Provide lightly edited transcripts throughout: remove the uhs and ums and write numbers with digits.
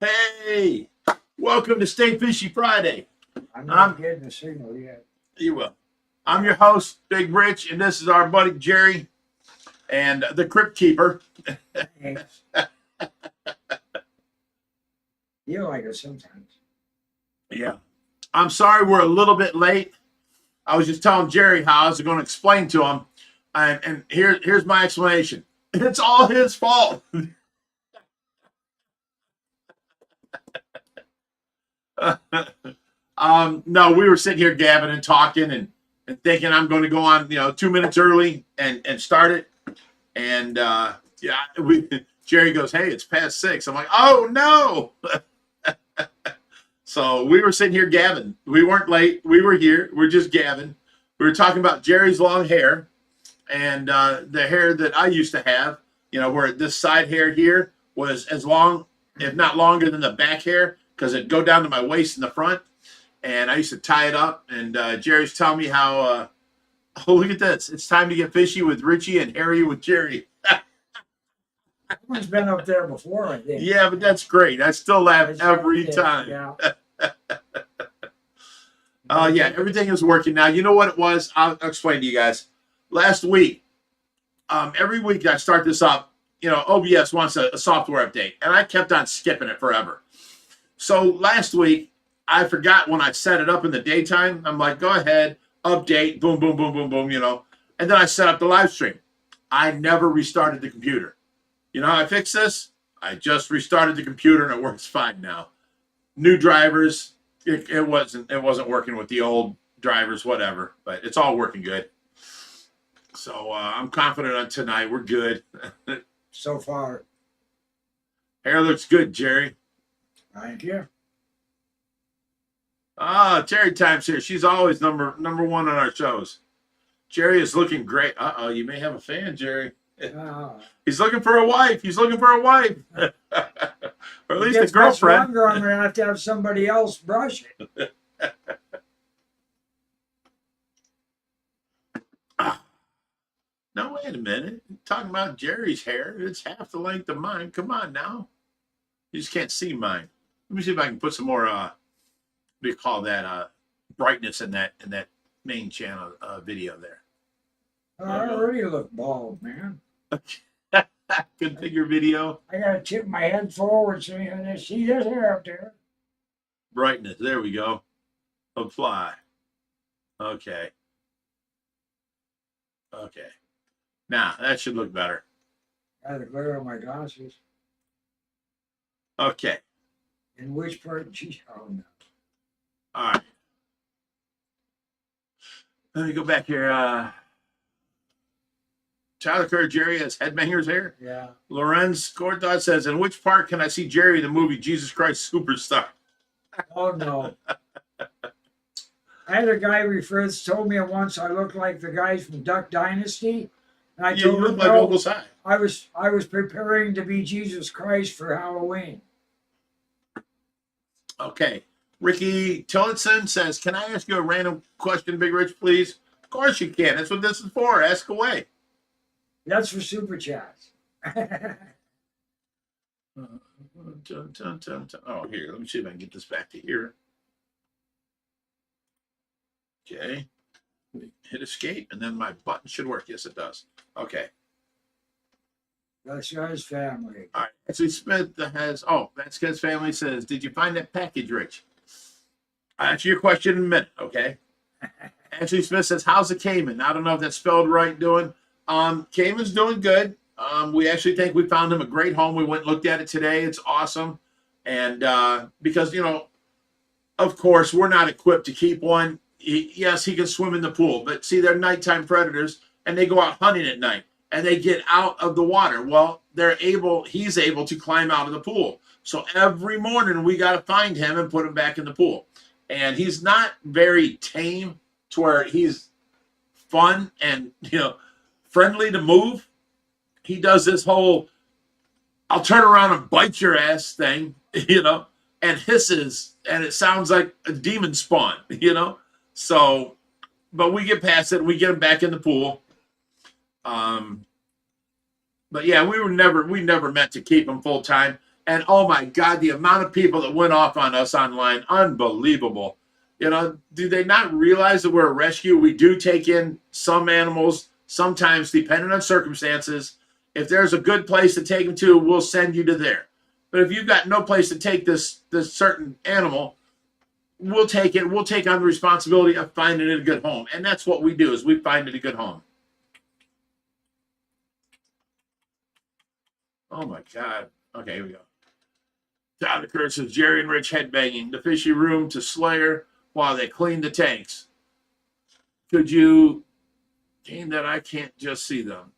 Hey, welcome to Stay Fishy Friday. I'm not getting the signal yet. You will. I'm your host, Big Rich, and this is our buddy Jerry and the Crypt Keeper. Thanks. You like it sometimes. Yeah. I'm sorry we're a little bit late. I was just telling Jerry how I was going to explain to him, and here's my explanation. It's all his fault. No, we were sitting here gabbing and talking and thinking I'm going to go on, 2 minutes early and start it. And Jerry goes, "Hey, it's past 6." I'm like, "Oh no!" So we were sitting here gabbing. We weren't late. We were here. We're just gabbing. We were talking about Jerry's long hair and the hair that I used to have. Where this side hair here was as long, if not longer, than the back hair, because it'd go down to my waist in the front. And I used to tie it up. And Jerry's telling me how, oh, look at this. It's time to get fishy with Richie and hairy with Jerry. Someone's been up there before, I think. Yeah, but that's great. I still laugh every time. Yeah. Yeah, everything is working now. You know what it was? I'll explain to you guys. Last week, every week I start this up, OBS wants a software update, and I kept on skipping it forever. So last week, I forgot when I set it up in the daytime. I'm like, go ahead, update, boom, boom, boom, boom, boom, And then I set up the live stream. I never restarted the computer. You know how I fixed this? I just restarted the computer, and it works fine now. New drivers. It wasn't working with the old drivers, whatever, but it's all working good. So I'm confident on tonight. We're good. So far. Hair looks good, Jerry. Thank you. Terry Time's here. She's always number one on our shows. Jerry is looking great. You may have a fan, Jerry. He's looking for a wife. He's looking for a wife. Or at least a girlfriend. Longer, I'm going to have somebody else brush it. No, wait a minute. You're talking about Jerry's hair. It's half the length of mine. Come on now. You just can't see mine. Let me see if I can put some more, what do you call that, brightness in that main channel video there. I already look bald, man. Configure video. I got to tip my head forward so you can see this hair up there. Brightness. There we go. Apply. Okay. Now, that should look better. I had to glare on my glasses. Okay. In which part? Geez, oh no. All right. Let me go back here. Tyler Kerr, Jerry has headbangers hair. Yeah. Lorenz Gordot says, "In which part can I see Jerry in the movie Jesus Christ Superstar?" Oh no. I had a guy told me once I looked like the guys from Duck Dynasty. And I told you look him, like no, Uncle Si. I was preparing to be Jesus Christ for Halloween. Okay. Ricky Tillotson says, "Can I ask you a random question, Big Rich, please?" Of course you can. That's what this is for. Ask away. That's for super chats. Oh, here. Let me see if I can get this back to here. Okay. Hit escape, and then my button should work. Yes, it does. Okay. That's guy's family. All right. Ashley Smith that's his family says, "Did you find that package, Rich?" I'll answer your question in a minute, okay? Ashley Smith says, "How's the Cayman?" I don't know if that's spelled right doing. Cayman's doing good. We actually think we found him a great home. We went and looked at it today. It's awesome. And because, of course, we're not equipped to keep one. Yes, he can swim in the pool. But see, they're nighttime predators, and they go out hunting at night. And they get out of the water. Well, he's able to climb out of the pool. So every morning we got to find him and put him back in the pool. And he's not very tame to where he's fun and, friendly to move. He does this whole, "I'll turn around and bite your ass" thing, and hisses, and it sounds like a demon spawn, So, but we get past it and we get him back in the pool. But yeah, we never meant to keep him full time. And oh my God, the amount of people that went off on us online, unbelievable. You know, do they not realize that we're a rescue? We do take in some animals, sometimes depending on circumstances. If there's a good place to take them to, we'll send you to there. But if you've got no place to take this certain animal, we'll take it. We'll take on the responsibility of finding it a good home. And that's what we do, is we find it a good home. Oh my God. Okay, here we go. Tyler Kurt says, Jerry and Rich headbanging the fishy room to Slayer while they clean the tanks. Could you gain that? I can't just see them.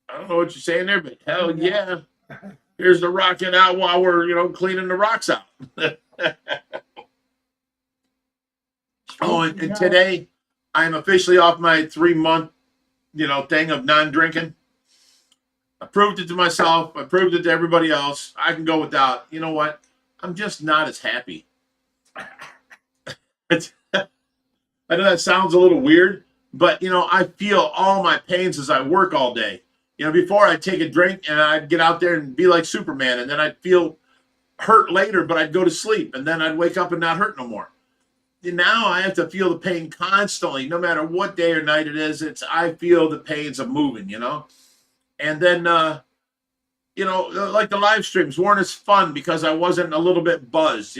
I don't know what you're saying there, but hell yeah. Here's the rocking out while we're, cleaning the rocks out. Oh, and today I'm officially off my 3-month, thing of non-drinking. I proved it to myself. I proved it to everybody else. I can go without. You know what? I'm just not as happy. I know that sounds a little weird, but, I feel all my pains as I work all day. Before I'd take a drink and I'd get out there and be like Superman, and then I'd feel hurt later, but I'd go to sleep, and then I'd wake up and not hurt no more. And now I have to feel the pain constantly, no matter what day or night it is. I feel the pains of moving, And then, like the live streams weren't as fun because I wasn't a little bit buzzed,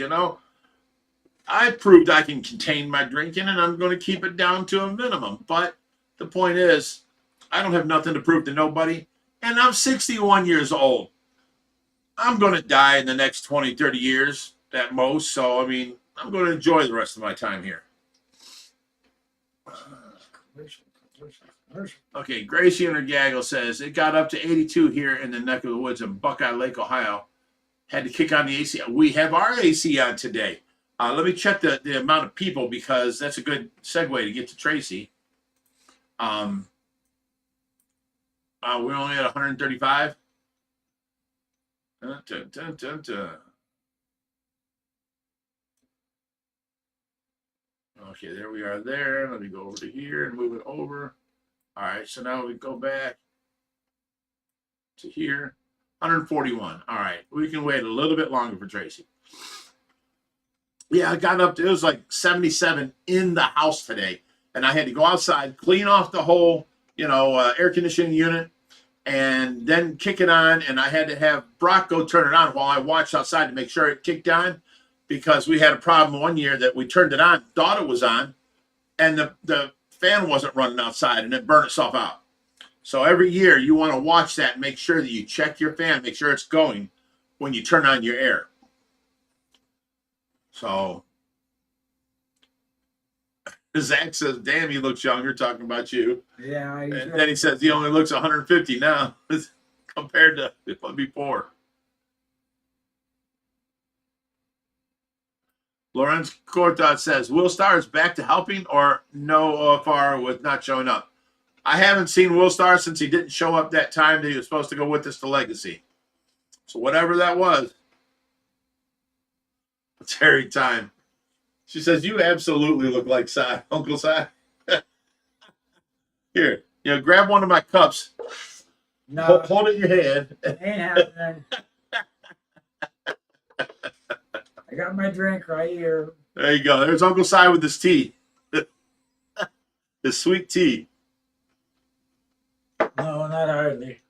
I proved I can contain my drinking, and I'm going to keep it down to a minimum. But the point is, I don't have nothing to prove to nobody, and I'm 61 years old. I'm going to die in the next 20, 30 years at most, so, I'm going to enjoy the rest of my time here. Okay, Gracie and her gaggle says, it got up to 82 here in the neck of the woods in Buckeye Lake, Ohio. Had to kick on the AC. We have our AC on today. Let me check the amount of people, because that's a good segue to get to Tracy. We're only at 135. Okay, there we are there. Let me go over to here and move it over. All right, so now we go back to here. 141. All right, we can wait a little bit longer for Tracy. Yeah, I got up to, it was like 77 in the house today, and I had to go outside, clean off the whole, air conditioning unit, and then kick it on, and I had to have Brock go turn it on while I watched outside to make sure it kicked on, because we had a problem one year that we turned it on, thought it was on, and the fan wasn't running outside, and it burned itself out. So every year you want to watch that and make sure that you check your fan, make sure it's going when you turn on your air. So Zach says, damn, he looks younger, talking about you. Yeah. And then he says he only looks 150 now compared to before. Lorenz Cortot says, Will Star is back to helping, or no OFR with not showing up? I haven't seen Will Star since he didn't show up that time that he was supposed to go with us to Legacy. So whatever that was, Terry time. She says, you absolutely look like Si, Uncle Si. Here, grab one of my cups. No, Hold it in your hand. ain't happening. I got my drink right here. There you go. There's Uncle Si with his tea. His sweet tea. No, not hardly.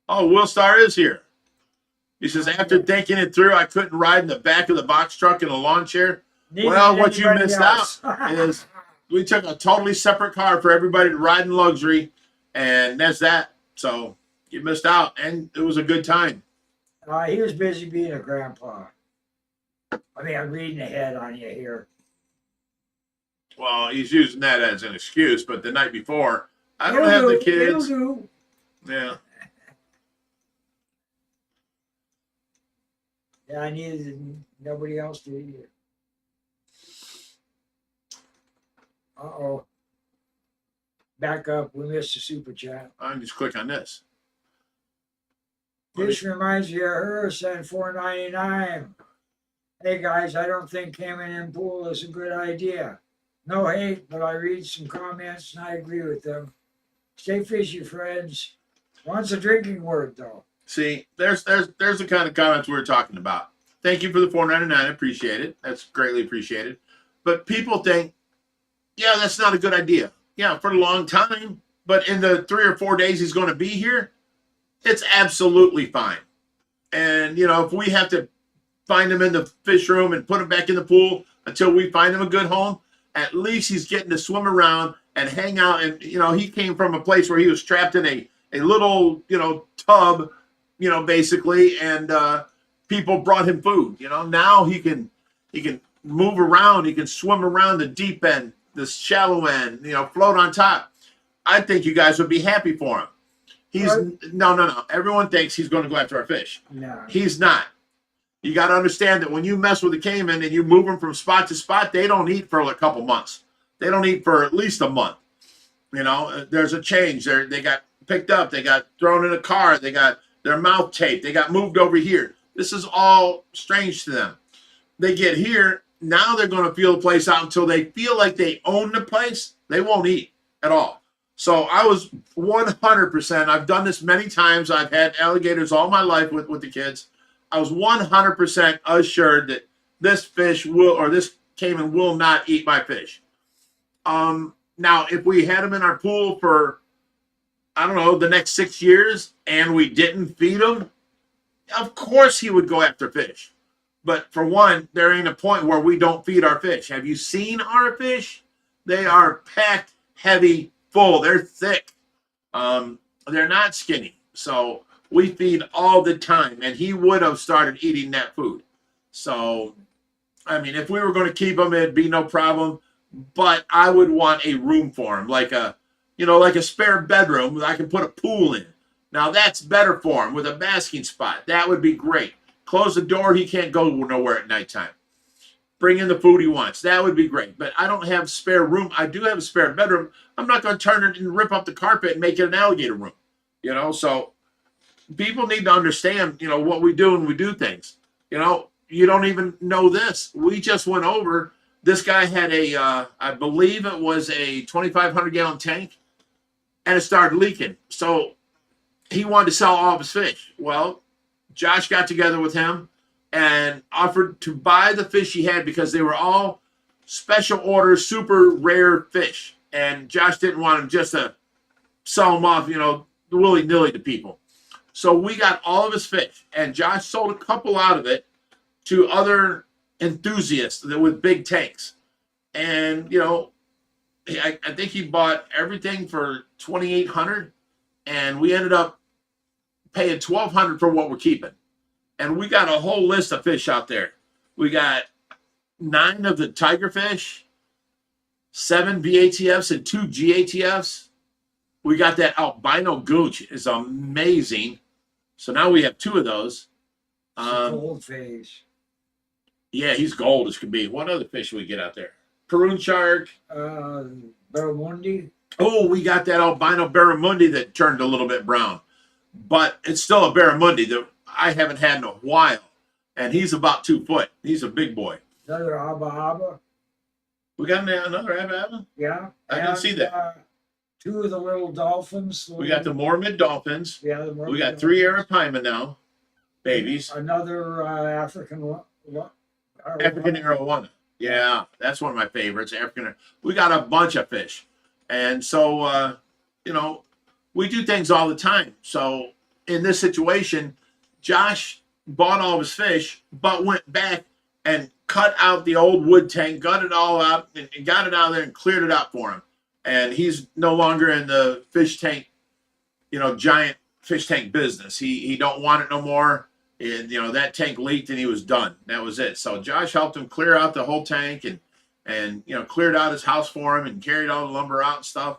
Oh, Will Star is here. He says, after thinking it through, I couldn't ride in the back of the box truck in a lawn chair. Neither Well, did what you anybody missed else. out is we took a totally separate car for everybody to ride in luxury, and that's that. So you missed out, and it was a good time. He was busy being a grandpa. I'm reading ahead on you here. Well, he's using that as an excuse, but the night before, I don't It'll have the do, kids. it'll do. Yeah. Yeah, I needed nobody else to either. Uh-oh. Back up. We missed a super chat. I can just click on this. This reminds me of her saying $4.99. Hey guys, I don't think Cayman in pool is a good idea. No hate, but I read some comments and I agree with them. Stay fishy, friends. Wants a drinking word though. See, there's the kind of comments we were talking about. Thank you for the $4.99. I appreciate it. That's greatly appreciated. But people think, yeah, that's not a good idea. Yeah, for a long time. But in the 3 or 4 days he's going to be here, it's absolutely fine. And, you know, if we have to find him in the fish room and put him back in the pool until we find him a good home, at least he's getting to swim around and hang out. And, you know, he came from a place where he was trapped in a little, you know, tub, you know, basically, and people brought him food. You know, now he can move around, he can swim around the deep end, the shallow end, you know, float on top. I think you guys would be happy for him. He's no. Everyone thinks he's going to go after our fish. No. He's not. You got to understand that when you mess with the Cayman and you move them from spot to spot, they don't eat for a couple months. They don't eat for at least a month. You know, there's a change. They got picked up. They got thrown in a car. They got their mouth taped. They got moved over here. This is all strange to them. They get here. Now they're going to feel the place out until they feel like they own the place. They won't eat at all. So I was 100%. I've done this many times. I've had alligators all my life with the kids. I was 100% assured that this fish will, or this Cayman will not eat my fish. Now, if we had him in our pool for, I don't know, the next 6 years and we didn't feed him, of course he would go after fish. But for one, there ain't a point where we don't feed our fish. Have you seen our fish? They are packed heavy, full. They're thick. They're not skinny. So we feed all the time, and he would have started eating that food. So, I mean, if we were going to keep him, it'd be no problem. But I would want a room for him, like a spare bedroom that I can put a pool in. Now that's better for him with a basking spot. That would be great. Close the door. He can't go nowhere at nighttime. Bring in the food he wants. That would be great. But I don't have spare room. I do have a spare bedroom. I'm not going to turn it and rip up the carpet and make it an alligator room. You know, so people need to understand, you know, what we do when we do things. You know, you don't even know this. We just went over. This guy had I believe it was a 2,500 gallon tank, and it started leaking. So he wanted to sell all of his fish. Well, Josh got together with him and offered to buy the fish he had because they were all special order, super rare fish. And Josh didn't want him just to sell them off, you know, willy-nilly to people. So we got all of his fish, and Josh sold a couple out of it to other enthusiasts with big tanks. And, you know, I think he bought everything for $2,800, and we ended up paying $1,200 for what we're keeping. And we got a whole list of fish out there. We got 9 of the tigerfish, 7 VATFs, and 2 GATFs. We got that albino gooch. Is amazing. So now we have 2 of those. Goldfish. Yeah, he's gold as can be. What other fish do we get out there? Peroon shark. Barramundi. Oh, we got that albino barramundi that turned a little bit brown. But it's still a barramundi that I haven't had in a while. And he's about 2 foot. He's a big boy. Another Abba. We got another Abba? Yeah. I didn't see that. 2 of the little dolphins. We got the Mormon dolphins. Yeah, the Mormon we got dolphins. 3 arapaima now. Babies. Another African arowana. Yeah, that's one of my favorites. We got a bunch of fish. And so, you know, we do things all the time. So in this situation, Josh bought all of his fish, but went back and cut out the old wood tank, got it all out, and got it out of there and cleared it out for him. And he's no longer in the fish tank, you know, giant fish tank business. He don't want it no more. And, you know, that tank leaked and he was done. That was it. So Josh helped him clear out the whole tank and you know, cleared out his house for him and carried all the lumber out and stuff.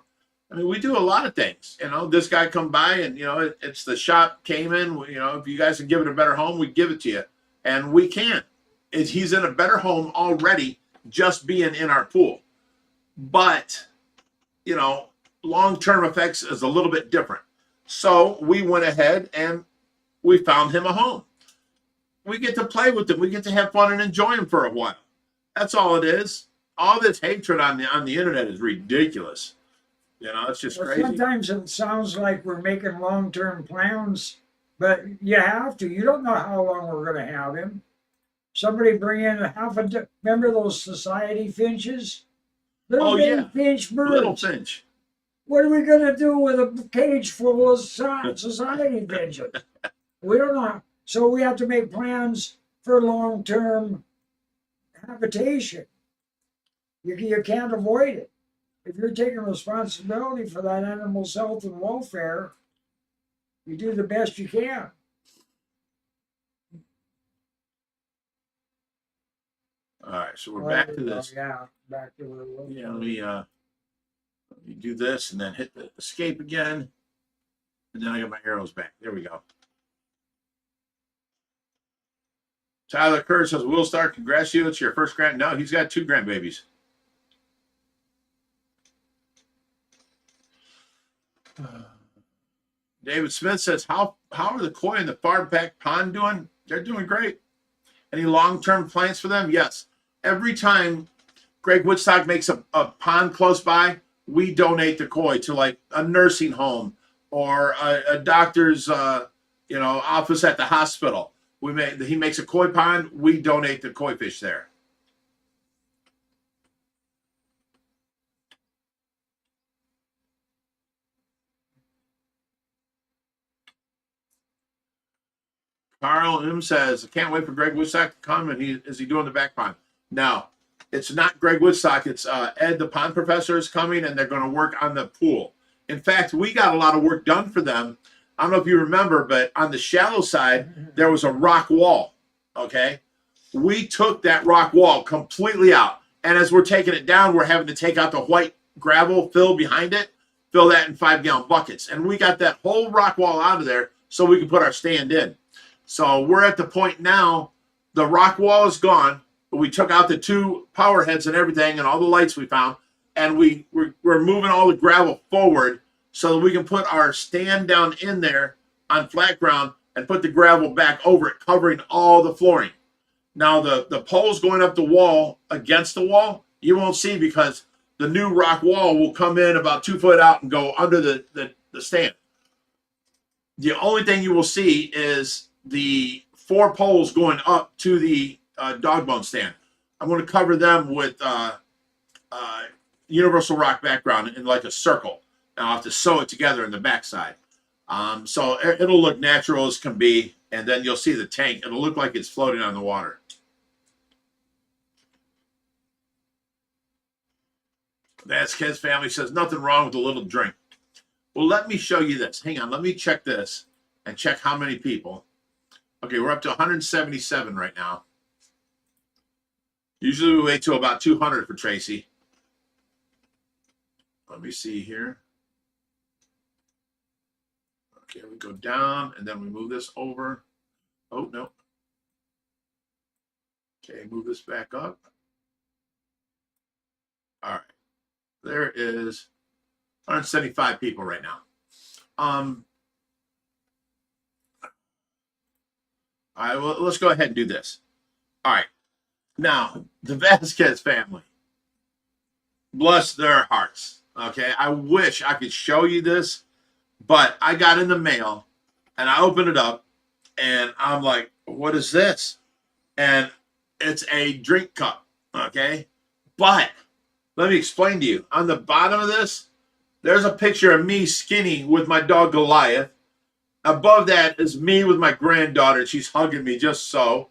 I mean, we do a lot of things. You know, this guy come by and, you know, it's the shop Cayman. You know, if you guys can give it a better home, we give it to you. And we can. He's in a better home already just being in our pool. But, you know, long-term effects is a little bit different. So we went ahead and we found him a home. We get to play with him. We get to have fun and enjoy him for a while. That's all it is. All this hatred on the internet is ridiculous. You know, it's just Well, crazy. sometimes it sounds like we're making long-term plans, but you have to. You don't know how long we're going to have him. Somebody bring in remember those society finches? Little Oh, bitty yeah. finch Little birds. finch. What are we going to do with a cage full of society finches? We don't know. So we have to make plans for long-term habitation. You can't avoid it. If you're taking responsibility for that animal's health and welfare, you do the best you can. All right, so we're back to this. Yeah, back to where it was. Yeah, let me do this and then hit the escape again. And then I got my arrows back. There we go. Tyler Kerr says, Will Star, congrats you. It's your first grand. No, he's got 2 grandbabies. David Smith says, how are the koi in the far back pond doing? They're doing great. Any long-term plans for them? Yes. Every time Greg Woodstock makes a pond close by, we donate the koi to like a nursing home or a doctor's office at the hospital. He makes a koi pond, we donate the koi fish there. Carl M says, I can't wait for Greg Woodstock to come. And is he doing the back pond? No, it's not Greg Woodstock. It's Ed, the pond professor, is coming, and they're going to work on the pool. In fact, we got a lot of work done for them. I don't know if you remember, but on the shallow side, there was a rock wall. Okay. We took that rock wall completely out. And as we're taking it down, we're having to take out the white gravel fill behind it, fill that in 5-gallon buckets. And we got that whole rock wall out of there so we can put our stand in. So we're at the point now, the rock wall is gone. We took out the 2 power heads and everything and all the lights we found. And we're moving all the gravel forward so that we can put our stand down in there on flat ground and put the gravel back over it, covering all the flooring. Now, the poles going up the wall against the wall, you won't see because the new rock wall will come in about 2 foot out and go under the stand. The only thing you will see is the 4 poles going up to the dog bone stand. I'm going to cover them with universal rock background in like a circle. Now I'll have to sew it together in the backside. So it'll look natural as can be, and then you'll see the tank. It'll look like it's floating on the water. That's Ken's family says, nothing wrong with a little drink. Well, let me show you this. Hang on, let me check this and check how many people. Okay, we're up to 177 right now. Usually we wait till about 200 for Tracy. Let me see here. Okay, we go down and then we move this over. Oh, no. Okay, move this back up. All right. There is 175 people right now. All right, well, let's go ahead and do this. All right. Now, the Vasquez family. Bless their hearts. Okay, I wish I could show you this, but I got in the mail and I opened it up and I'm like, what is this? And it's a drink cup. Okay, but let me explain to you. On the bottom of this, there's a picture of me skinny with my dog Goliath. Above that is me with my granddaughter. She's hugging me just so.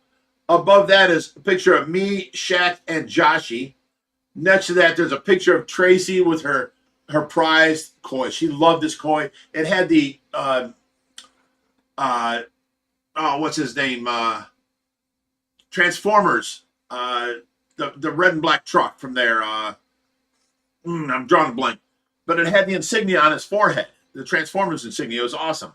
Above that is a picture of me, Shaq, and Joshy. Next to that, there's a picture of Tracy with her prized koi. She loved this koi. It had the what's his name? Transformers. The red and black truck from there. I'm drawing a blank. But it had the insignia on his forehead. The Transformers insignia. It was awesome.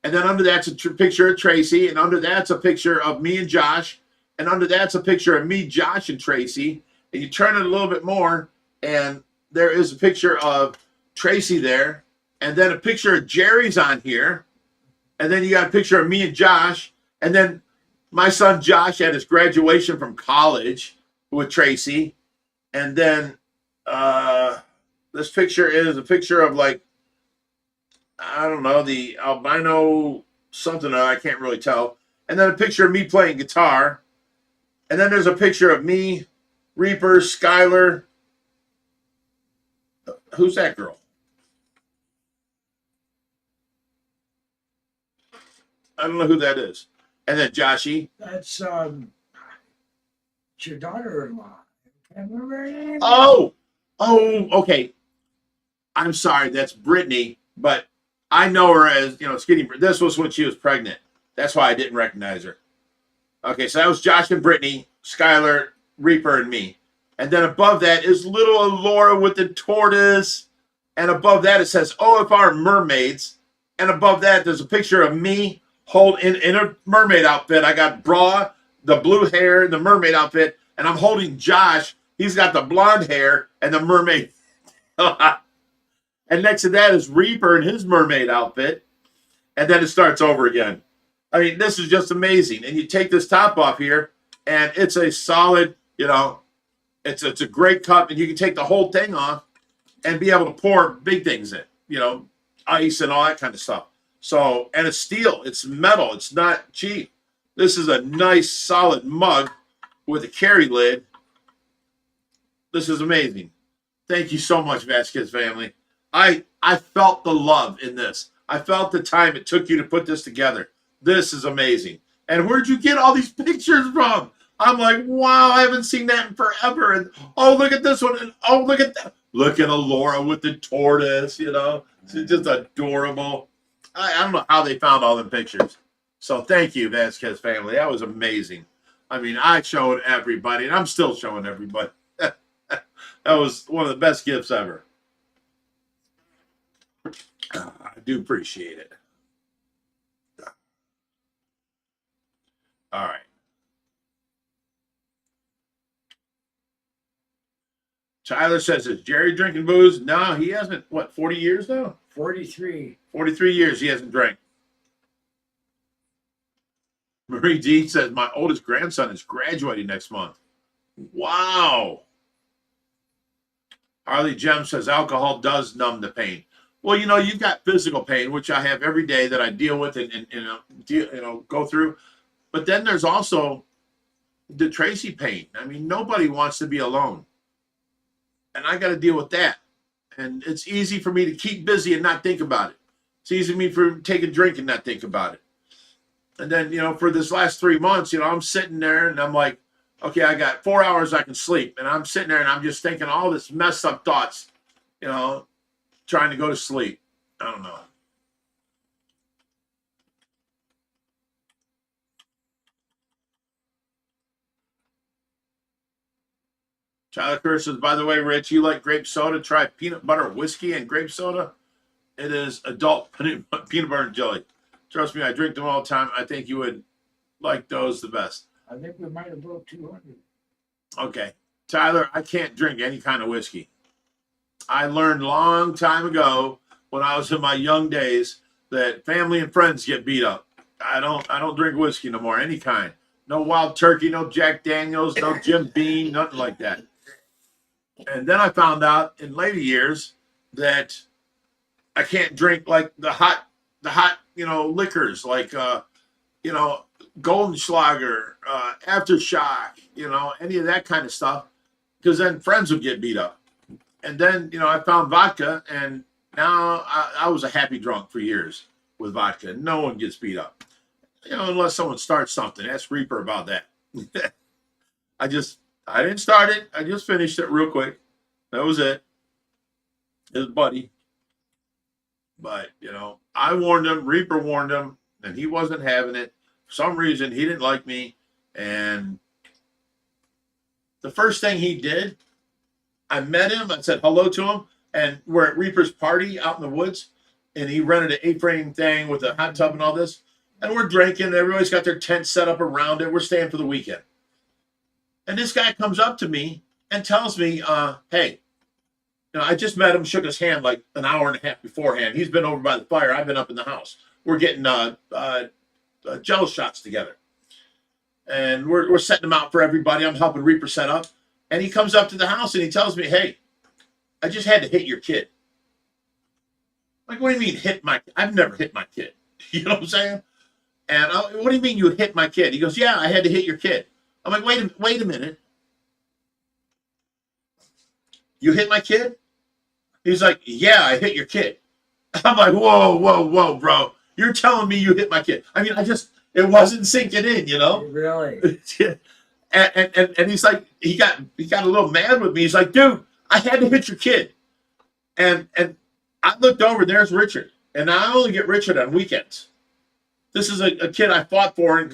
And then under that's a picture of Tracy. And under that's a picture of me and Josh. And under that's a picture of me, Josh, and Tracy. And you turn it a little bit more, and there is a picture of Tracy there. And then a picture of Jerry's on here. And then you got a picture of me and Josh. And then my son Josh at his graduation from college with Tracy. And then This picture is a picture of like, I don't know, the albino something I can't really tell. And then a picture of me playing guitar. And then there's a picture of me, Reaper, Skylar. Who's that girl? I don't know who that is. And then Joshy. That's it's your daughter-in-law. I can't remember her name. Oh, okay. I'm sorry, that's Brittany, but I know her as, Skinny. This was when she was pregnant. That's why I didn't recognize her. Okay, so that was Josh and Brittany, Skylar, Reaper, and me. And then above that is little Laura with the tortoise. And above that it says OFR Mermaids. And above that there's a picture of me in a mermaid outfit. I got bra, the blue hair, the mermaid outfit, and I'm holding Josh. He's got the blonde hair and the mermaid. And next to that is Reaper in his mermaid outfit. And then it starts over again. I mean, this is just amazing. And you take this top off here, and it's a solid, it's a great cup, and you can take the whole thing off and be able to pour big things in, ice and all that kind of stuff. So, and it's steel, it's metal, it's not cheap. This is a nice, solid mug with a carry lid. This is amazing. Thank you so much, Vasquez family. I felt the love in this. I felt the time it took you to put this together. This is amazing. And where'd you get all these pictures from? I'm like, wow, I haven't seen that in forever. And oh, look at this one. And oh, look at that. Look at Alora with the tortoise, She's just adorable. I don't know how they found all them pictures. So thank you, Vasquez family. That was amazing. I mean, I showed everybody, and I'm still showing everybody. That was one of the best gifts ever. I do appreciate it. All right. Tyler says, is Jerry drinking booze? No, he hasn't. What, 40 years now? 43. 43 years he hasn't drank. Marie D says, my oldest grandson is graduating next month. Wow. Harley Jem says, alcohol does numb the pain. Well, you've got physical pain, which I have every day that I deal with and go through. But then there's also the Tracy pain. I mean, nobody wants to be alone. And I got to deal with that. And it's easy for me to keep busy and not think about it. It's easy for me to take a drink and not think about it. And then, for this last 3 months, I'm sitting there and I'm like, okay, I got 4 hours I can sleep. And I'm sitting there and I'm just thinking all this messed up thoughts, trying to go to sleep. I don't know. Tyler Kerr says, by the way, Rich, you like grape soda? Try peanut butter whiskey and grape soda. It is adult peanut butter and jelly. Trust me, I drink them all the time. I think you would like those the best. I think we might have broke 200. Okay. Tyler, I can't drink any kind of whiskey. I learned a long time ago when I was in my young days that family and friends get beat up. I don't drink whiskey no more, any kind. No Wild Turkey, no Jack Daniels, no Jim Beam, nothing like that. And then I found out in later years that I can't drink like the hot, liquors like, Goldenschlager, Aftershock, any of that kind of stuff, because then friends would get beat up. And then, I found vodka, and now I was a happy drunk for years with vodka. No one gets beat up, unless someone starts something. Ask Reaper about that. I didn't start it. I just finished it real quick. That was it. His buddy. But, I warned him. Reaper warned him, and he wasn't having it. For some reason, he didn't like me. And the first thing he did, I met him. I said hello to him. And we're at Reaper's party out in the woods. And he rented an A-frame thing with a hot tub and all this. And we're drinking. Everybody's got their tent set up around it. We're staying for the weekend. And this guy comes up to me and tells me, hey, I just met him, shook his hand like an hour and a half beforehand. He's been over by the fire. I've been up in the house. We're getting jello shots together. And we're setting them out for everybody. I'm helping Reaper set up. And he comes up to the house and he tells me, hey, I just had to hit your kid. Like, what do you mean hit my? I've never hit my kid. You know what I'm saying? And what do you mean you hit my kid? He goes, yeah, I had to hit your kid. I'm like, wait a minute. You hit my kid? He's like, yeah, I hit your kid. I'm like, whoa, bro. You're telling me you hit my kid. I mean, it wasn't sinking in, you know? Really? and he's like, he got a little mad with me. He's like, dude, I had to hit your kid. And I looked over, there's Richard. And I only get Richard on weekends. This is a kid I fought for in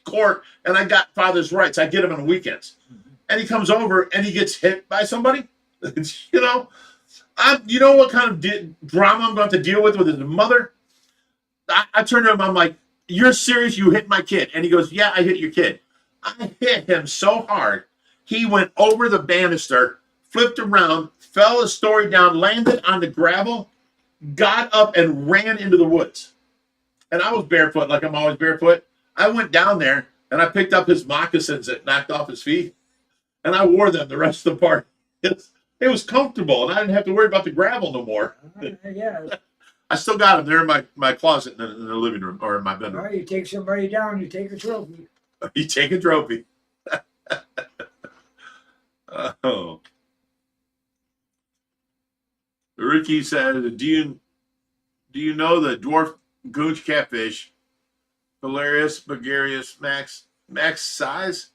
court, and I got father's rights. I get him on weekends. And he comes over and he gets hit by somebody. You know, you know what kind of drama I'm going to deal with his mother? I turned to him, I'm like, you're serious? You hit my kid? And he goes, yeah, I hit your kid. I hit him so hard, he went over the banister, flipped around, fell a story down, landed on the gravel, got up and ran into the woods. And I was barefoot, like I'm always barefoot. I went down there and I picked up his moccasins that knocked off his feet, and I wore them the rest of the party. It was comfortable, and I didn't have to worry about the gravel no more. Yeah. I still got them. They're in my closet in the living room or in my bedroom. Well, you take somebody down, you take a trophy. You take a trophy. Oh. Ricky says, do you know the dwarf gooch catfish, Hilarious, Bulgarius, max size?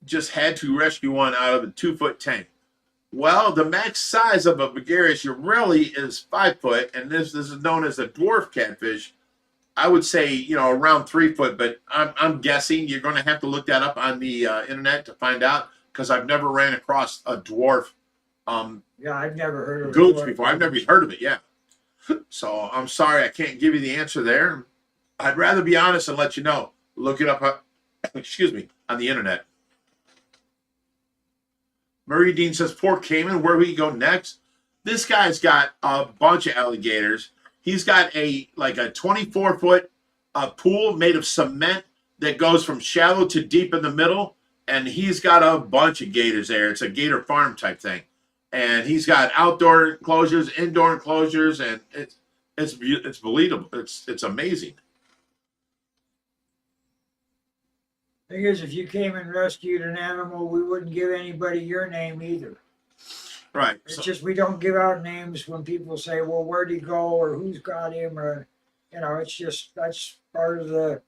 Just had to rescue one out of a 2-foot tank. Well, the max size of a Bulgarius really is 5 foot, and this is known as a dwarf catfish. I would say, around 3 foot, but I'm guessing. You're going to have to look that up on the internet to find out, because I've never ran across a dwarf Yeah, I've never heard of gooch before. I've never even heard of it. Yeah. So I'm sorry I can't give you the answer there. I'd rather be honest and let you know. Look it up, excuse me, on the internet. Murray Dean says, poor Cayman, where we go next? This guy's got a bunch of alligators. He's got a 24-foot pool made of cement that goes from shallow to deep in the middle. And he's got a bunch of gators there. It's a gator farm type thing. And he's got outdoor enclosures, indoor enclosures, and it's believable. It's amazing. Thing is, if you came and rescued an animal, we wouldn't give anybody your name either. Right. It's just we don't give out names when people say, well, where'd he go, or who's got him, or, it's just, that's part of the,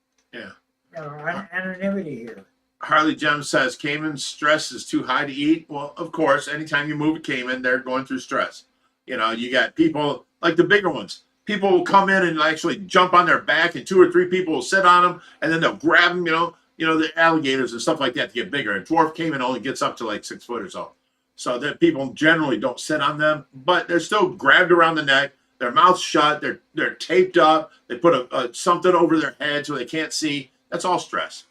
anonymity here. Harley Jem says, Cayman's stress is too high to eat. Well, of course, anytime you move a Cayman, they're going through stress. You got people, like the bigger ones. People will come in and actually jump on their back, and 2 or 3 people will sit on them, and then they'll grab them, the alligators and stuff like that to get bigger. A dwarf Cayman only gets up to like 6 foot or so. So that people generally don't sit on them, but they're still grabbed around the neck. Their mouth's shut. They're taped up. They put something over their head so they can't see. That's all stress.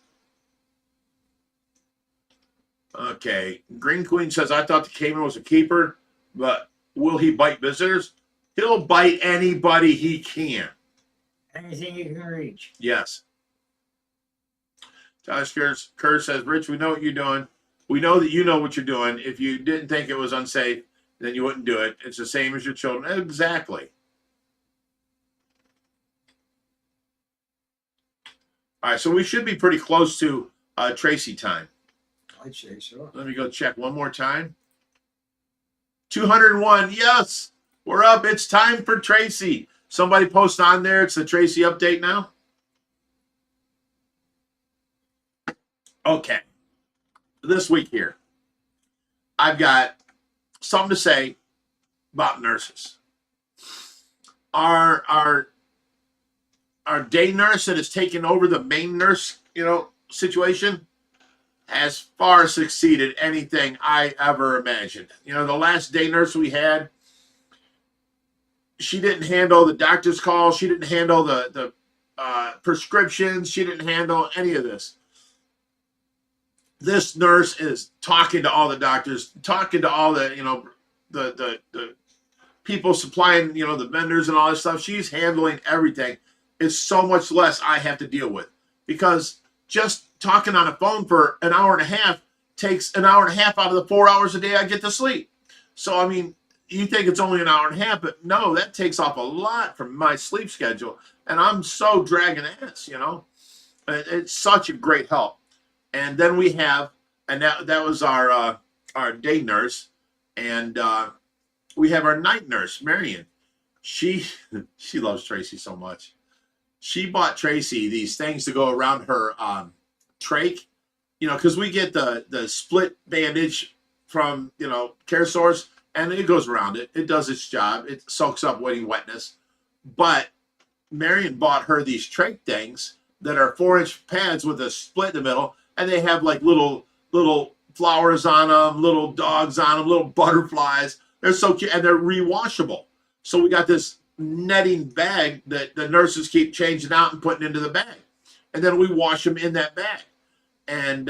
Okay. Green Queen says, I thought the Cayman was a keeper, but will he bite visitors? He'll bite anybody he can. Anything you can reach. Yes. Josh Kerr says, Rich, we know what you're doing. We know that you know what you're doing. If you didn't think it was unsafe, then you wouldn't do it. It's the same as your children. Exactly. All right, so we should be pretty close to Tracy time. I'd say so. Let me go check one more time. 201. Yes, we're up. It's time for Tracy. Somebody post on there. It's the Tracy update now. Okay. This week here, I've got something to say about nurses. Our day nurse that has taken over the main nurse, situation has far succeeded anything I ever imagined. The last day nurse we had, she didn't handle the doctor's call. She didn't handle the prescriptions. She didn't handle any of this. This nurse is talking to all the doctors, talking to all the, the people supplying, the vendors and all this stuff. She's handling everything. It's so much less I have to deal with, because just talking on a phone for an hour and a half takes an hour and a half out of the 4 hours a day I get to sleep. So, I mean, you think it's only an hour and a half, but no, that takes off a lot from my sleep schedule. And I'm so dragging ass, you know. It's such a great help. And then we have, and that was our day nurse. And we have our night nurse, Marion. She loves Tracy so much. She bought Tracy these things to go around her trach, you know, because we get the split bandage from, you know, Care Source, and it goes around it. It does its job. It soaks up any wetness. But Marion bought her these trach things that are 4-inch pads with a split in the middle, and they have like little flowers on them, little dogs on them, little butterflies. They're so cute, and they're rewashable. So we got this netting bag that the nurses keep changing out and putting into the bag, and then we wash them in that bag. And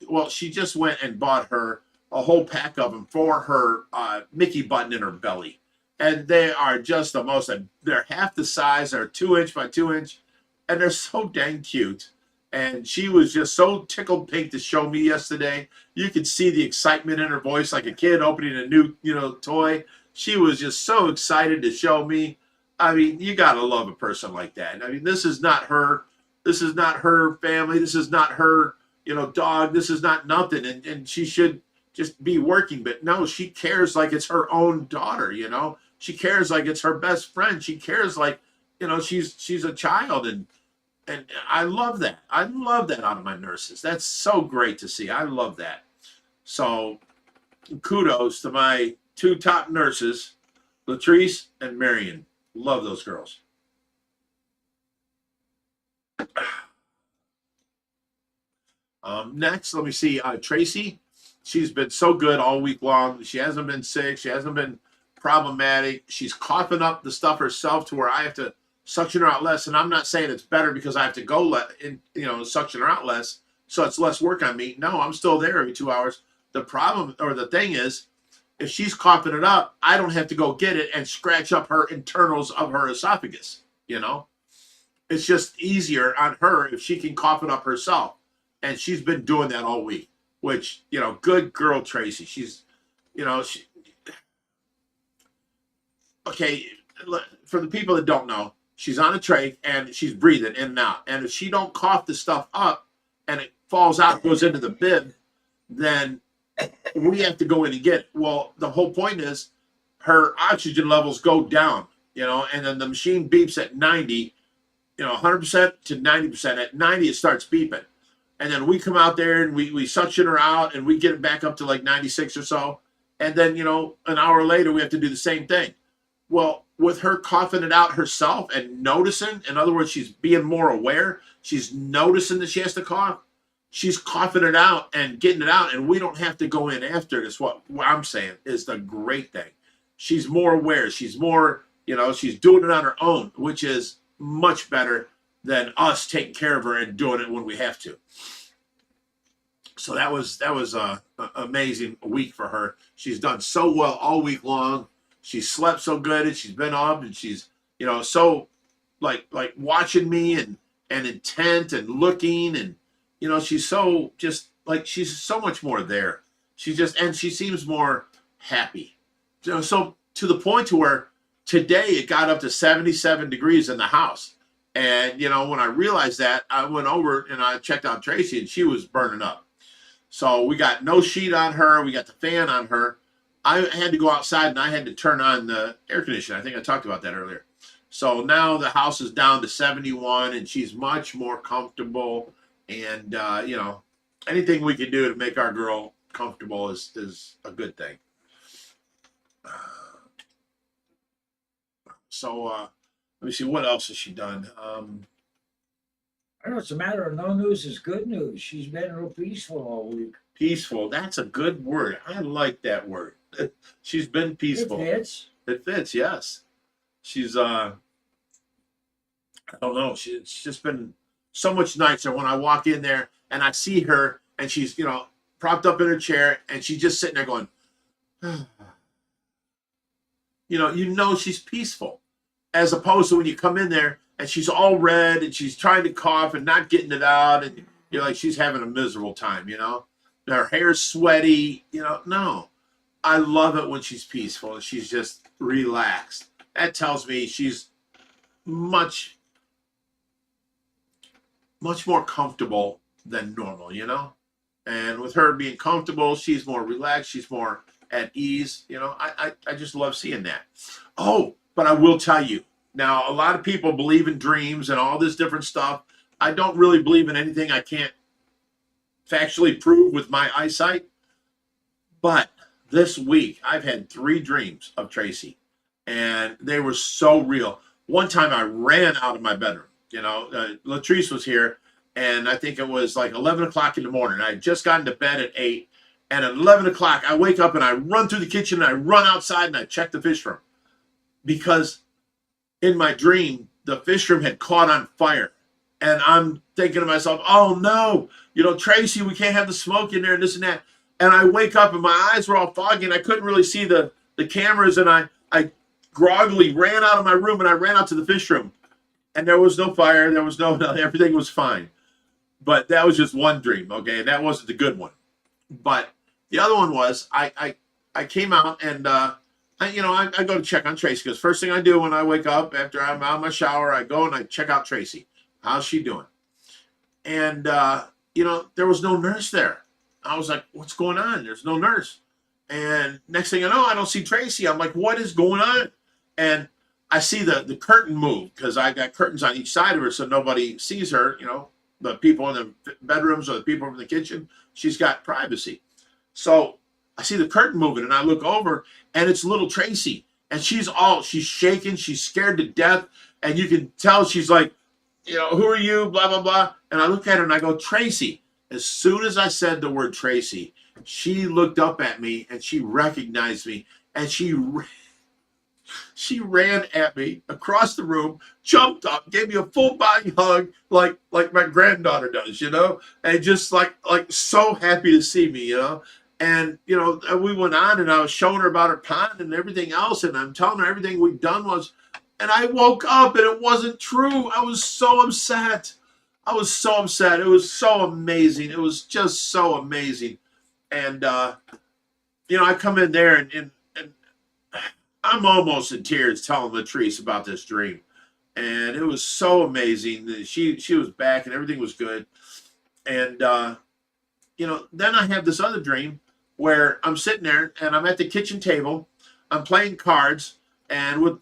well, she just went and bought her a whole pack of them for her Mickey button in her belly, and they are just the most. They're half the size. They're 2-inch by 2-inch, and they're so dang cute. And she was just so tickled pink to show me yesterday. You could see the excitement in her voice, like a kid opening a new, you know, toy. She was just so excited to show me. I mean, you gotta love a person like that. I mean, this is not her. This is not her family. This is not her, you know, dog. This is not nothing. And she should just be working. But no, she cares like it's her own daughter. You know, she cares like it's her best friend. She cares like, you know, she's a child. And I love that. I love that out of my nurses. That's so great to see. I love that. So kudos to my 2 top nurses, Latrice and Marion. Love those girls. Next, let me see. Tracy, she's been so good all week long. She hasn't been sick. She hasn't been problematic. She's coughing up the stuff herself to where I have to suction her out less. And I'm not saying it's better because I have to go suction her out less, so it's less work on me. No, I'm still there every 2 hours. The problem, or the thing is, if she's coughing it up, I don't have to go get it and scratch up her internals of her esophagus. You know, it's just easier on her if she can cough it up herself. And she's been doing that all week, which, you know, good girl, Tracy. She's, you know, okay, for the people that don't know, she's on a trach and she's breathing in and out. And if she don't cough the stuff up and it falls out, goes into the bib, then we have to go in and get it. Well, the whole point is her oxygen levels go down, you know, and then the machine beeps at 90, you know, 100% to 90%. At 90, it starts beeping. And then we come out there and we suction her out and we get it back up to like 96 or so. And then, you know, an hour later, we have to do the same thing. Well, with her coughing it out herself and noticing, in other words, she's being more aware. She's noticing that she has to cough. She's coughing it out and getting it out, and we don't have to go in after it. Is what I'm saying is the great thing. She's more aware. She's more, you know, she's doing it on her own, which is much better than us taking care of her and doing it when we have to. So that was a amazing week for her. She's done so well all week long. She slept so good, and she's been up, and she's, you know, so like watching me and intent and looking, and, you know, she's so just like, she's so much more there. She seems more happy. You know, so to the point to where today it got up to 77 degrees in the house. And, you know, when I realized that, I went over and I checked out Tracy, and she was burning up. So we got no sheet on her. We got the fan on her. I had to go outside and I had to turn on the air conditioner. I think I talked about that earlier. So now the house is down to 71 and she's much more comfortable. And, you know, anything we can do to make our girl comfortable is a good thing. So let me see, what else has she done? I know it's a matter of no news is good news. She's been real peaceful all week. Peaceful. That's a good word. I like that word. She's been peaceful. It fits. It fits, yes. She's, I don't know. It's just been so much nicer when I walk in there and I see her and she's, you know, propped up in her chair and she's just sitting there going, you know, she's peaceful. As opposed to when you come in there and she's all red and she's trying to cough and not getting it out, and you're like, she's having a miserable time, you know? her hair's sweaty. You know, no. I love it when she's peaceful and she's just relaxed. That tells me she's much, much more comfortable than normal, you know? And with her being comfortable, she's more relaxed, she's more at ease. You know, I just love seeing that. Oh, but I will tell you, now a lot of people believe in dreams and all this different stuff. I don't really believe in anything I can't factually prove with my eyesight. But this week, I've had 3 dreams of Tracy, and they were so real. One time I ran out of my bedroom. You know, Latrice was here, and I think it was like 11 o'clock in the morning. I had just gotten to bed at 8, and at 11 o'clock, I wake up and I run through the kitchen and I run outside and I check the fish room. Because in my dream, the fish room had caught on fire. And I'm thinking to myself, oh no, you know, Tracy, we can't have the smoke in there and this and that. And I wake up and my eyes were all foggy and I couldn't really see the cameras. And I groggily ran out of my room and I ran out to the fish room. And there was no fire. There was no, everything was fine. But that was just one dream, okay? And that wasn't the good one. But the other one was I came out and, I go to check on Tracy because first thing I do when I wake up after I'm out of my shower, I go and I check out Tracy. How's she doing? And, there was no nurse there. I was like, what's going on? There's no nurse. And next thing I know, I don't see Tracy. I'm like, what is going on? And I see the curtain move because I got curtains on each side of her so nobody sees her, you know, the people in the bedrooms or the people in the kitchen. She's got privacy. So I see the curtain moving and I look over and it's little Tracy. And she's shaking. She's scared to death. And you can tell she's like, you know, who are you? Blah, blah, blah. And I look at her and I go, Tracy. As soon as I said the word Tracy, she looked up at me and she recognized me. And she ran at me across the room, jumped up, gave me a full body hug like my granddaughter does, you know, and just like so happy to see me, you know. And, you know, we went on and I was showing her about her pond and everything else. And I'm telling her everything we've done was, and I woke up and it wasn't true. I was so upset. It was so amazing. It was just so amazing. And, I come in there and I'm almost in tears telling Latrice about this dream. And it was so amazing. She was back and everything was good. And, then I have this other dream where I'm sitting there and I'm at the kitchen table. I'm playing cards and with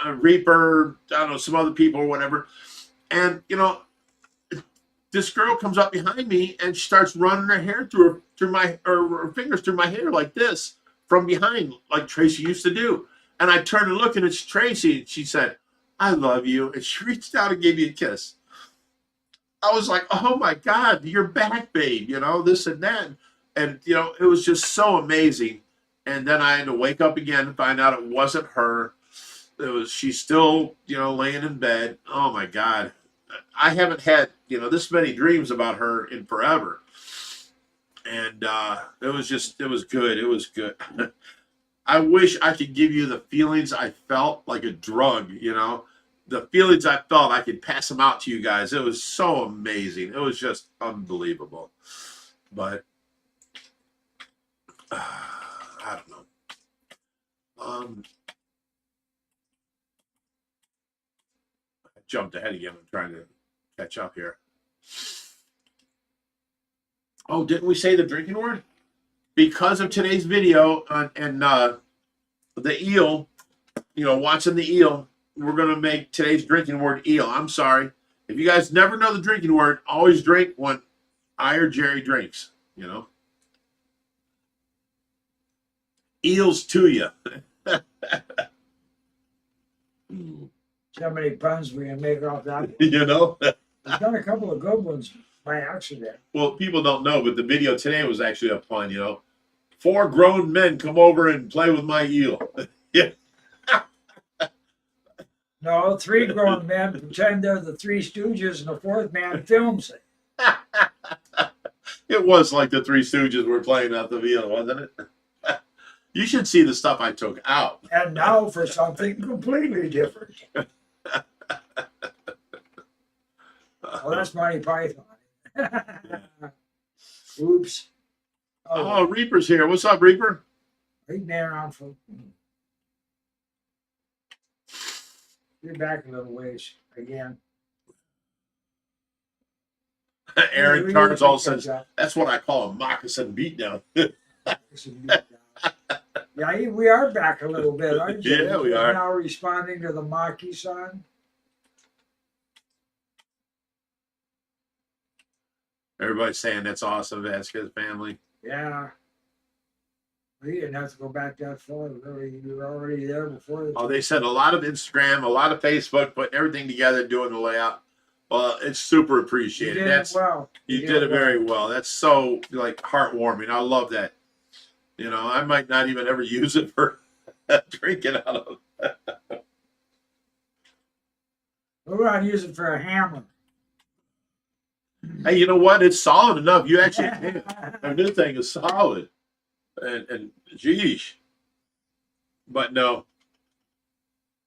Reaper, I don't know, some other people or whatever. And, this girl comes up behind me and she starts running her hair through her fingers through my hair like this from behind, like Tracy used to do. And I turned and looked and it's Tracy. And she said, I love you. And she reached out and gave me a kiss. I was like, oh my God, you're back, babe, this and that. And, it was just so amazing. And then I had to wake up again and find out it wasn't her. She's still, laying in bed. Oh my God. I haven't had, this many dreams about her in forever. And it was good. It was good. I wish I could give you the feelings I felt like a drug, the feelings I felt, I could pass them out to you guys. It was so amazing. It was just unbelievable. But I don't know. I jumped ahead again. I'm trying to catch up here. Oh, didn't we say the drinking word? Because of today's video and the eel, watching the eel, we're going to make today's drinking word eel. I'm sorry. If you guys never know the drinking word, always drink when I or Jerry drinks, Eels to you. So many puns we can make off that. We've done a couple of good ones by accident. Well, people don't know, but the video today was actually a pun, 4 grown men come over and play with my eel. Yeah. No, 3 grown men pretend they're the 3 Stooges and the 4th man films it. It was like the 3 Stooges were playing out the eel, wasn't it? You should see the stuff I took out. And now for something completely different. Oh, that's Monty Python. Oops. Oh, Reaper's here. What's up, Reaper? He's been around for. You're back a little ways again. Aaron Carnes all says, that's what I call a moccasin beatdown. Yeah, we are back a little bit, aren't you? Yeah, we are. Now responding to the Maki-san. Everybody's saying that's awesome, Vasquez family. Yeah. We didn't have to go back that far, really. You were already there before. Oh, they said a lot of Instagram, a lot of Facebook, putting everything together, doing the layout. Well, it's super appreciated. You did it well. You did it very well. That's so like heartwarming. I love that. You know, I might not even ever use it for drinking out of. We're going to use it for a hammer. Hey, you know what? It's solid enough. You actually, our new thing is solid. And geez. But no.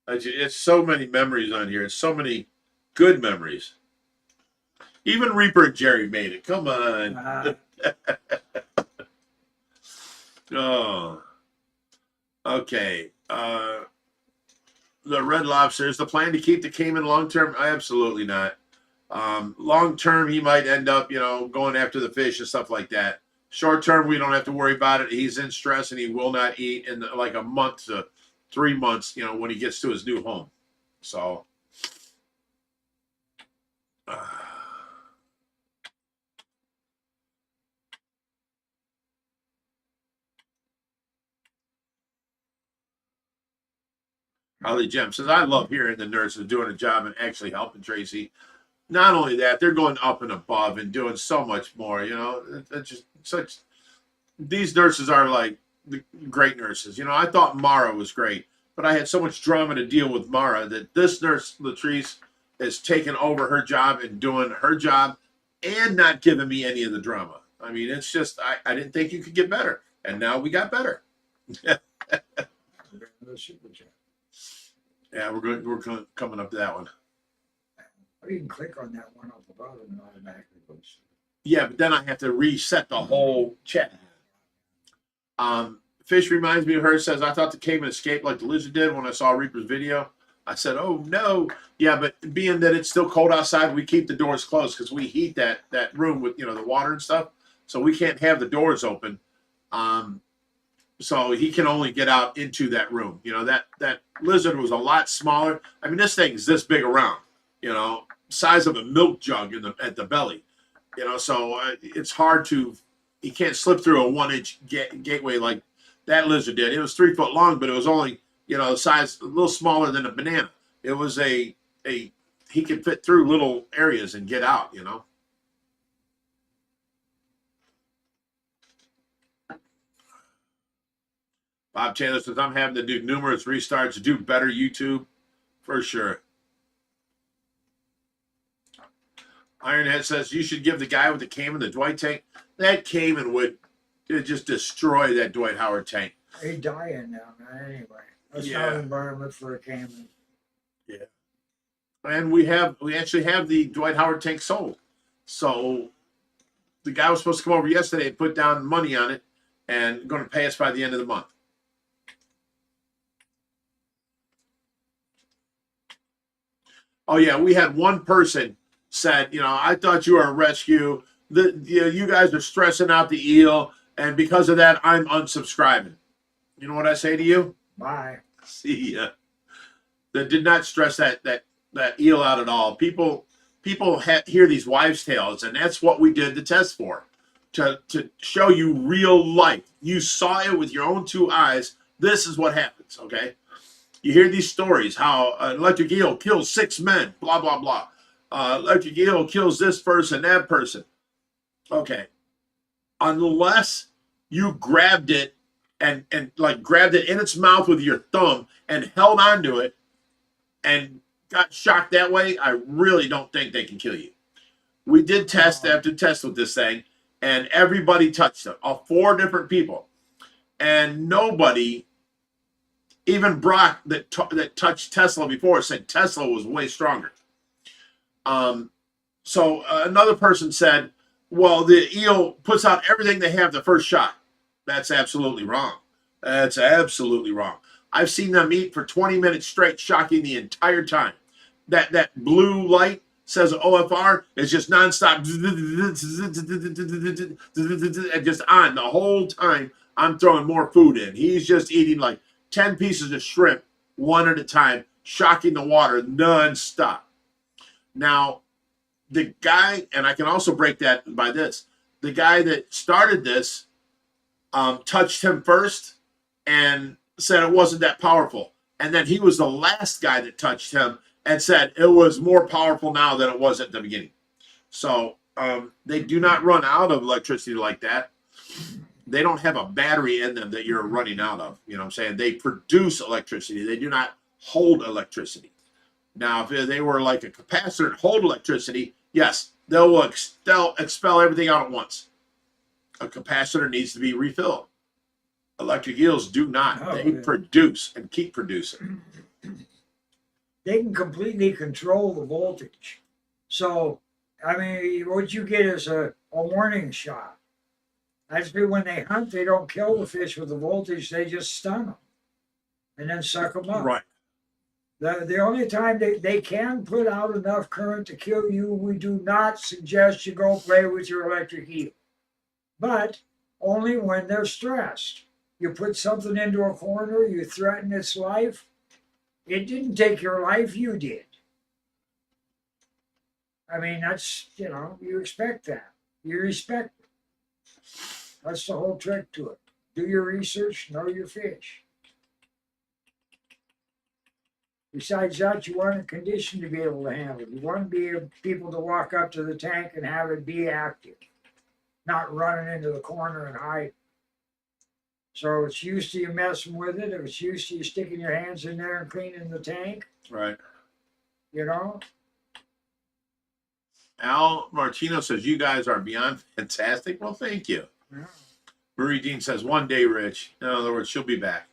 It's so many memories on here. It's so many good memories. Even Reaper and Jerry made it. Come on. Oh. Okay. The Red Lobster, is the plan to keep the Cayman long term? Absolutely not. Long term, he might end up, you know, going after the fish and stuff like that. Short term, we don't have to worry about it. He's in stress and he will not eat in like a month to 3 months, you know, when he gets to his new home. So. Holly Jem says, I love hearing the nurses doing a job and actually helping Tracy. Not only that, they're going up and above and doing so much more. You know, it's just such. These nurses are like the great nurses. You know, I thought Mara was great, but I had so much drama to deal with Mara that this nurse, Latrice, has taken over her job and doing her job and not giving me any of the drama. I mean, it's just, I didn't think you could get better. And now we got better. Yeah, we're coming up to that one. You can click on that one up above and it automatically goes. Yeah, but then I have to reset the whole chat. Fish reminds me of her, says, I thought the Cayman escaped like the lizard did when I saw Reaper's video. I said, oh, no. Yeah, but being that it's still cold outside, we keep the doors closed because we heat that room with, you know, the water and stuff. So we can't have the doors open. So he can only get out into that room. You know, that lizard was a lot smaller. I mean, this thing is this big around, you know, size of a milk jug at the belly. You know, so it's hard to, he can't slip through a 1-inch gateway like that lizard did. It was 3 foot long, but it was only, you know, the size a little smaller than a banana. It was he could fit through little areas and get out, you know. Bob Taylor says, I'm having to do numerous restarts to do better YouTube, for sure. Ironhead says, you should give the guy with the Cayman the Dwight tank. That Cayman would just destroy that Dwight Howard tank. They die in now, man, anyway. That's Yeah. not an environment for a Cayman. Yeah. And we actually have the Dwight Howard tank sold. So the guy was supposed to come over yesterday and put down money on it and going to pay us by the end of the month. Oh yeah, we had one person said, you know, I thought you were a rescue. You guys are stressing out the eel, and because of that, I'm unsubscribing. You know what I say to you? Bye. See ya. That did not stress that eel out at all. People hear these wives' tales, and that's what we did the test for, to show you real life. You saw it with your own 2 eyes. This is what happens, okay? You hear these stories, how electric eel kills 6 men, blah, blah, blah. Electric eel kills this person, that person. Okay. Unless you grabbed it and like grabbed it in its mouth with your thumb and held onto it and got shocked that way, I really don't think they can kill you. We did test after test with this thing, and everybody touched it. 4 different people. And nobody, even Brock that touched Tesla before, said Tesla was way stronger. So another person said, Well, the eel puts out everything they have the first shot. That's absolutely wrong. That's absolutely wrong. I've seen them eat for 20 minutes straight, shocking the entire time. That blue light says OFR is just nonstop and just on the whole time. I'm throwing more food in. He's just eating like 10 pieces of shrimp one at a time, shocking the water nonstop. Now, the guy, and I can also break that by this, the guy that started this touched him first and said it wasn't that powerful. And then he was the last guy that touched him and said it was more powerful now than it was at the beginning. So they do not run out of electricity like that. They don't have a battery in them that you're running out of. You know what I'm saying? They produce electricity. They do not hold electricity. Now, if they were like a capacitor and hold electricity, yes, they'll expel everything out at once. A capacitor needs to be refilled. Electric eels do not. Oh, They yeah. produce and keep producing. They can completely control the voltage. So, I mean, what you get is a warning shot. That's when they hunt, they don't kill the fish with the voltage, they just stun them and then suck them up. Right. The only time they can put out enough current to kill you, we do not suggest you go play with your electric eel. But only when they're stressed. You put something into a corner, you threaten its life. It didn't take your life, you did. I mean, that's, you expect that. You respect it. That's the whole trick to it. Do your research, know your fish. Besides that, you want a condition to be able to handle it. You want people to walk up to the tank and have it be active, not running into the corner and hide. So it's used to you messing with it. If it's used to you sticking your hands in there and cleaning the tank, Right. Al Martino says, you guys are beyond fantastic. Well, thank you. Yeah. Marie Jean says, one day, Rich. In other words, she'll be back.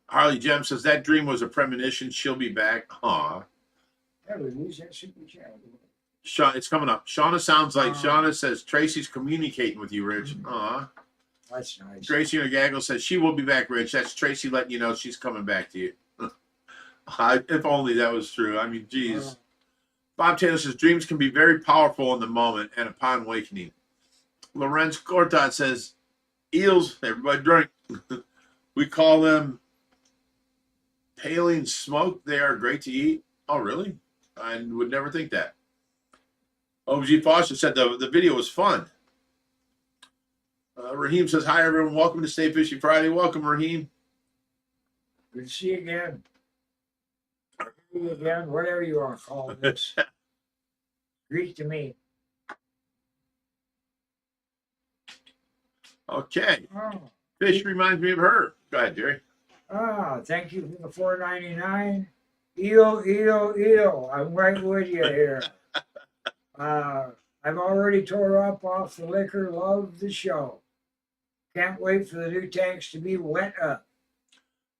Harley Jem says, that dream was a premonition. She'll be back. Aw. Yeah, we lose that super chat. Sean, it's coming up. Shauna sounds like, Shauna says, Tracy's communicating with you, Rich. Aw. That's nice. Tracy Gaggle says, she will be back, Rich. That's Tracy letting you know she's coming back to you. If only that was true. I mean, geez. Bob Taylor says, dreams can be very powerful in the moment and upon awakening. Lorenz Cortot says, eels, everybody drink. We call them paling smoke. They are great to eat. Oh, really? I would never think that. OG Foster said the video was fun. Raheem says, hi, everyone. Welcome to Stay Fishy Friday. Welcome, Raheem. Good to see you again. See you again, whatever you want to call this. Greek to me. Okay. Oh. Fish reminds me of her. Go ahead, Jerry. Thank you for the $4.99. Eel. I'm right with you here. I've already tore up off the liquor. Love the show. Can't wait for the new tanks to be wet up.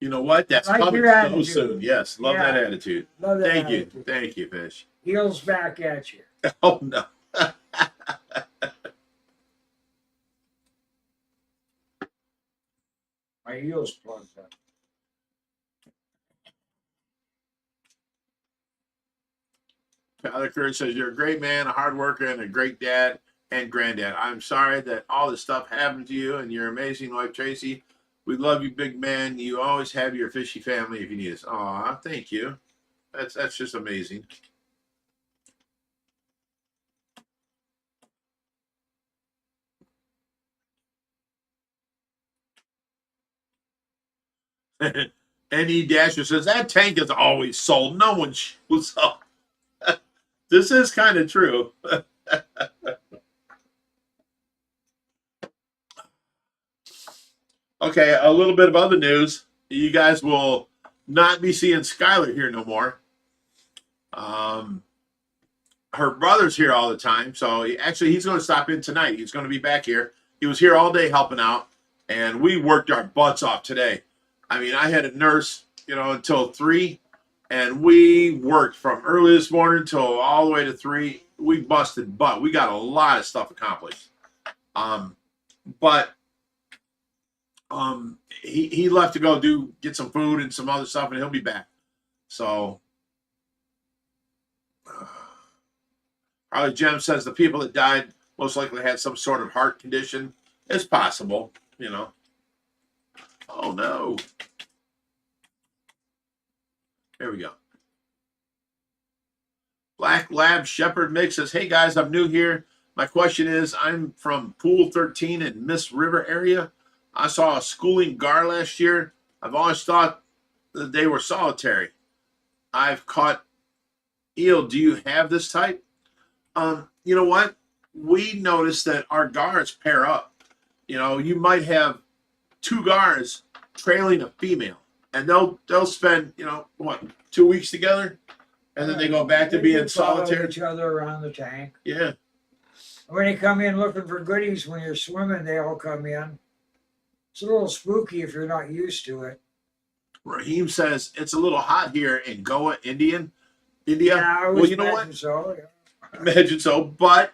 You know what? That's Like coming your so attitude. soon. Yes. Love that attitude. Love that Thank you. attitude. Thank you, Fish. Eels back at you. Oh, no. My eels plugged up. Tyler Curry says, you're a great man, a hard worker, and a great dad and granddad. I'm sorry that all this stuff happened to you and your amazing wife, Tracy. We love you, big man. You always have your fishy family if you need us. Aw, thank you. That's just amazing. N.E. Dasher says, that tank is always sold. No one shows up. This is kind of true. Okay, a little bit of other news. You guys will not be seeing Skylar here no more. Her brother's here all the time, so he's going to stop in tonight. He's going to be back here. He was here all day helping out, and we worked our butts off today. I mean, I had a nurse, until 3, and we worked from early this morning till all the way to 3. We busted butt. We got a lot of stuff accomplished. But he left to go get some food and some other stuff, and he'll be back. So probably Jem says the people that died most likely had some sort of heart condition. It's possible, you know. Oh no. There we go. Black Lab Shepherd Mix says, hey guys, I'm new here. My question is, I'm from Pool 13 in Miss River area. I saw a schooling gar last year. I've always thought that they were solitary. I've caught eel. Do you have this type? You know what? We noticed that our gars pair up. You know, you might have 2 gars trailing a female, and they'll spend, you know, what, 2 weeks together, and then they go back to being solitary. Each other around the tank. Yeah. When they come in looking for goodies when you're swimming, they all come in. It's a little spooky if you're not used to it. Raheem says it's a little hot here in Goa, India. Yeah, I Well, you know what? So, yeah. Imagine so, but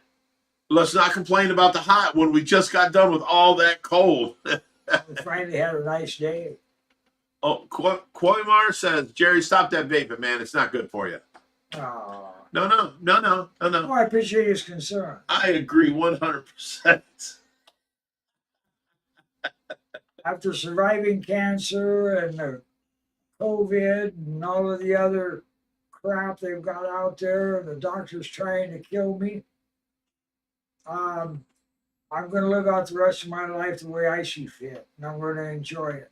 let's not complain about the hot when we just got done with all that cold. We finally had a nice day. Oh, Koimar says, Jerry, stop that vaping, man. It's not good for you. Oh. No. Oh, I appreciate his concern. I agree 100%. After surviving cancer and the COVID and all of the other crap they've got out there, and the doctor's trying to kill me, I'm going to live out the rest of my life the way I see fit, and I'm going to enjoy it.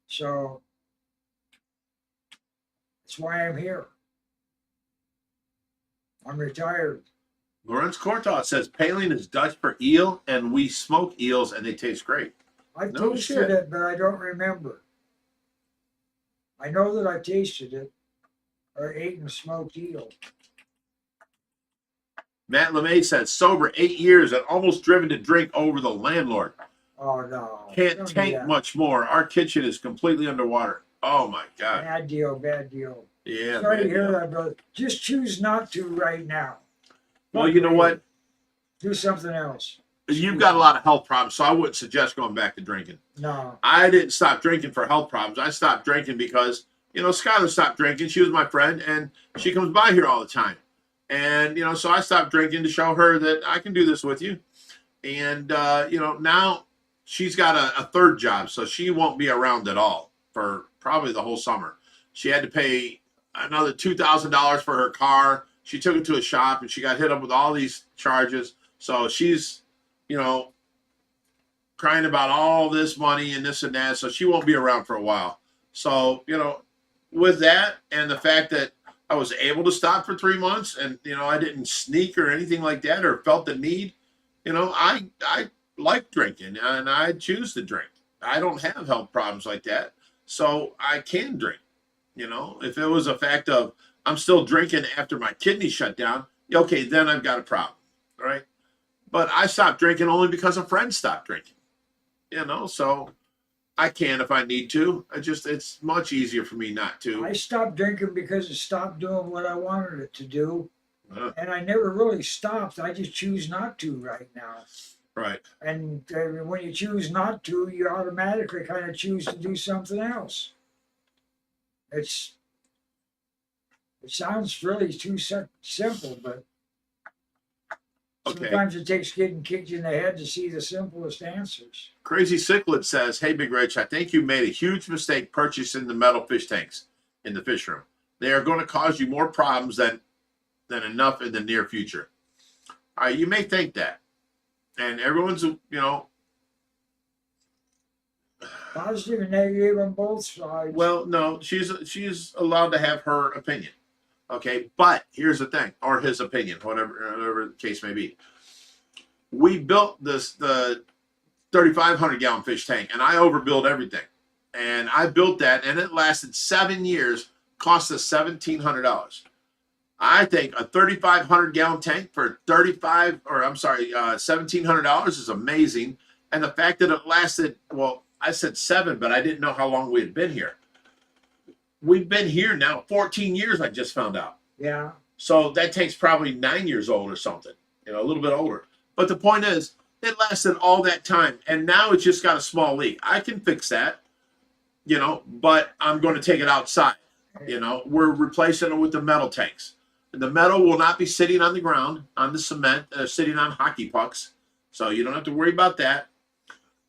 So that's why I'm here. I'm retired. Lawrence Courtauld says Paling is Dutch for eel, and we smoke eels, and they taste great. I've No tasted shit. it, but I don't remember. I know that I tasted it or ate and smoked eel. Matt LeMay says sober 8 years and almost driven to drink over the landlord. Oh no! Can't Don't do tank that. much more. Our kitchen is completely underwater. Oh my God. Bad deal. Bad deal. Yeah. Sorry to man. hear that, brother. Just choose not to right now. Well, you know what? Do something else. You've got a lot of health problems, so I wouldn't suggest going back to drinking. No. I didn't stop drinking for health problems. I stopped drinking because, you know, Skylar stopped drinking. She was my friend, and she comes by here all the time. And, you know, so I stopped drinking to show her that I can do this with you. And, you know, now she's got a third job, so she won't be around at all for probably the whole summer. She had to pay another $2,000 for her car. She took it to a shop, and she got hit up with all these charges. So she's, you know, crying about all this money and this and that. So she won't be around for a while. So, you know, with that and the fact that I was able to stop for 3 months and, you know, I didn't sneak or anything like that or felt the need, you know, I like drinking and I choose to drink. I don't have health problems like that. So I can drink, you know. If it was a fact of I'm still drinking after my kidney shut down, okay, then I've got a problem, right? But I stopped drinking only because a friend stopped drinking, you know, so I can if I need to. It's much easier for me not to. I stopped drinking because it stopped doing what I wanted it to do. And I never really stopped. I just choose not to right now. Right. And when you choose not to, you automatically kind of choose to do something else. It sounds really too simple, but Okay. sometimes it takes getting kicked in the head to see the simplest answers. Crazy Cichlid says, hey, Big Rich, I think you made a huge mistake purchasing the metal fish tanks in the fish room. They are going to cause you more problems than enough in the near future. All right, you may think that. And everyone's, you know. Positive and negative on both sides. Well, no, she's allowed to have her opinion. Okay, but here's the thing, or his opinion, whatever the case may be. We built the 3,500 gallon fish tank, and I overbuilt everything. And I built that, and it lasted 7 years, cost us $1,700. I think a 3,500 gallon tank for $1,700 is amazing. And the fact that it lasted, well, I said 7, but I didn't know how long we had been here. we've been here now 14 years, I just found out. Yeah. So that tank's probably 9 years old or something, you know, a little bit older. But the point is, it lasted all that time, and now it's just got a small leak. I can fix that, you know, but I'm going to take it outside. You know, we're replacing it with the metal tanks. The metal will not be sitting on the ground, on the cement, sitting on hockey pucks. So you don't have to worry about that.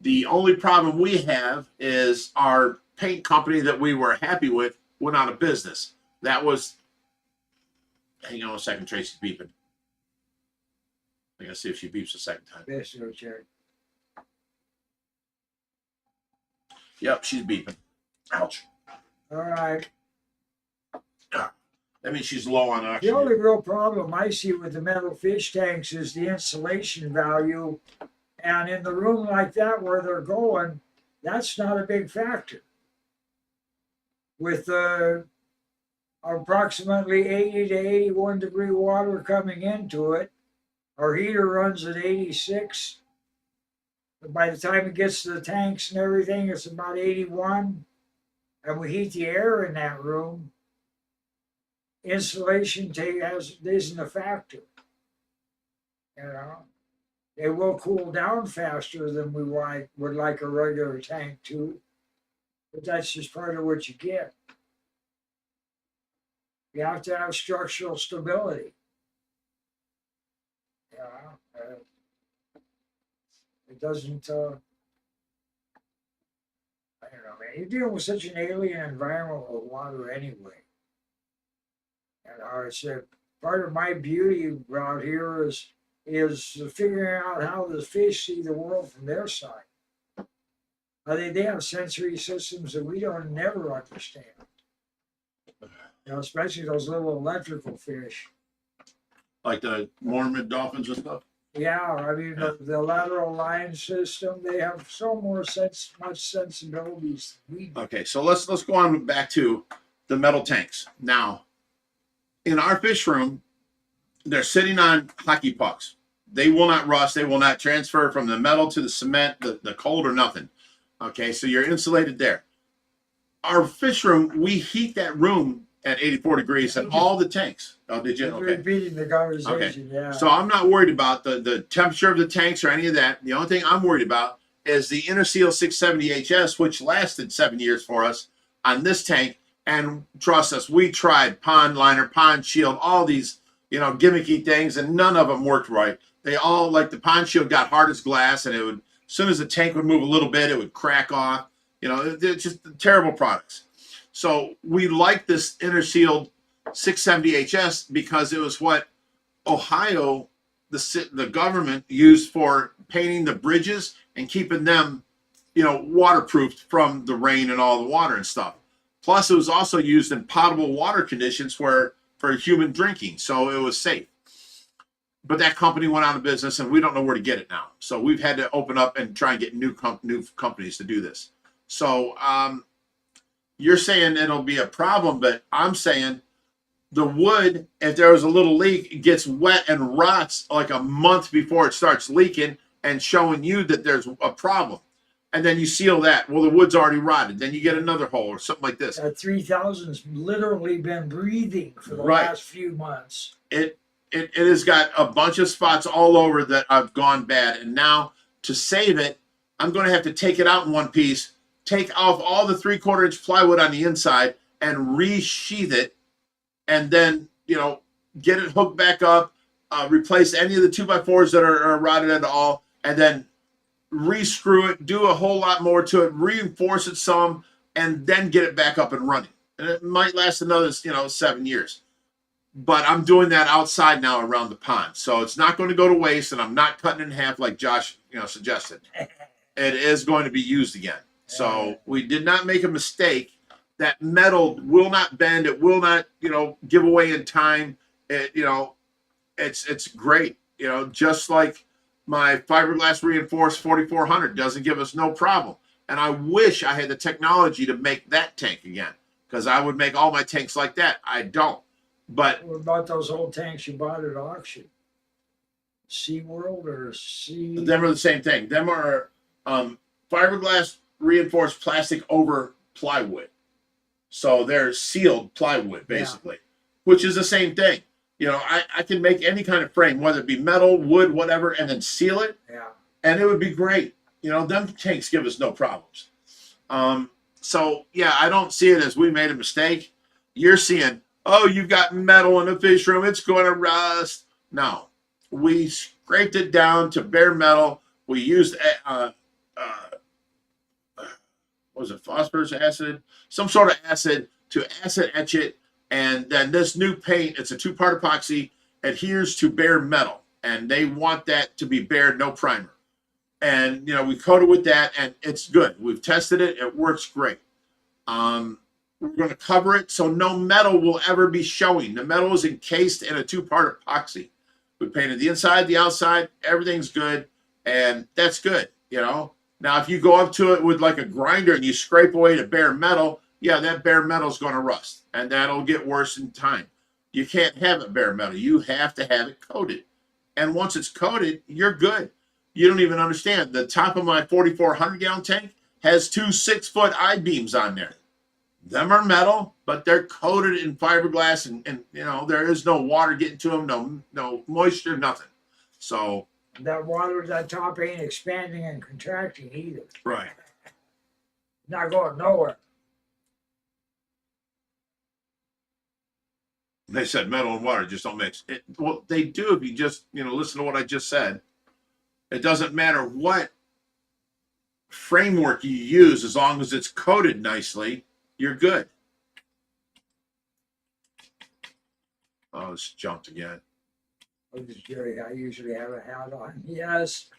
The only problem we have is our paint company that we were happy with went out of business. That was, hang on a second, Tracy's beeping. I gotta see if she beeps a second time. Best of check. Yep, she's beeping. Ouch. All right. That means she's low on The oxygen. only real problem I see with the metal fish tanks is the insulation value. And in the room like that where they're going, that's not a big factor. With approximately 80 to 81 degree water coming into it, our heater runs at 86. By the time it gets to the tanks and everything, it's about 81. And we heat the air in that room. Insulation isn't a factor. You know, it will cool down faster than we would like a regular tank to, but that's just part of what you get. You have to have structural stability. It doesn't. I don't know, man. You're dealing with such an alien environment with water anyway. And it's part of my beauty out here is figuring out how the fish see the world from their side. They have sensory systems that we don't never understand. You know, especially those little electrical fish. Like the Mormon dolphins and stuff. Yeah, I mean the lateral line system. They have so much sensibilities than we do. Okay, so let's go on back to the metal tanks now. In our fish room, they're sitting on hockey pucks. They will not rust. They will not transfer from the metal to the cement, the cold or nothing. Okay, so you're insulated there. Our fish room, we heat that room at 84 degrees in all the tanks. Oh, did you? Okay. Repeating the conversation, Okay. yeah. So I'm not worried about the temperature of the tanks or any of that. The only thing I'm worried about is the Interseal 670HS, which lasted 7 years for us on this tank. And trust us, we tried pond liner, pond shield, all these, you know, gimmicky things, and none of them worked right. They all, like the pond shield got hard as glass, and it would, as soon as the tank would move a little bit, it would crack off. You know, they're just terrible products. So we like this Intersealed 670HS because it was what Ohio, the government used for painting the bridges and keeping them, you know, waterproofed from the rain and all the water and stuff. Plus, it was also used in potable water conditions for human drinking, so it was safe. But that company went out of business, and we don't know where to get it now. So we've had to open up and try and get new companies to do this. So you're saying it'll be a problem, but I'm saying the wood, if there was a little leak, it gets wet and rots like a month before it starts leaking and showing you that there's a problem. And then you seal that. Well, the wood's already rotted. Then you get another hole or something like this. 3000's literally been breathing for the Right. last few months. It has got a bunch of spots all over that have gone bad. And now to save it, I'm going to have to take it out in one piece, take off all the 3/4 inch plywood on the inside and resheath it. And then, you know, get it hooked back up, replace any of the 2x4s that are rotted at all, and then re-screw it, do a whole lot more to it, reinforce it some, and then get it back up and running. And it might last another, 7 years. But I'm doing that outside now around the pond. So it's not going to go to waste, and I'm not cutting it in half like Josh, suggested. It is going to be used again. So we did not make a mistake. That metal will not bend. It will not, give away in time. It's great. Just like my fiberglass reinforced 4400 doesn't give us no problem. And I wish I had the technology to make that tank again, because I would make all my tanks like that. I don't. But what about those old tanks you bought at auction? SeaWorld or Sea? them are the same thing. Them are fiberglass reinforced plastic over plywood. So they're sealed plywood, basically, which is the same thing. You know, I can make any kind of frame, whether it be metal, wood, whatever, and then seal it, and it would be great. You know, them tanks give us no problems. So yeah, I don't see it as we made a mistake. You're seeing, oh, you've got metal in the fish room, it's going to rust. No, we scraped it down to bare metal. We used what was it, phosphorus acid, some sort of acid to acid etch it, and then this new paint, it's a two-part epoxy, adheres to bare metal, and they want that to be bare, no primer. And you know, we coat it with that, and it's good. We've tested it; it works great. We're going to cover it so no metal will ever be showing. The metal is encased in a two-part epoxy. We painted the inside, the outside. Everything's good, and that's good. You know. Now, if you go up to it with like a grinder and you scrape away the bare metal, yeah, that bare metal is going to rust, and that'll get worse in time. You can't have it bare metal. You have to have it coated, and once it's coated, you're good. You don't even understand. The top of my 4,400-gallon tank has 2 6-foot I-beams on there. Them are metal, but they're coated in fiberglass, and you know, there is no water getting to them, no moisture, nothing. So that water, that top ain't expanding and contracting either. right. Not going nowhere. They said metal and water just don't mix. Well, they do if you just, you know, listen to what I just said. It doesn't matter what framework you use, as long as it's coated nicely, you're good. Oh, it's jumped again. Oh, Jerry, I usually have a hat on. Yes.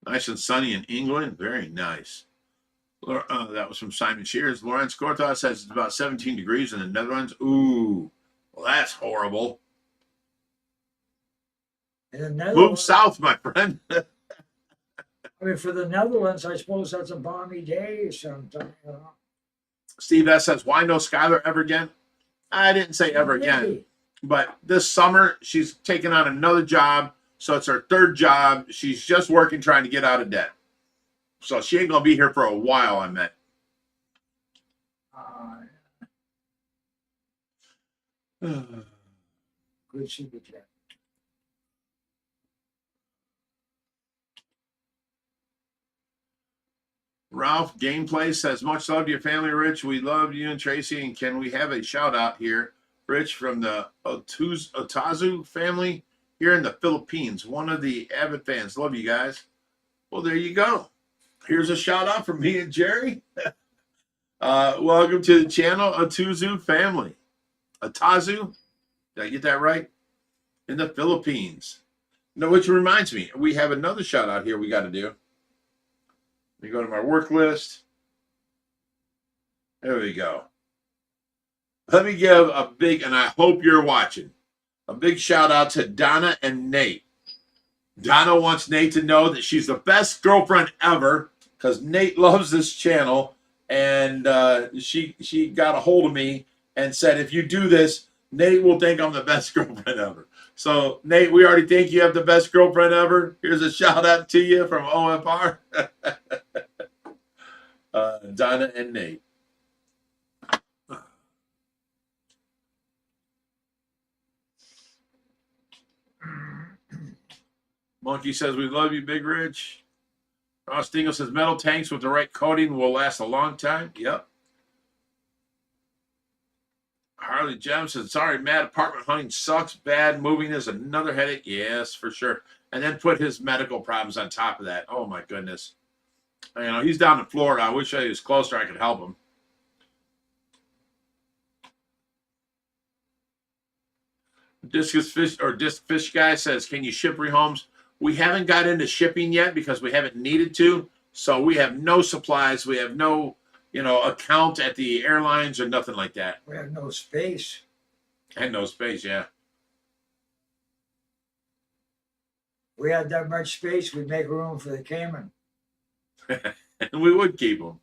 Nice and sunny in England. Very nice. That was from Simon Shears. Lawrence Cortha says it's about 17 degrees in the Netherlands. Ooh, well, that's horrible. In the Netherlands, Move south, my friend. I mean, for the Netherlands, I suppose that's a balmy day sometime. You know? Steve S says, why no Skylar ever again? I didn't say ever again. But this summer, she's taking on another job. So it's her third job. She's just working, trying to get out of debt. So she ain't going to be here for a while, I meant. Good super chat. Ralph Gameplay says, much love to your family, Rich. We love you and Tracy. And can we have a shout out here, Rich, from the Otazu family here in the Philippines? One of the avid fans. Love you guys. Well, there you go. Here's a shout out from me and Jerry. Welcome to the channel, Otazu family. Otazu, did I get that right? In the Philippines. No, which reminds me, we have another shout out here we got to do. Let me go to my work list. There we go. Let me give a big, and I hope you're watching, a big shout out to Donna and Nate. Donna wants Nate to know that she's the best girlfriend ever because Nate loves this channel. And she got a hold of me and said, if you do this, Nate will think I'm the best girlfriend ever. So, Nate, we already think you have the best girlfriend ever. Here's a shout out to you from OFR. Donna and Nate. Monkey says, we love you, Big Rich. Ross Dingle says, metal tanks with the right coating will last a long time. Yep. Harley Gem says, sorry, Matt, apartment hunting sucks. Bad. Moving is another headache. Yes, for sure. And then put his medical problems on top of that. Oh, my goodness. You know, he's down in Florida. I wish I was closer. I could help him. Discus Fish Guy says, can you ship rehomes? We haven't got into shipping yet because we haven't needed to. So we have no supplies. We have no, you know, account at the airlines or nothing like that. We have no space. And no space, yeah. We had that much space, we'd make room for the Cayman. And we would keep them.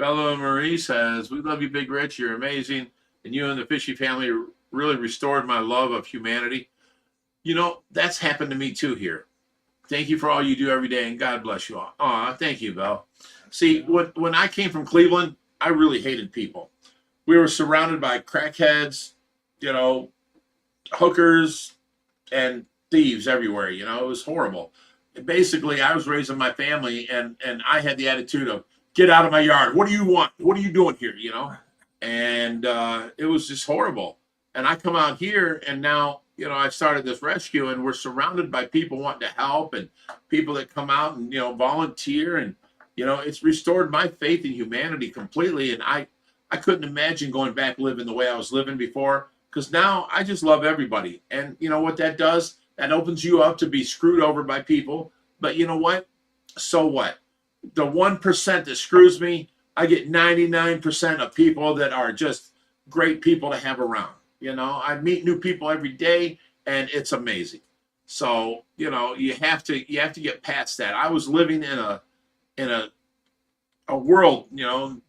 Bella Marie says, "We love you, Big Rich. You're amazing, and you and the Fishy family really restored my love of humanity." You know, that's happened to me too here. Thank you for all you do every day, and God bless you all. Aw, thank you, Belle. See, when I came from Cleveland, I really hated people. We were surrounded by crackheads, you know, hookers, and thieves everywhere. You know, it was horrible. Basically, I was raising my family, and I had the attitude of, "Get out of my yard. What do you want? What are you doing here?" You know, and it was just horrible. And I come out here, and now I started this rescue, and we're surrounded by people wanting to help, and people that come out and volunteer, and it's restored my faith in humanity completely. And I couldn't imagine going back living the way I was living before, because now I just love everybody. And you know what that does? That opens you up to be screwed over by people. But you know what? So what? The 1% that screws me, I get 99% of people that are just great people to have around. I meet new people every day, and it's amazing. So you have to get past that. I was living in a world,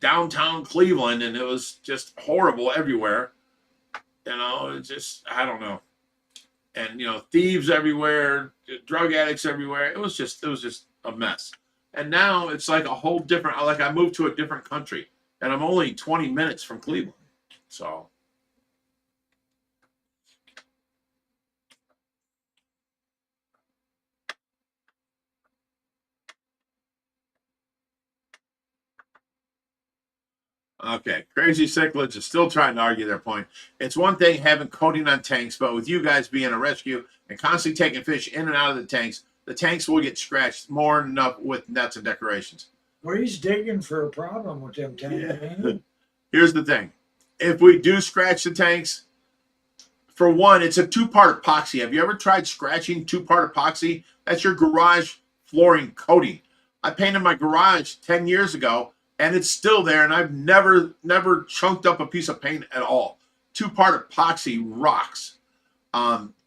downtown Cleveland, and it was just horrible everywhere. It's just, I don't know. And thieves everywhere, drug addicts everywhere. It was just a mess. And now it's like a whole different, like I moved to a different country, and I'm only 20 minutes from Cleveland. So okay, crazy cichlids is still trying to argue their point. It's one thing having coating on tanks, but with you guys being a rescue and constantly taking fish in and out of the tanks will get scratched more than enough with nets and decorations. Well, he's digging for a problem with them tanks. Yeah. Here's the thing. If we do scratch the tanks, for one, it's a two-part epoxy. Have you ever tried scratching two-part epoxy? That's your garage flooring coating. I painted my garage 10 years ago, and it's still there, and I've never chunked up a piece of paint at all. Two-part epoxy rocks.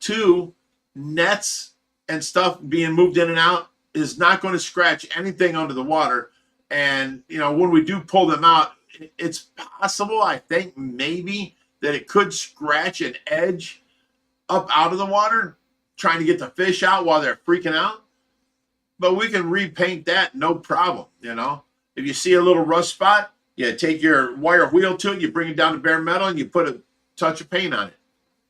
Two, nets and stuff being moved in and out is not going to scratch anything under the water. And when we do pull them out, it's possible, I think maybe, that it could scratch an edge up out of the water trying to get the fish out while they're freaking out. But we can repaint that, no problem. If you see a little rust spot, you take your wire wheel to it, you bring it down to bare metal, and you put a touch of paint on it.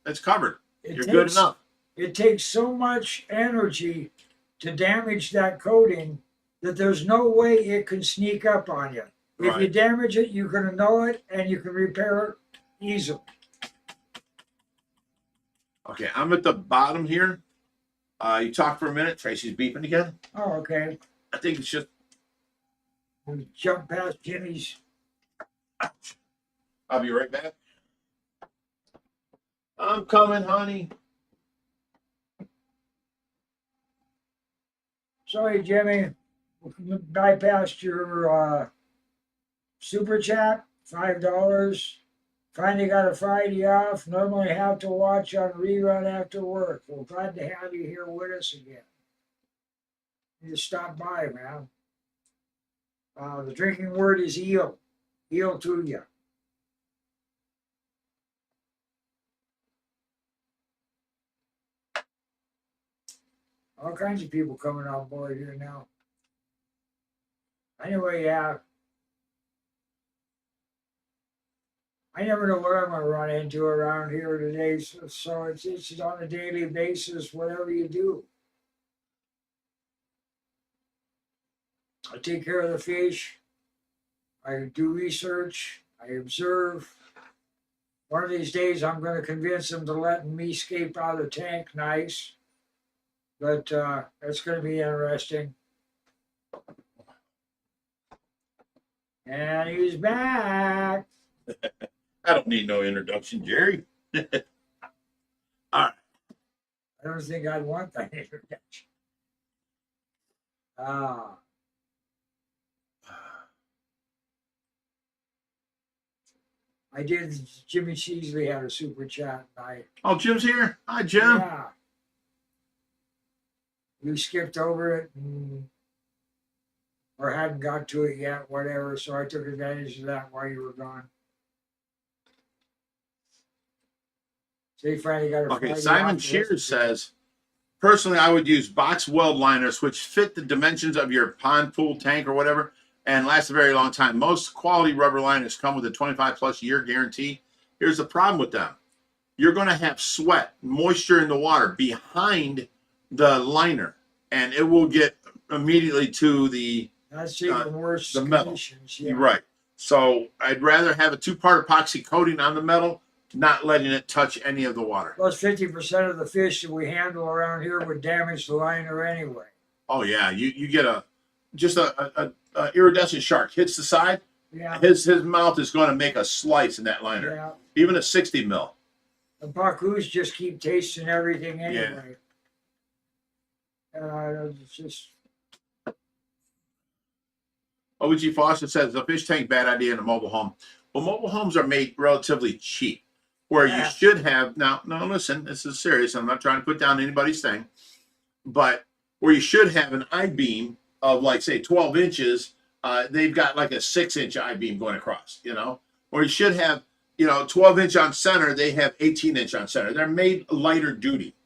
It's covered. You're good enough. It takes so much energy to damage that coating that there's no way it can sneak up on you. If you damage it, you're going to know it, and you can repair it easily. Okay, I'm at the bottom here. You talk for a minute. Tracy's beeping again. Oh, okay. I think it's just. We'll jump past Jimmy's. I'll be right back. I'm coming, honey. Sorry, Jimmy. We bypassed your super chat, $5. Finally got a Friday off. Normally have to watch on rerun after work. Well, glad to have you here with us again. You stop by, man. The drinking word is eel. Eel to you. All kinds of people coming on board here now. Anyway, yeah. I never know what I'm going to run into around here today, so it's on a daily basis, whatever you do. I take care of the fish. I do research. I observe. One of these days, I'm going to convince them to let me escape out of the tank nice. But it's going to be interesting. And he's back. I don't need no introduction, Jerry. All right. I don't think I'd want that introduction. I did. Jimmy Cheesley had a super chat tonight. Oh, Jim's here. Hi, Jim. Yeah. You skipped over it. And, or hadn't got to it yet, whatever. So I took advantage of that while you were gone. See, Franny got a Okay, Friday Simon off to Shears listen to. says, personally, I would use box weld liners which fit the dimensions of your pond, pool, tank, or whatever, and last a very long time. Most quality rubber liners come with a 25+ year guarantee. Here's the problem with them. You're going to have sweat, moisture in the water behind the liner, and it will get immediately to the That's even worse. the metal. Conditions, yeah. You're right. So I'd rather have a 2-part epoxy coating on the metal, not letting it touch any of the water. Plus 50% of the fish that we handle around here would damage the liner anyway. Oh yeah, you get a iridescent shark hits the side, Yeah. his mouth is going to make a slice in that liner, Yeah. even a 60 mil. The Pacus just keep tasting everything anyway. It's just. OG Foster says the fish tank bad idea in a mobile home. Well, mobile homes are made relatively cheap, where you should have now. Listen, this is serious. I'm not trying to put down anybody's thing, but where you should have an I-beam of like say 12 inches, they've got like a 6-inch I-beam going across. Or you should have 12-inch on center. They have 18-inch on center. They're made lighter duty,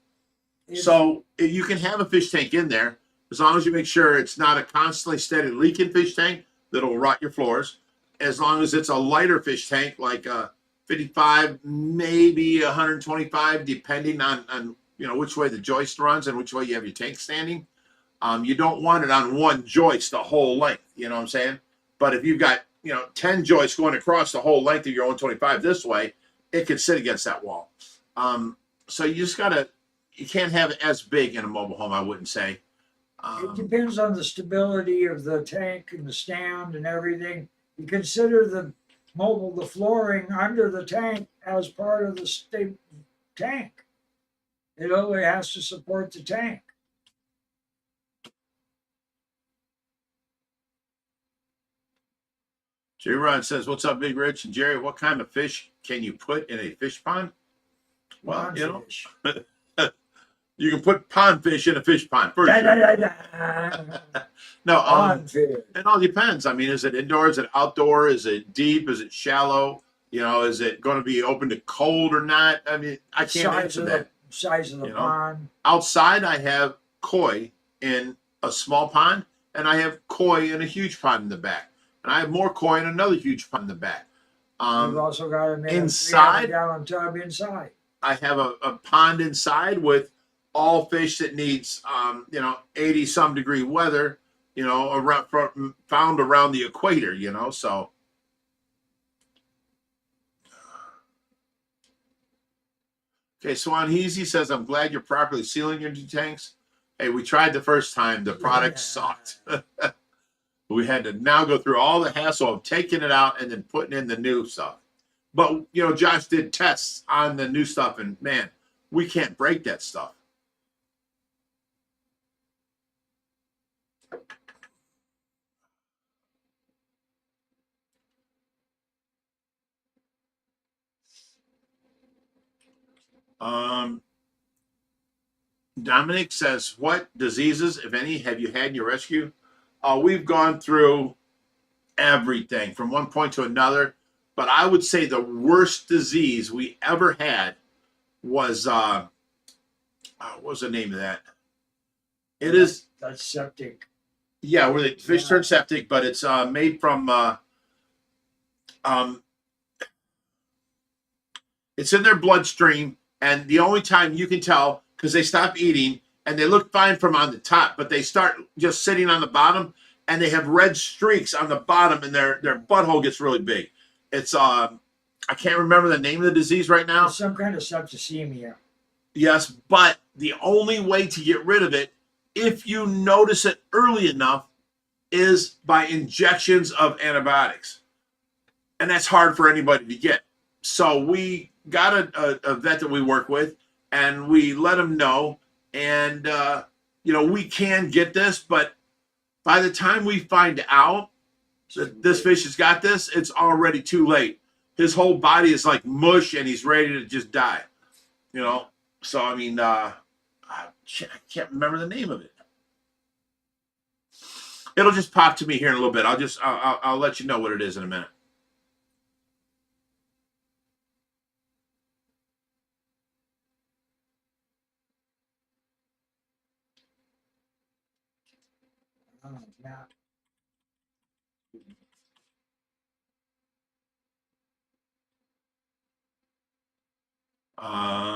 so you can have a fish tank in there as long as you make sure it's not a constantly steady leaking fish tank that'll rot your floors. As long as it's a lighter fish tank, like 55, maybe 125, depending on which way the joist runs and which way you have your tank standing. You don't want it on one joist the whole length. You know what I'm saying? But if you've got 10 joists going across the whole length of your 125 this way, it could sit against that wall. So you just you can't have it as big in a mobile home, I wouldn't say. It depends on the stability of the tank and the stand and everything. You consider the flooring under the tank as part of the tank. It only has to support the tank. Jerry Rod says, "What's up, Big Rich?" And Jerry, what kind of fish can you put in a fish pond? Well, Pondfish. You can put pond fish in a fish pond for sure. No, Pondfish. it all depends. I mean, is it indoor? Is it outdoor? Is it deep? Is it shallow? Is it going to be open to cold or not? I mean, I can't answer that. Size of the pond. Outside, I have koi in a small pond, and I have koi in a huge pond in the back, and I have more koi in another huge pond in the back. You've also got a inside 300-gallon tub inside. I have a pond inside with all fish that needs 80 some degree weather, found around the equator, so. Okay, Swan Heasy says, "I'm glad you're properly sealing your tanks." Hey, we tried the first time. The product sucked. We had to now go through all the hassle of taking it out and then putting in the new stuff. But, Josh did tests on the new stuff, and man, we can't break that stuff. Dominic says, "What diseases, if any, have you had in your rescue?" We've gone through everything from one point to another, but I would say the worst disease we ever had was what was the name of that? That's septic. Yeah, where the fish turn septic, but it's made from it's in their bloodstream, and the only time you can tell, because they stop eating and they look fine from on the top, but they start just sitting on the bottom, and they have red streaks on the bottom, and their butthole gets really big. It's I can't remember the name of the disease right now. It's some kind of septicemia. Yes, but the only way to get rid of it, if you notice it early enough, is by injections of antibiotics. And that's hard for anybody to get. So we got a vet that we work with, and we let him know. And, we can get this, but by the time we find out that this fish has got this, it's already too late. His whole body is like mush, and he's ready to just die. So, I mean, I can't remember the name of it. It'll just pop to me here in a little bit. I'll let you know what it is in a minute. Oh, yeah.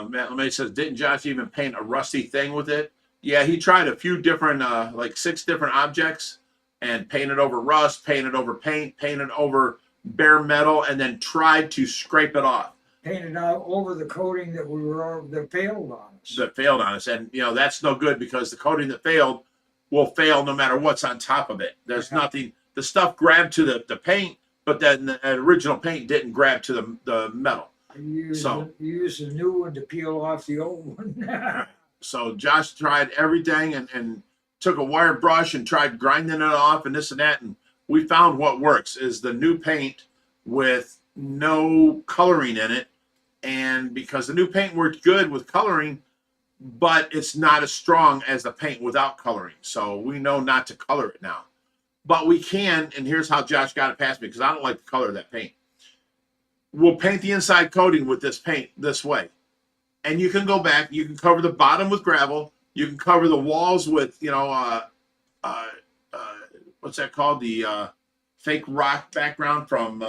Matt LeMay says, didn't Josh even paint a rusty thing with it? Yeah, he tried a few different, like 6 different objects and painted over rust, painted over paint, painted over bare metal, and then tried to scrape it off. Painted out over the coating that failed on us. That failed on us. And, that's no good because the coating that failed will fail no matter what's on top of it. There's nothing, the stuff grabbed to the paint, but then the original paint didn't grab to the metal. You used a new one to peel off the old one. So Josh tried everything and took a wire brush and tried grinding it off and this and that. And we found what works is the new paint with no coloring in it. And because the new paint worked good with coloring, but it's not as strong as the paint without coloring. So we know not to color it now. But we can, and here's how Josh got it past me, because I don't like the color of that paint. We'll paint the inside coating with this paint this way. And you can go back, you can cover the bottom with gravel, you can cover the walls with, what's that called? The fake rock background from,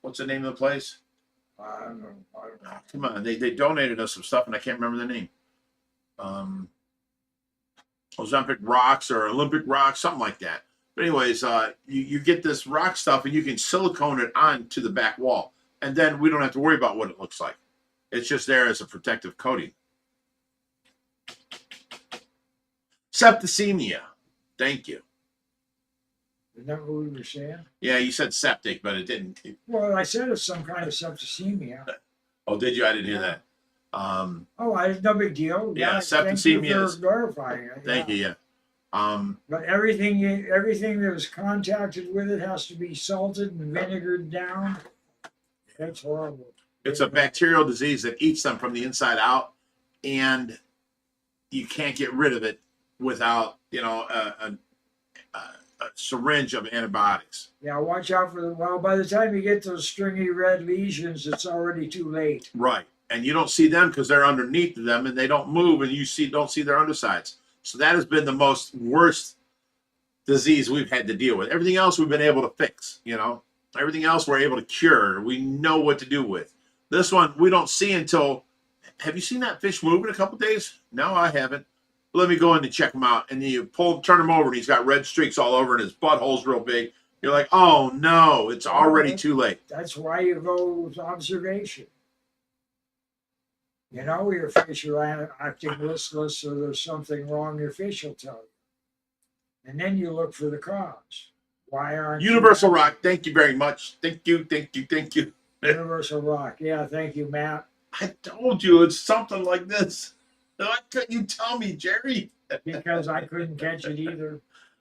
what's the name of the place? I don't know. Oh, come on, they donated us some stuff and I can't remember the name. Ozempic rocks or Olympic rocks, something like that. But anyways, you get this rock stuff and you can silicone it onto the back wall. And then we don't have to worry about what it looks like. It's just there as a protective coating. Septicemia. Thank you. Isn't that what we were saying? Yeah, you said septic, but it didn't. Well, I said it's some kind of septicemia. Oh, did you? I didn't hear that. No big deal. Yeah, septicemia Thank you is. for clarifying it. Thank you. Yeah. But everything that was contacted with it has to be salted and vinegared down. That's horrible. It's a bacterial disease that eats them from the inside out, and you can't get rid of it without, a syringe of antibiotics. Yeah, watch out for by the time you get those stringy red lesions, it's already too late. Right. And you don't see them because they're underneath them and they don't move, and you don't see their undersides. So that has been the worst disease we've had to deal with. Everything else we've been able to fix, Everything else we're able to cure. We know what to do with. This one we don't see until. Have you seen that fish move in a couple days? No, I haven't. Let me go in and check him out. And you turn him over, and he's got red streaks all over, and his butthole's real big. You're like, oh no, it's already too late. That's why you go with observation. Your fish are acting listless, or there's something wrong. Your fish will tell you, and then you look for the cause. Why aren't Universal Rock? Thank you very much. Thank you. Universal Rock? Yeah, thank you, Matt. I told you it's something like this. Why couldn't you tell me, Jerry? Because I couldn't catch it either.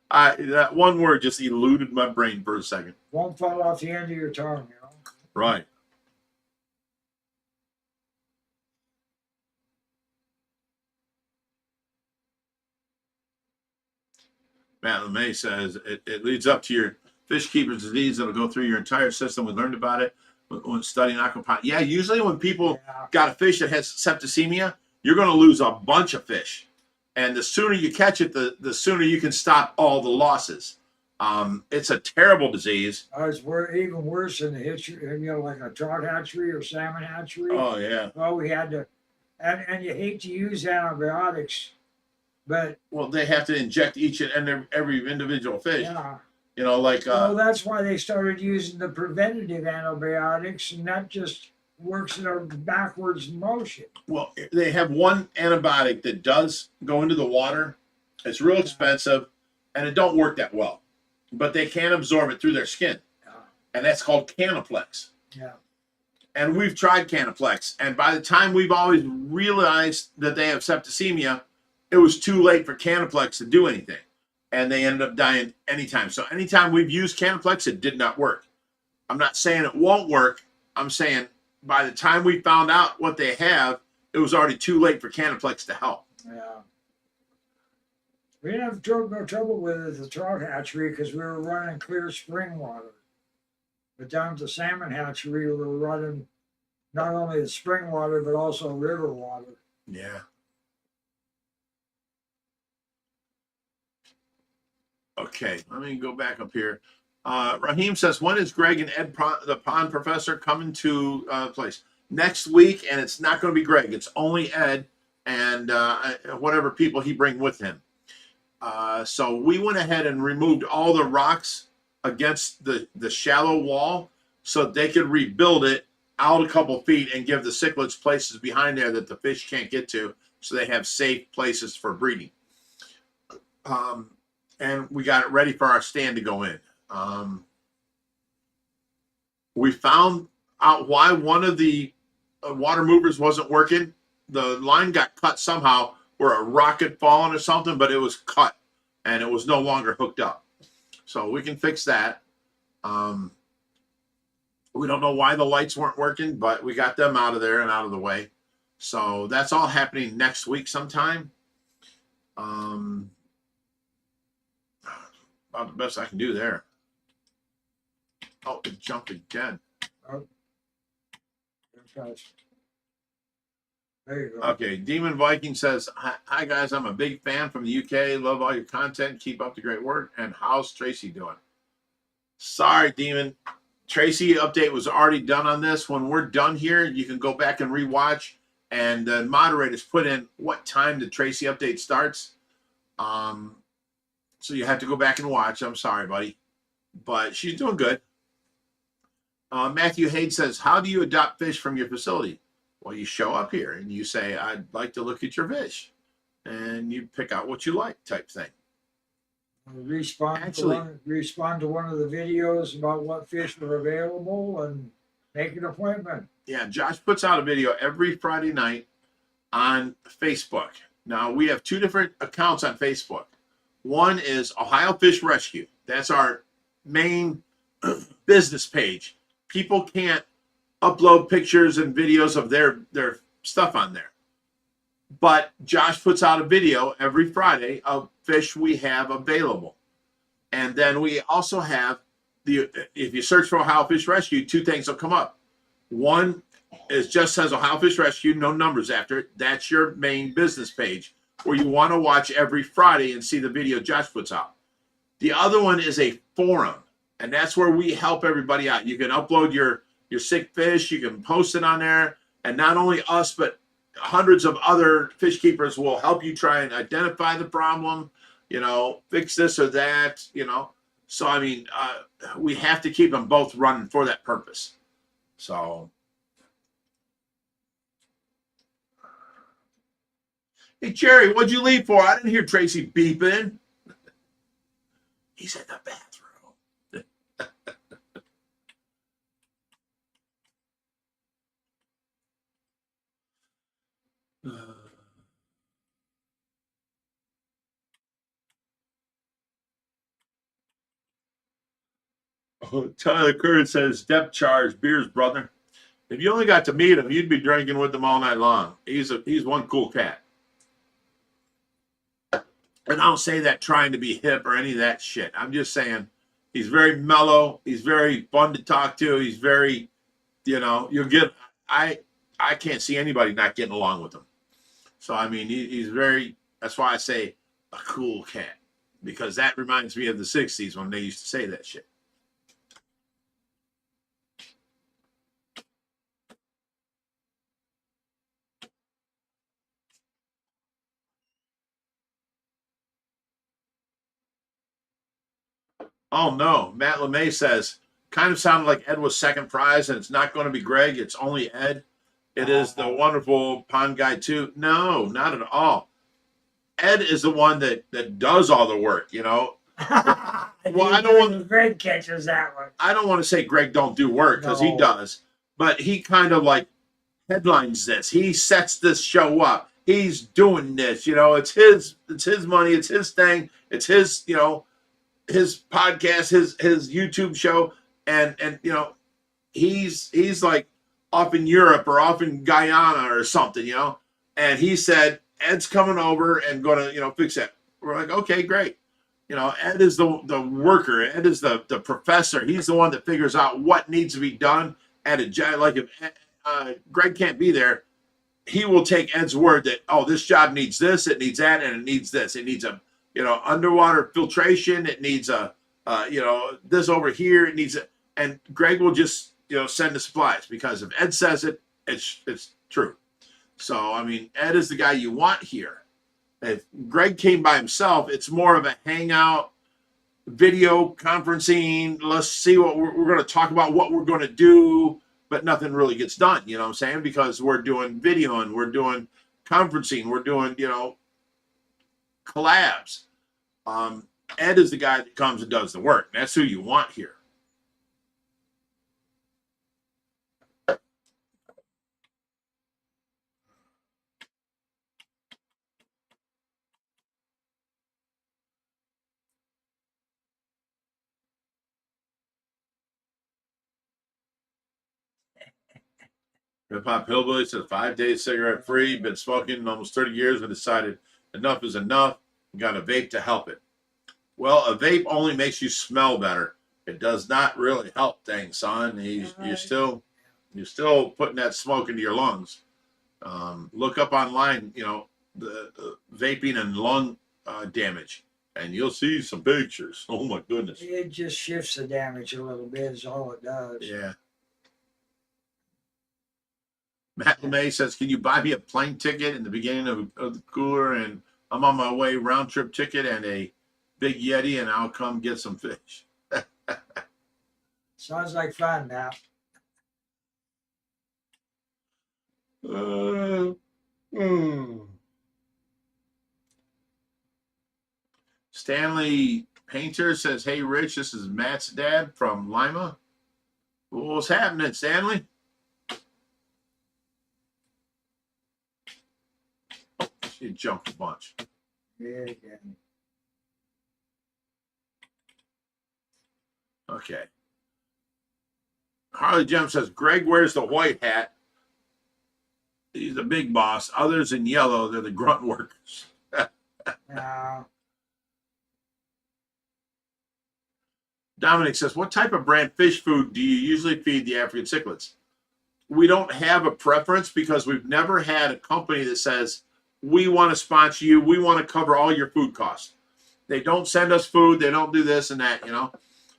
That one word just eluded my brain for a second. Won't fall off the end of your tongue, Right. Matt LeMay says it leads up to your fish keeper's disease that'll go through your entire system. We learned about it when studying aquaponics. Yeah, usually when people got a fish that has septicemia, you're going to lose a bunch of fish. And the sooner you catch it, the sooner you can stop all the losses. It's a terrible disease. It's even worse than the hatchery, like a trout hatchery or salmon hatchery. Oh, yeah. Well, we had to, and you hate to use antibiotics, but. Well, they have to inject each and every individual fish. Yeah. Well, that's why they started using the preventative antibiotics, and that just works in a backwards motion. Well, they have one antibiotic that does go into the water. It's real expensive, and it don't work that well. But they can absorb it through their skin. Yeah. And that's called Canaplex. Yeah. And we've tried Canaplex. And by the time we've always realized that they have septicemia, it was too late for Canaplex to do anything. And they ended up dying anytime. So anytime we've used Canaplex, it did not work. I'm not saying it won't work. I'm saying by the time we found out what they have, it was already too late for Canaplex to help. Yeah. We didn't have no trouble with the trout hatchery because we were running clear spring water. But down at the salmon hatchery, we were running not only the spring water, but also river water. Yeah. Okay, let me go back up here. Raheem says, when is Greg and Ed, the pond professor, coming to place? Next week, and it's not going to be Greg. It's only Ed and whatever people he bring with him. So we went ahead and removed all the rocks against the shallow wall so they could rebuild it out a couple feet and give the cichlids places behind there that the fish can't get to, so they have safe places for breeding. And we got it ready for our stand to go in. We found out why one of the water movers wasn't working. The line got cut somehow where a rock had fallen or something, but it was cut and it was no longer hooked up. So we can fix that. We don't know why the lights weren't working, but we got them out of there and out of the way. So that's all happening next week sometime. About the best I can do there. Oh, it jumped again. Oh. There you go. Okay, Demon Viking says, hi guys, I'm a big fan from the UK. Love all your content. Keep up the great work. And how's Tracy doing? Sorry, Demon. Tracy update was already done on this. When we're done here, you can go back and rewatch. And the moderators put in what time the Tracy update starts. So you have to go back and watch. I'm sorry, buddy. But she's doing good. Matthew Hayde says, how do you adopt fish from your facility? Well, you show up here and you say, I'd like to look at your fish. And you pick out what you like type thing. Respond to one of the videos about what fish were available and make an appointment. Yeah, Josh puts out a video every Friday night on Facebook. Now, we have two different accounts on Facebook. One is Ohio Fish Rescue. That's our main business page. People can't upload pictures and videos of their stuff on there. But Josh puts out a video every Friday of fish we have available. And then we also have if you search for Ohio Fish Rescue, two things will come up. One is just says Ohio Fish Rescue, no numbers after it. That's your main business page where you want to watch every Friday and see the video Josh puts out. The other one is a forum, and that's where we help everybody out. You can upload your sick fish, you can post it on there, and not only us, but hundreds of other fish keepers will help you try and identify the problem, fix this or that, So, I mean, we have to keep them both running for that purpose. So, hey, Jerry, what'd you leave for? I didn't hear Tracy beeping. He's in the bathroom. Tyler Curran says, depth charge, beers, brother. If you only got to meet him, you'd be drinking with him all night long. He's one cool cat. And I don't say that trying to be hip or any of that shit. I'm just saying he's very mellow. He's very fun to talk to. He's very, you'll get, I can't see anybody not getting along with him. So, I mean, he's very, that's why I say a cool cat, because that reminds me of the 60s when they used to say that shit. Oh, no. Matt LeMay says, kind of sounded like Ed was second prize, and it's not going to be Greg. It's only Ed. It is the wonderful pond guy, too. No, not at all. Ed is the one that does all the work, Well, I don't want Greg catches that one. I don't want to say Greg don't do work, because he does. But he kind of like headlines this. He sets this show up. He's doing this, It's his money. It's his thing. It's his, his podcast, his YouTube show, and he's like off in Europe or off in Guyana or something, and he said Ed's coming over and gonna fix that. we're like, okay, great. You know, Ed is the worker. Ed is the professor. He's the one that figures out what needs to be done at a job. Like if Greg can't be there, he will take Ed's word that, oh, this job needs this, it needs that, and it needs this. It needs a, you know, underwater filtration. It needs a, you know, this over here. It needs a, and Greg will just, you know, send the supplies because if Ed says it, it's true. So, I mean, Ed is the guy you want here. If Greg came by himself, it's more of a hangout, video conferencing. Let's see what we're going to talk about, what we're going to do, but nothing really gets done. You know what I'm saying? Because we're doing video and we're doing conferencing, we're doing, you know, collabs. Ed is the guy that comes and does the work. That's who you want here. Hip Hop Hillbilly says 5 days cigarette free, been smoking almost 30 years and decided enough is enough. Got a vape to help it. Well, a vape only makes you smell better. It does not really help things, son. You're still putting that smoke into your lungs. Look up online, you know, the vaping and lung damage, and you'll see some pictures. Oh my goodness. It just shifts the damage a little bit is all it does. Yeah. Matt LeMay says, can you buy me a plane ticket in the beginning of the cooler? And I'm on my way, round trip ticket and a big Yeti, and I'll come get some fish. Sounds like fun now. Stanley Painter says, hey, Rich, this is Matt's dad from Lima. What's happening, Stanley? She jumped a bunch. Yeah. Okay. Harley Jim says, Greg wears the white hat. He's the big boss. Others in yellow, they're the grunt workers. Now, Dominic says, what type of brand fish food do you usually feed the African cichlids? We don't have a preference because we've never had a company that says, we want to sponsor you. We want to cover all your food costs. They don't send us food. They don't do this and that, you know.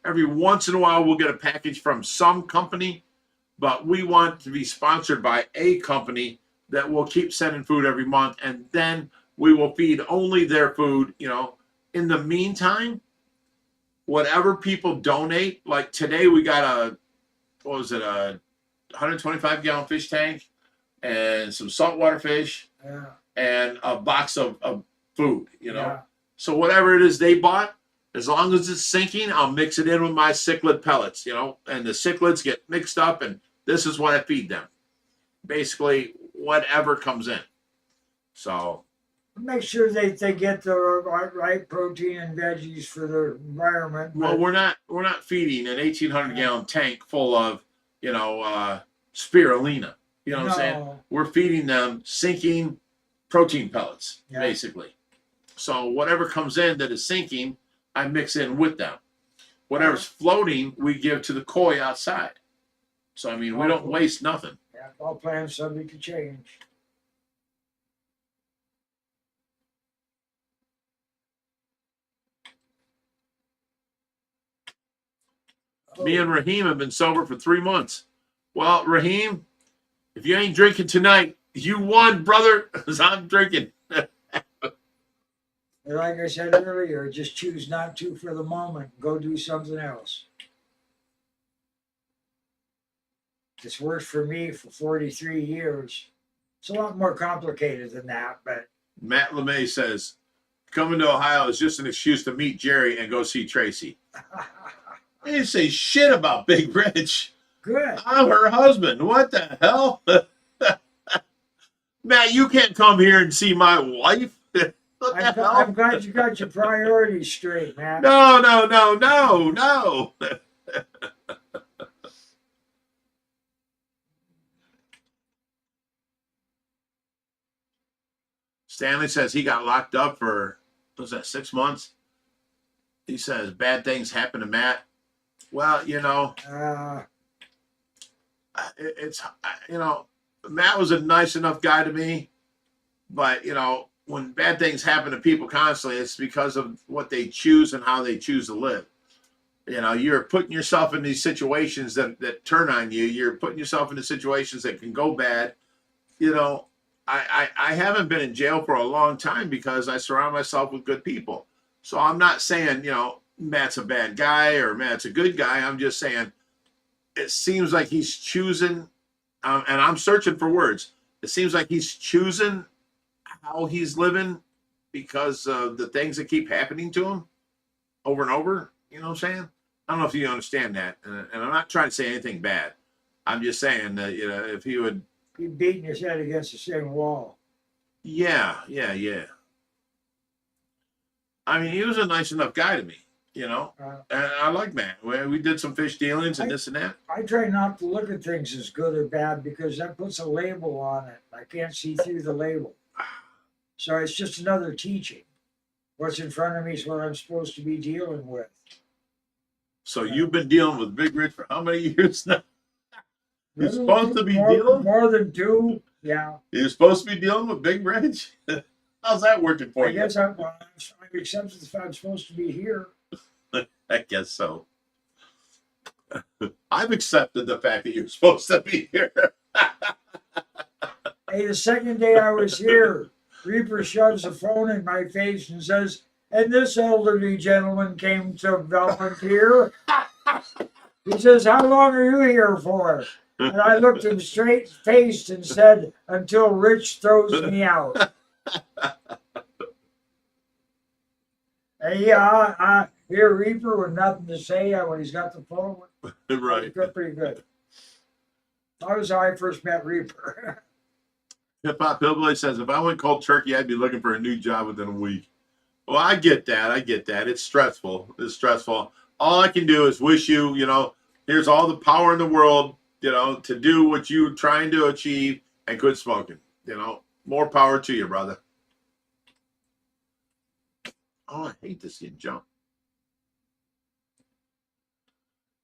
Every once in a while, we'll get a package from some company, but we want to be sponsored by a company that will keep sending food every month, and then we will feed only their food, you know. In the meantime, whatever people donate, like today we got a 125-gallon fish tank and some saltwater fish and a box of food, you know. Yeah. So whatever it is they bought, as long as it's sinking, I'll mix it in with my cichlid pellets, you know, and the cichlids get mixed up, and this is what I feed them. Basically, whatever comes in. So make sure they get the right protein and veggies for their environment. well, we're not feeding an 1,800-gallon tank full of, you know, spirulina. You know what I'm saying? We're feeding them sinking protein pellets, basically. So whatever comes in that is sinking, I mix in with them. Whatever's floating, we give to the koi outside. So, I mean, we don't waste nothing. Yeah, all plans subject to change. Me and Raheem have been sober for 3 months. Well, Raheem, if you ain't drinking tonight, you won, brother, because I'm drinking. Like I said earlier, just choose not to for the moment. Go do something else. It's worked for me for 43 years. It's a lot more complicated than that, but Matt LeMay says, coming to Ohio is just an excuse to meet Jerry and go see Tracy. I didn't say shit about Big Rich. good. I'm her husband. What the hell? Matt, you can't come here and see my wife. What the hell? I'm glad you got your priorities straight, man. No. Stanley says he got locked up for was that 6 months? He says bad things happen to Matt. Well, you know, it's you know, Matt was a nice enough guy to me, but you know, when bad things happen to people constantly, it's because of what they choose and how they choose to live. You know, you're putting yourself in these situations that turn on you. You're putting yourself into situations that can go bad. You know, I haven't been in jail for a long time because I surround myself with good people. So I'm not saying, you know, Matt's a bad guy or Matt's a good guy. I'm just saying it seems like he's choosing, and I'm searching for words. It seems like he's choosing how he's living because of the things that keep happening to him over and over. You know what I'm saying? I don't know if you understand that. And I'm not trying to say anything bad. I'm just saying that, you know, if he would. Keep beating his head against the same wall. Yeah. I mean, he was a nice enough guy to me, you know. And I like Matt. We did some fish dealings and this and that. I try not to look at things as good or bad because that puts a label on it. I can't see through the label. So it's just another teaching. What's in front of me is what I'm supposed to be dealing with. So you've been dealing with Big Rich for how many years now? You're supposed to be dealing? More than 2, yeah. You're supposed to be dealing with Big Rich? How's that working for you? I guess I've accepted the fact I'm supposed to be here. I guess so. I've accepted the fact that you're supposed to be here. Hey, the second day I was here, Reaper shoves a phone in my face and says, and this elderly gentleman came to volunteer. He says, how long are you here for? And I looked him straight faced and said, until Rich throws me out. Hey, here Reaper with nothing to say when he's got the phone. Right. Pretty good. That was how I first met Reaper. Hip Hop Hillbilly says, if I went cold turkey, I'd be looking for a new job within a week. Well, I get that. It's stressful. All I can do is wish you, you know, here's all the power in the world, you know, to do what you're trying to achieve and quit smoking. You know, more power to you, brother. Oh, I hate to see him jump.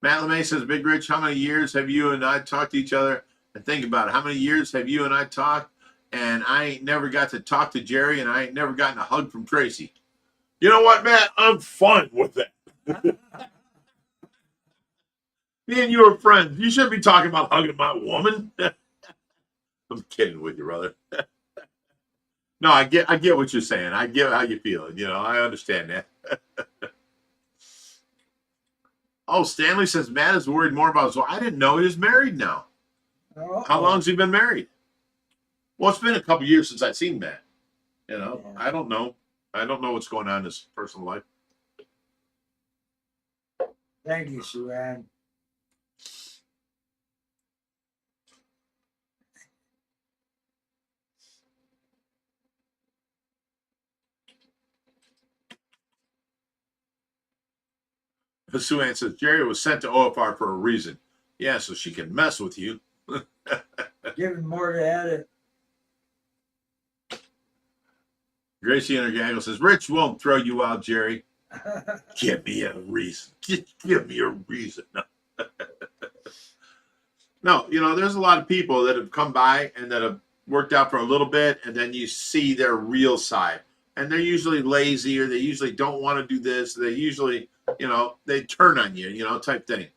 Matt LeMay says, Big Rich, how many years have you and I talked to each other? And think about it. How many years have you and I talked? And I ain't never got to talk to Jerry, and I ain't never gotten a hug from Tracy. You know what, Matt? I'm fine with that. Me and you are friends. You shouldn't be talking about hugging my woman. I'm kidding with you, brother. No, I get what you're saying. I get how you're feeling. You know, I understand that. Oh, Stanley says Matt is worried more about his wife. I didn't know he was married now. How long's he been married? Well, it's been a couple years since I've seen Matt. You know, yeah. I don't know. I don't know what's going on in his personal life. Thank you, Sue Ann. Sue Ann says, Jerry was sent to OFR for a reason. Yeah, so she can mess with you. Giving more to edit. Gracie and her gaggle says, Rich won't throw you out, Jerry. Give me a reason. Give me a reason. No, you know, there's a lot of people that have come by and that have worked out for a little bit, and then you see their real side. And they're usually lazy, or they usually don't want to do this. They usually, you know, they turn on you, you know, type thing.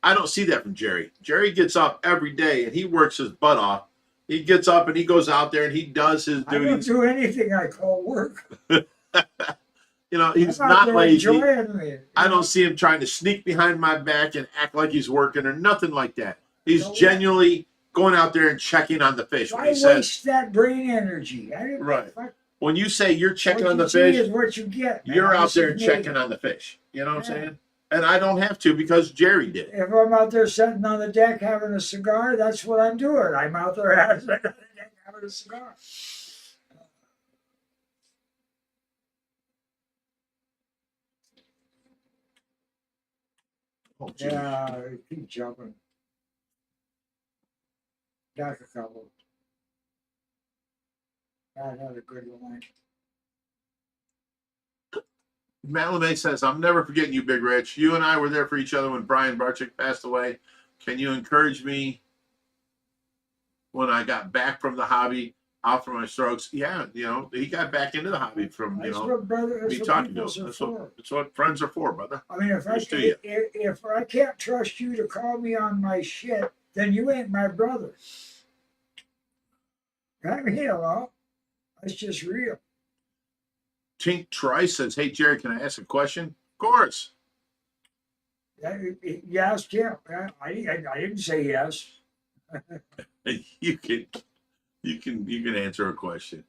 I don't see that from Jerry. Jerry gets up every day and he works his butt off. He gets up and he goes out there and he does his duties. I don't do anything I call work. You know, he's not lazy. I don't see him trying to sneak behind my back and act like he's working or nothing like that. He's genuinely going out there and checking on the fish. Why waste that brain energy? Right. When you say you're checking on the fish, is what you get. You're out there checking on the fish. You know what I'm saying? And I don't have to because Jerry did. If I'm out there sitting on the deck having a cigar, that's what I'm doing. I'm out there having a cigar. Oh, yeah, keep jumping. Got a couple. Got another good one. Matt LeMay says, I'm never forgetting you, Big Rich. You and I were there for each other when Brian Barczyk passed away. Can you encourage me when I got back from the hobby, out from my strokes? Yeah, he got back into the hobby from, That's what brother. me That's what talking to peoples him. are That's for. what friends are for, brother. I mean, Here's to you. if I can't trust you to call me on my shit, then you ain't my brother. I mean, that's just real. Tink Trice says, hey, Jerry, can I ask a question? Of course. You asked him. I didn't say yes. You can answer a question.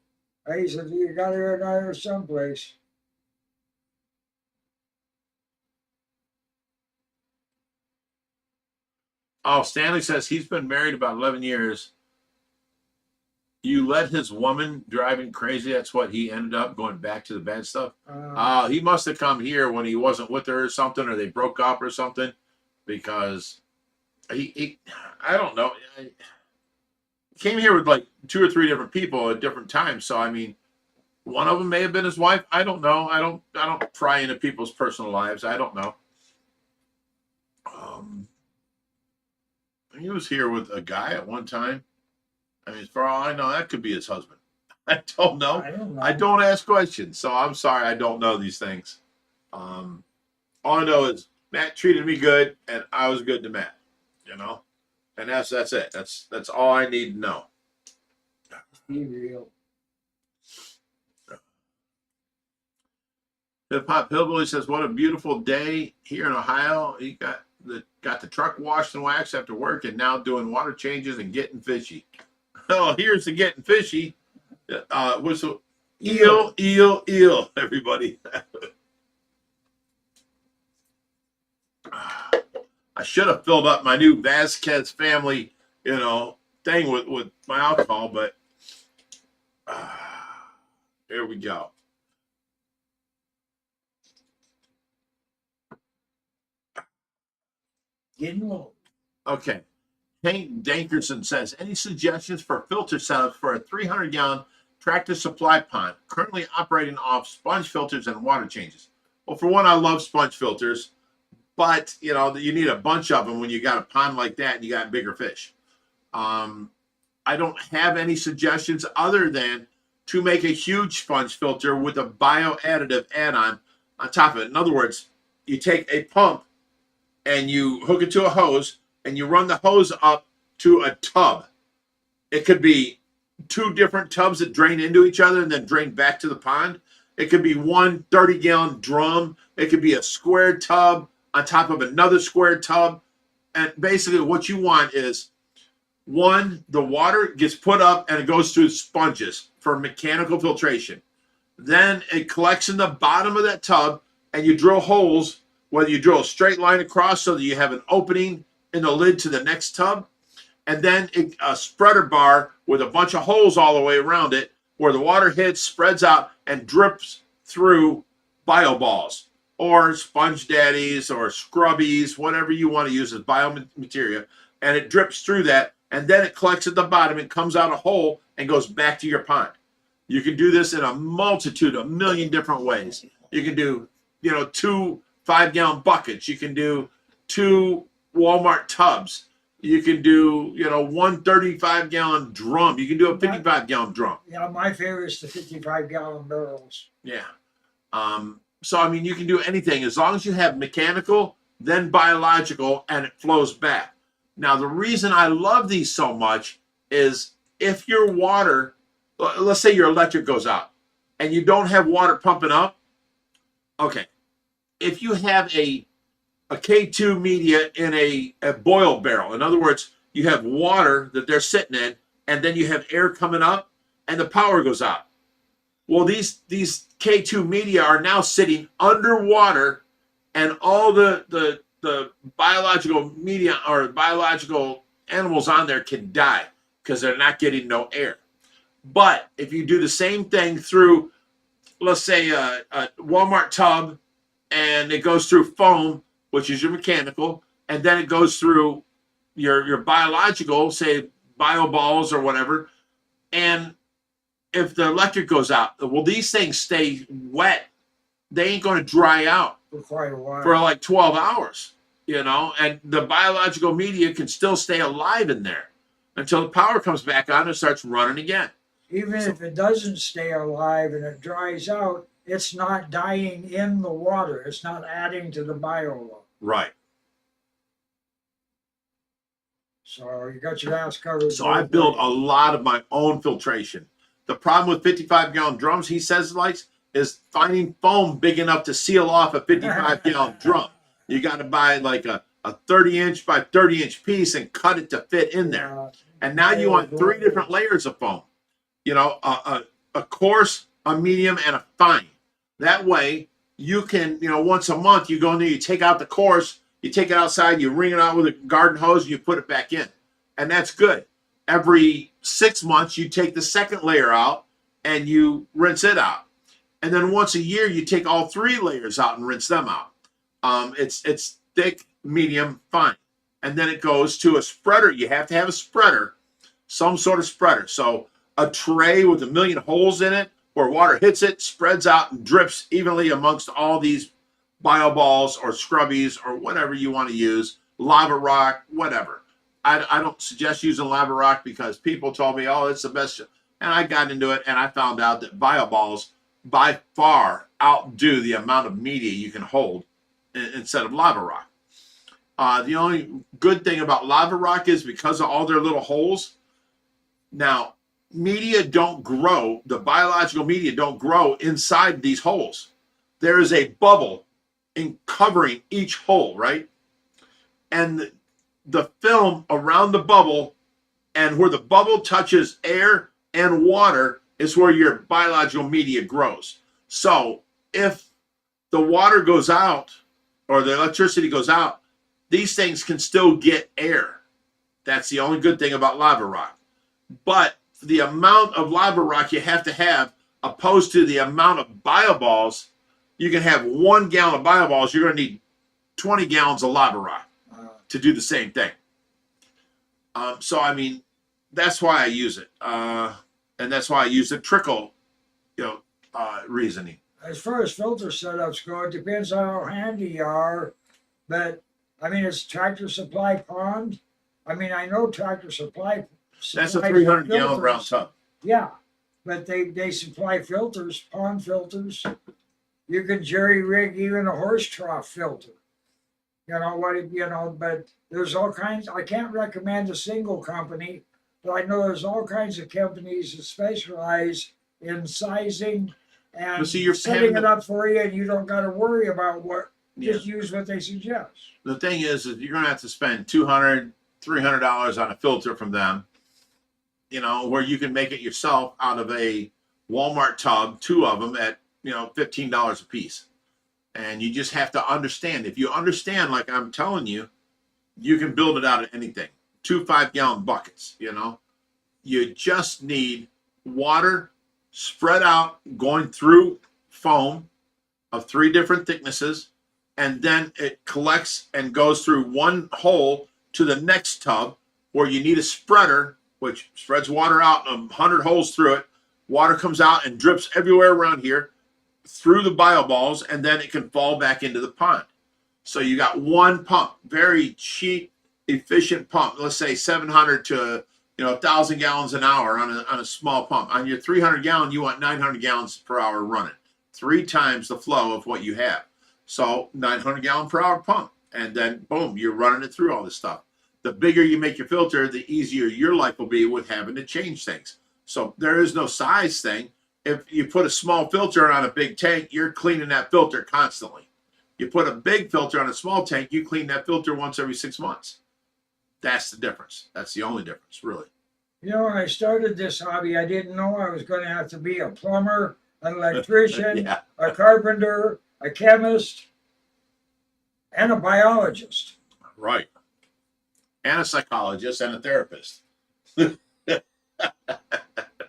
He said you got to retire someplace. Oh, Stanley says he's been married about 11 years. You let his woman drive him crazy. That's what he ended up going back to the bad stuff. He must have come here when he wasn't with her or something, or they broke up or something, because he I don't know. He came here with like 2 or 3 different people at different times. So I mean, one of them may have been his wife. I don't know. I don't pry into people's personal lives. I don't know. He was here with a guy at one time. I mean, for all I know, that could be his husband. I don't know. I don't ask questions, so I'm sorry. I don't know these things. All I know is Matt treated me good, and I was good to Matt. And that's it. That's all I need to know. Be real. Hip Hop Hillbilly says, "What a beautiful day here in Ohio. He got the truck washed and waxed after work, and now doing water changes and getting fishy." Oh, here's the getting fishy. Whistle, eel, everybody. I should have filled up my new Vasquez family, thing with my alcohol, but here we go. Getting low. Okay. Hank Dankerson says, any suggestions for filter setups for a 300-gallon tractor supply pond currently operating off sponge filters and water changes? Well, for one, I love sponge filters, but you need a bunch of them when you got a pond like that and you got bigger fish. I don't have any suggestions other than to make a huge sponge filter with a bio-additive add-on top of it. In other words, you take a pump and you hook it to a hose, and you run the hose up to a tub. It could be 2 different tubs that drain into each other and then drain back to the pond. It could be one 30-gallon drum. It could be a square tub on top of another square tub. And basically what you want is, one, the water gets put up and it goes through sponges for mechanical filtration. Then it collects in the bottom of that tub, and you drill holes, whether you drill a straight line across so that you have an opening in the lid to the next tub, and then a spreader bar with a bunch of holes all the way around it, where the water hits, spreads out, and drips through bio balls or sponge daddies or scrubbies, whatever you want to use as biomaterial, and it drips through that, and then it collects at the bottom and comes out a hole and goes back to your pond. You can do this in a million different ways. You can do 2 5-gallon buckets. You can do 2 Walmart tubs. You can do, 1 35-gallon drum. You can do a 55-gallon drum. Yeah, my favorite is the 55-gallon barrels. Yeah. So, I mean, you can do anything as long as you have mechanical, then biological, and it flows back. Now, the reason I love these so much is if your water, let's say your electric goes out and you don't have water pumping up. Okay. If you have a K2 media in a boil barrel. In other words, you have water that they're sitting in, and then you have air coming up, and the power goes out. Well, these K2 media are now sitting underwater, and all the biological media or biological animals on there can die because they're not getting no air. But if you do the same thing through, let's say, a Walmart tub, and it goes through foam, which is your mechanical, and then it goes through your biological, say bio balls or whatever. And if the electric goes out, well, these things stay wet they ain't going to dry out for quite a while. for like 12 hours, and the biological media can still stay alive in there until the power comes back on and starts running again. Even if it doesn't stay alive and it dries out, it's not dying in the water. It's not adding to the biology. Right. So you got your ass covered. So I built a lot of my own filtration. The problem with 55-gallon drums, he says, likes, is finding foam big enough to seal off a 55-gallon drum. You got to buy like a 30-inch by 30-inch piece and cut it to fit in there. And now you want 3 different layers of foam. A coarse, a medium, and a fine. That way you can, once a month you go in there, you take out the coarse, you take it outside, you wring it out with a garden hose, and you put it back in. And that's good. Every 6 months, you take the second layer out and you rinse it out. And then once a year, you take all 3 layers out and rinse them out. It's thick, medium, fine. And then it goes to a spreader. You have to have a spreader, some sort of spreader. So a tray with a million holes in it where water hits it, spreads out, and drips evenly amongst all these bio balls or scrubbies or whatever you want to use, lava rock, whatever. I don't suggest using lava rock because people told me, oh, it's the best. And I got into it and I found out that bio balls by far outdo the amount of media you can hold instead of lava rock. The only good thing about lava rock is because of all their little holes. Now, media don't grow, the biological media don't grow inside these holes. There is a bubble in covering each hole, right? And the film around the bubble and where the bubble touches air and water is where your biological media grows. So if the water goes out or the electricity goes out, these things can still get air. That's the only good thing about lava rock. But the amount of lava rock you have to have opposed to the amount of bio balls, you can have 1 gallon of bio balls, you're going to need 20 gallons of lava rock to do the same thing. So, I mean, that's why I use it. And that's why I use the trickle, reasoning. As far as filter setups go, it depends on how handy you are. But, I mean, it's Tractor Supply Pond. I mean, I know Tractor Supply. That's a 300-gallon round tub. Yeah, but they supply filters, pond filters. You can jerry rig even a horse trough filter. But there's all kinds. I can't recommend a single company, but I know there's all kinds of companies that specialize in sizing and setting it up for you, and you don't got to worry about what. Just use what they suggest. The thing is you're going to have to spend $200, $300 on a filter from them. Where you can make it yourself out of a Walmart tub, 2 of them at, $15 a piece. And you just have to understand. If you understand, like I'm telling you, you can build it out of anything. 2 5-gallon buckets, You just need water spread out, going through foam of 3 different thicknesses, and then it collects and goes through one hole to the next tub where you need a spreader, which spreads water out 100 holes through it. Water comes out and drips everywhere around here through the bio balls, and then it can fall back into the pond. So you got one pump, very cheap, efficient pump. Let's say 700 to 1,000 gallons an hour on a small pump. On your 300 gallon, you want 900 gallons per hour running, 3 times the flow of what you have. So 900 gallon per hour pump, and then boom, you're running it through all this stuff. The bigger you make your filter, the easier your life will be with having to change things. So there is no size thing. If you put a small filter on a big tank, you're cleaning that filter constantly. You put a big filter on a small tank, you clean that filter once every 6 months. That's the difference. That's the only difference, really. When I started this hobby, I didn't know I was going to have to be a plumber, an electrician, a carpenter, a chemist, and a biologist. Right. And a psychologist and a therapist.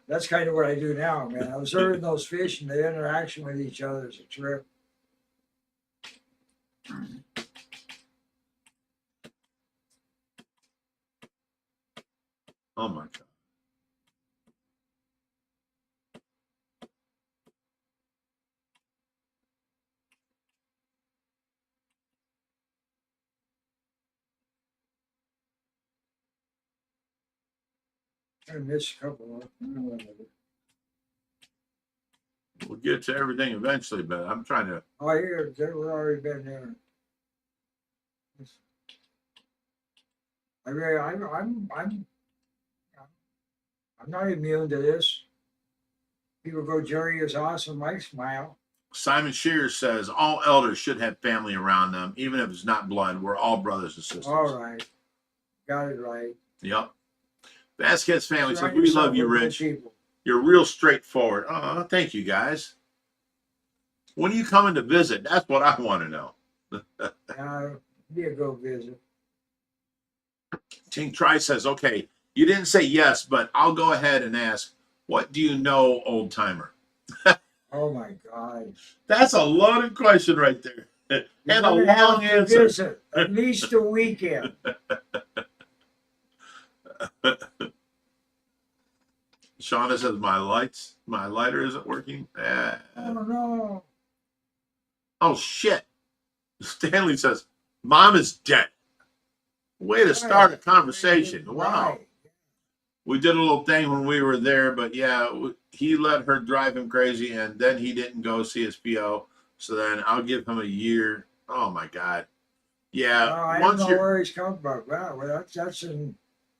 That's kind of what I do now, man. Observing those fish and the interaction with each other is a trip. Oh my God. I missed a couple of them. We'll get to everything eventually, but I'm trying to. Oh, here, they were already been there. I mean, I'm not immune to this. People go, Jerry is awesome. I smile. Simon Shears says all elders should have family around them, even if it's not blood. We're all brothers and sisters. All right, got it right. Yep. Vasquez family says Surround we yourself love you, with good Rich. people. You're real straightforward. Oh, thank you guys. When are you coming to visit? That's what I want to know. Be a go visit. Tink Tri says, okay, you didn't say yes, but I'll go ahead and ask, what do you know, old timer? Oh my God. That's a loaded question right there. And a long answer. Visit at least a weekend. Shauna says, my lighter isn't working. Oh no. Oh shit. Stanley says, Mom is dead. Way to start a conversation. Wow. Right. We did a little thing when we were there, but yeah, he let her drive him crazy, and then he didn't go see his PO. So then I'll give him a year. Oh my God. Yeah. I don't know where he's come from. Wow, well, that's in.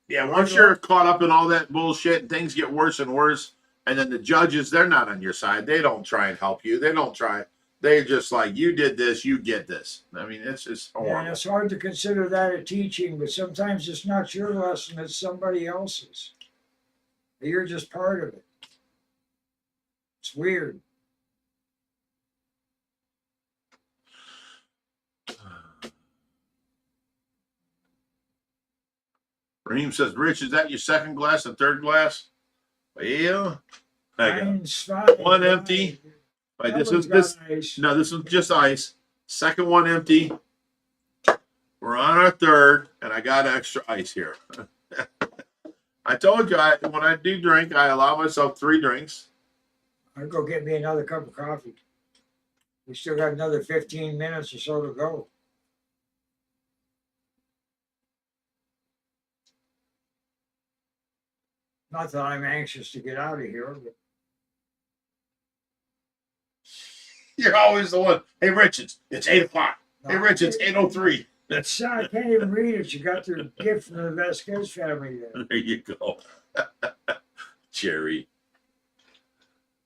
Yeah, once you're caught up in all that bullshit and things get worse and worse, and then the judges, they're not on your side. They don't try and help you. They don't try. They're just like, you did this, you get this. I mean, it's just horrible. Yeah, and it's hard to consider that a teaching, but sometimes it's not your lesson, it's somebody else's. You're just part of it. It's weird. Raheem says, Rich, is that your second glass and third glass? Well, I got one empty. Right, this one's just ice. Second one empty. We're on our third, and I got extra ice here. I told you, when I do drink, I allow myself 3 drinks. I'll go get me another cup of coffee. We still got another 15 minutes or so to go. Not that I'm anxious to get out of here, but You're always the one. Hey, Rich, it's 8 o'clock. Hey, Rich, it's 8:03. I can't even read it. You got the gift from the Vasquez family there. There you go. Jerry.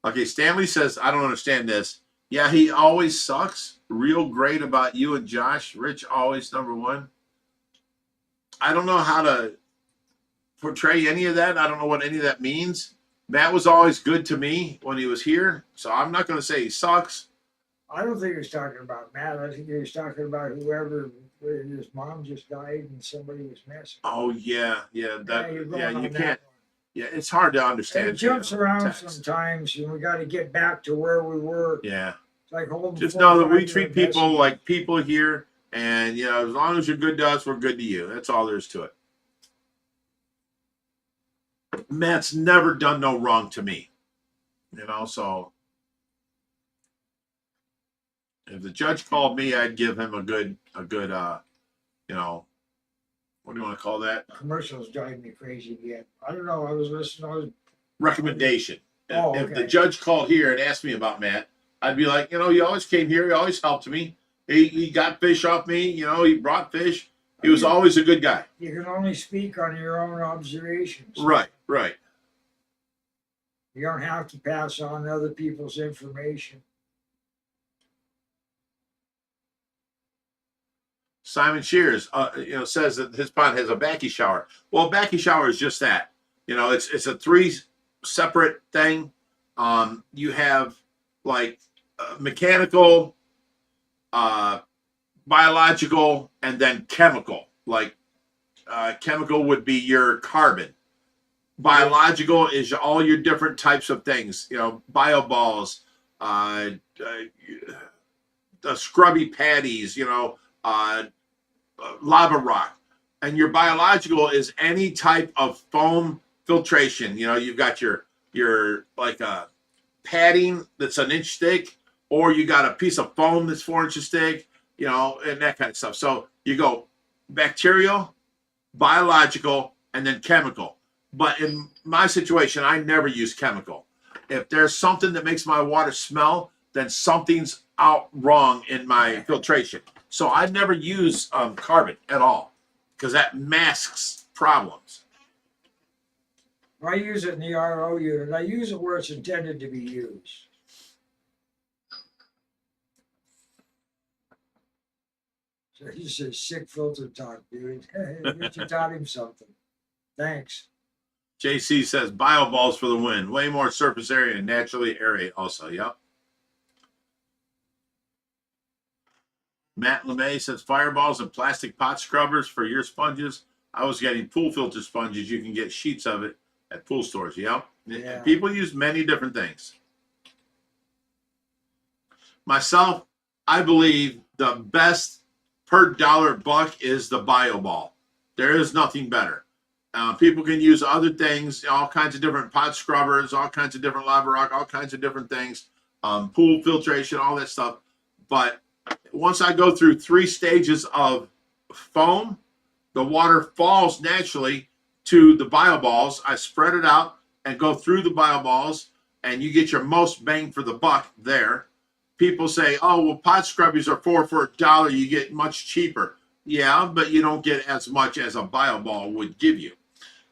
Okay, Stanley says, I don't understand this. Yeah, he always sucks. Real great about you and Josh. Rich always number one. I don't know how to portray any of that. I don't know what any of that means. Matt was always good to me when he was here, so I'm not going to say he sucks. I don't think he was talking about Matt. I think he was talking about whoever, his mom just died and somebody was missing. Oh, yeah. You can't. Yeah, it's hard to understand. It jumps around sometimes, and we got to get back to where we were. Yeah. It's like just know that we treat people like people here, and, as long as you're good to us, we're good to you. That's all there is to it. Matt's never done no wrong to me, so if the judge called me, I'd give him a good, what do you want to call that? Commercials drive me crazy again. I don't know. I was listening. Recommendation. Okay. If the judge called here and asked me about Matt, I'd be like, you always came here. You always helped me. He got fish off me. He brought fish. He was always a good guy. You can only speak on your own observations. Right. You don't have to pass on other people's information. Simon Shears, says that his pond has a backy shower. Well, a backy shower is just that. It's a 3 separate thing. You have like mechanical, biological, and then chemical. Like chemical would be your carbon. Biological is all your different types of things. Bio balls, scrubby patties. Lava rock. And your biological is any type of foam filtration. You've got your like a padding that's an inch thick, or you got a piece of foam that's 4 inches thick, and that kind of stuff. So you go bacterial, biological, and then chemical. But in my situation, I never use chemical. If there's something that makes my water smell, then something's out wrong in my filtration. So I never use carbon at all because that masks problems. I use it in the RO unit. I use it where it's intended to be used. So he says sick filter talk, dude. You taught him something. Thanks. JC says bio balls for the win. Way more surface area and naturally aerate also. Yep. Matt LeMay says fireballs and plastic pot scrubbers for your sponges. I was getting pool filter sponges. You can get sheets of it at pool stores. Yep. Yeah. People use many different things. Myself, I believe the best per dollar buck is the bio ball. There is nothing better. People can use other things, all kinds of different pot scrubbers, all kinds of different lava rock, all kinds of different things, pool filtration, all that stuff. But once I go through 3 stages of foam, the water falls naturally to the bio balls. I spread it out and go through the bio balls, and you get your most bang for the buck there. People say, oh, well, pot scrubbies are for $1. You get much cheaper. Yeah, but you don't get as much as a bio ball would give you.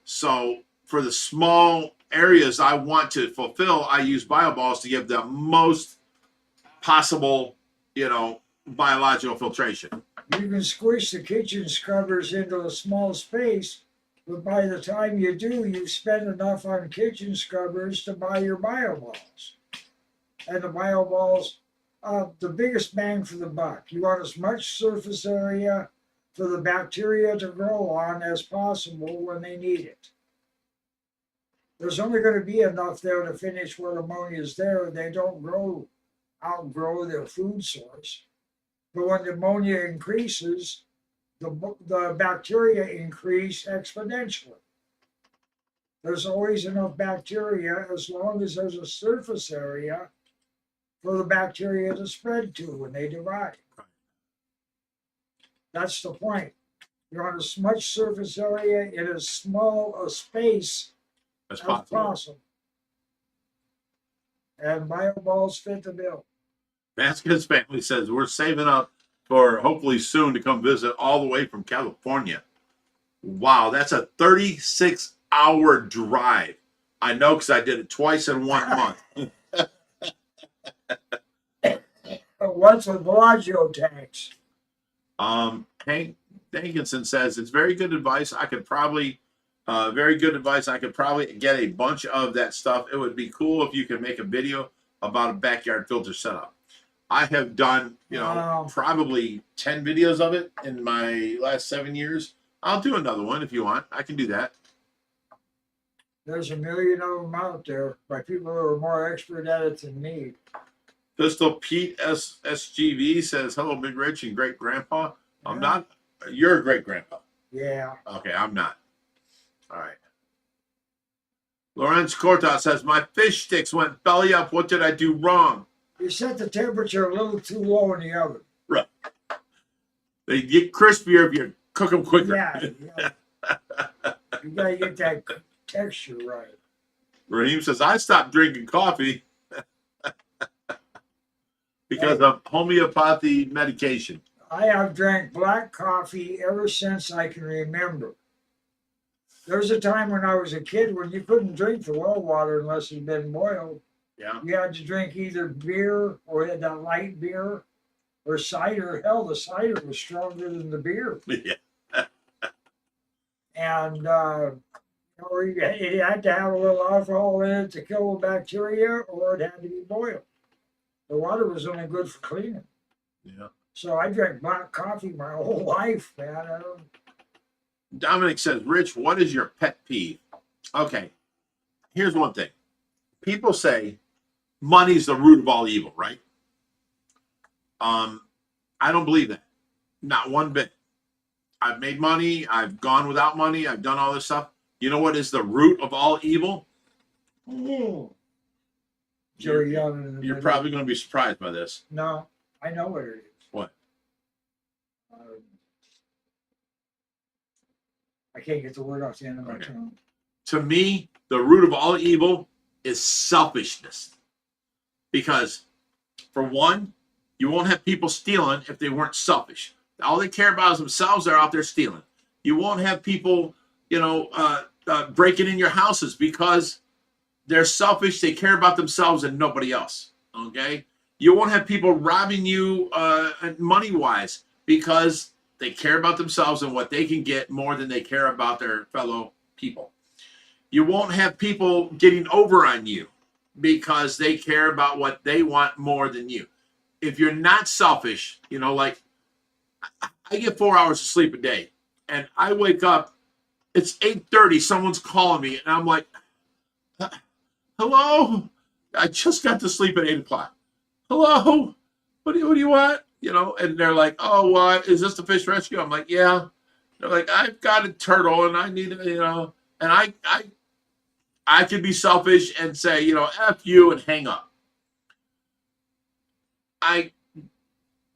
So for the small areas I want to fulfill, I use bio balls to give the most possible, biological filtration. You can squish the kitchen scrubbers into a small space, but by the time you do, you've spent enough on kitchen scrubbers to buy your bio balls. And the bio balls, the biggest bang for the buck. You want as much surface area for the bacteria to grow on as possible when they need it. There's only going to be enough there to finish what ammonia is there. They don't outgrow their food source. But when the ammonia increases, the bacteria increase exponentially. There's always enough bacteria as long as there's a surface area for the bacteria to spread to when they divide. That's the point. You want as much surface area in as small a space as possible. And bio balls fit the bill. Vasquez family says we're saving up for hopefully soon to come visit all the way from California. Wow, that's a 36-hour drive. I know because I did it twice in 1 month. Once with Bellagio tanks. Hank Dankinson says it's very good advice. I could probably get a bunch of that stuff. It would be cool if you could make a video about a backyard filter setup. I have done, probably 10 videos of it in my last 7 years. I'll do another one if you want. I can do that. There's a million of them out there by people who are more expert at it than me. Pistol Pete SGV says, hello, Big Rich and Great Grandpa. I'm not. You're a great grandpa. Yeah. Okay, I'm not. All right. Lorenz Corta says, my fish sticks went belly up. What did I do wrong? You set the temperature a little too low in the oven. Right. They get crispier if you cook them quicker. Yeah. You got to get that texture right. Raheem says, I stopped drinking coffee because of homeopathy medication. I have drank black coffee ever since I can remember. There was a time when I was a kid when you couldn't drink the well water unless it had been boiled. Yeah. You had to drink either beer or that light beer or cider. Hell, the cider was stronger than the beer. Yeah. And it had to have a little alcohol in it to kill the bacteria, or it had to be boiled. The water was only good for cleaning. Yeah. So I drank black coffee my whole life, man. Dominic says, Rich, what is your pet peeve? Okay. Here's one thing. People say money's the root of all evil, right? I don't believe that. Not one bit. I've made money. I've gone without money. I've done all this stuff. You know what is the root of all evil? You're probably going to be surprised by this. No, I know what it is. What? I can't get the word off the end of my tongue. to me, the root of all evil is selfishness. Because, for one, you won't have people stealing if they weren't selfish. All they care about is themselves. They're out there stealing. You won't have people, breaking in your houses because they're selfish. They care about themselves and nobody else. Okay? You won't have people robbing you money-wise because they care about themselves and what they can get more than they care about their fellow people. You won't have people getting over on you because they care about what they want more than you. If you're not selfish, like I get 4 hours of sleep a day and I wake up, it's 8:30, someone's calling me and I'm like, hello? I just got to sleep at 8 o'clock. Hello? What do you want? And they're like, oh, what? Is this the fish rescue? I'm like, yeah. They're like, I've got a turtle and I need, and I could be selfish and say, F you and hang up. I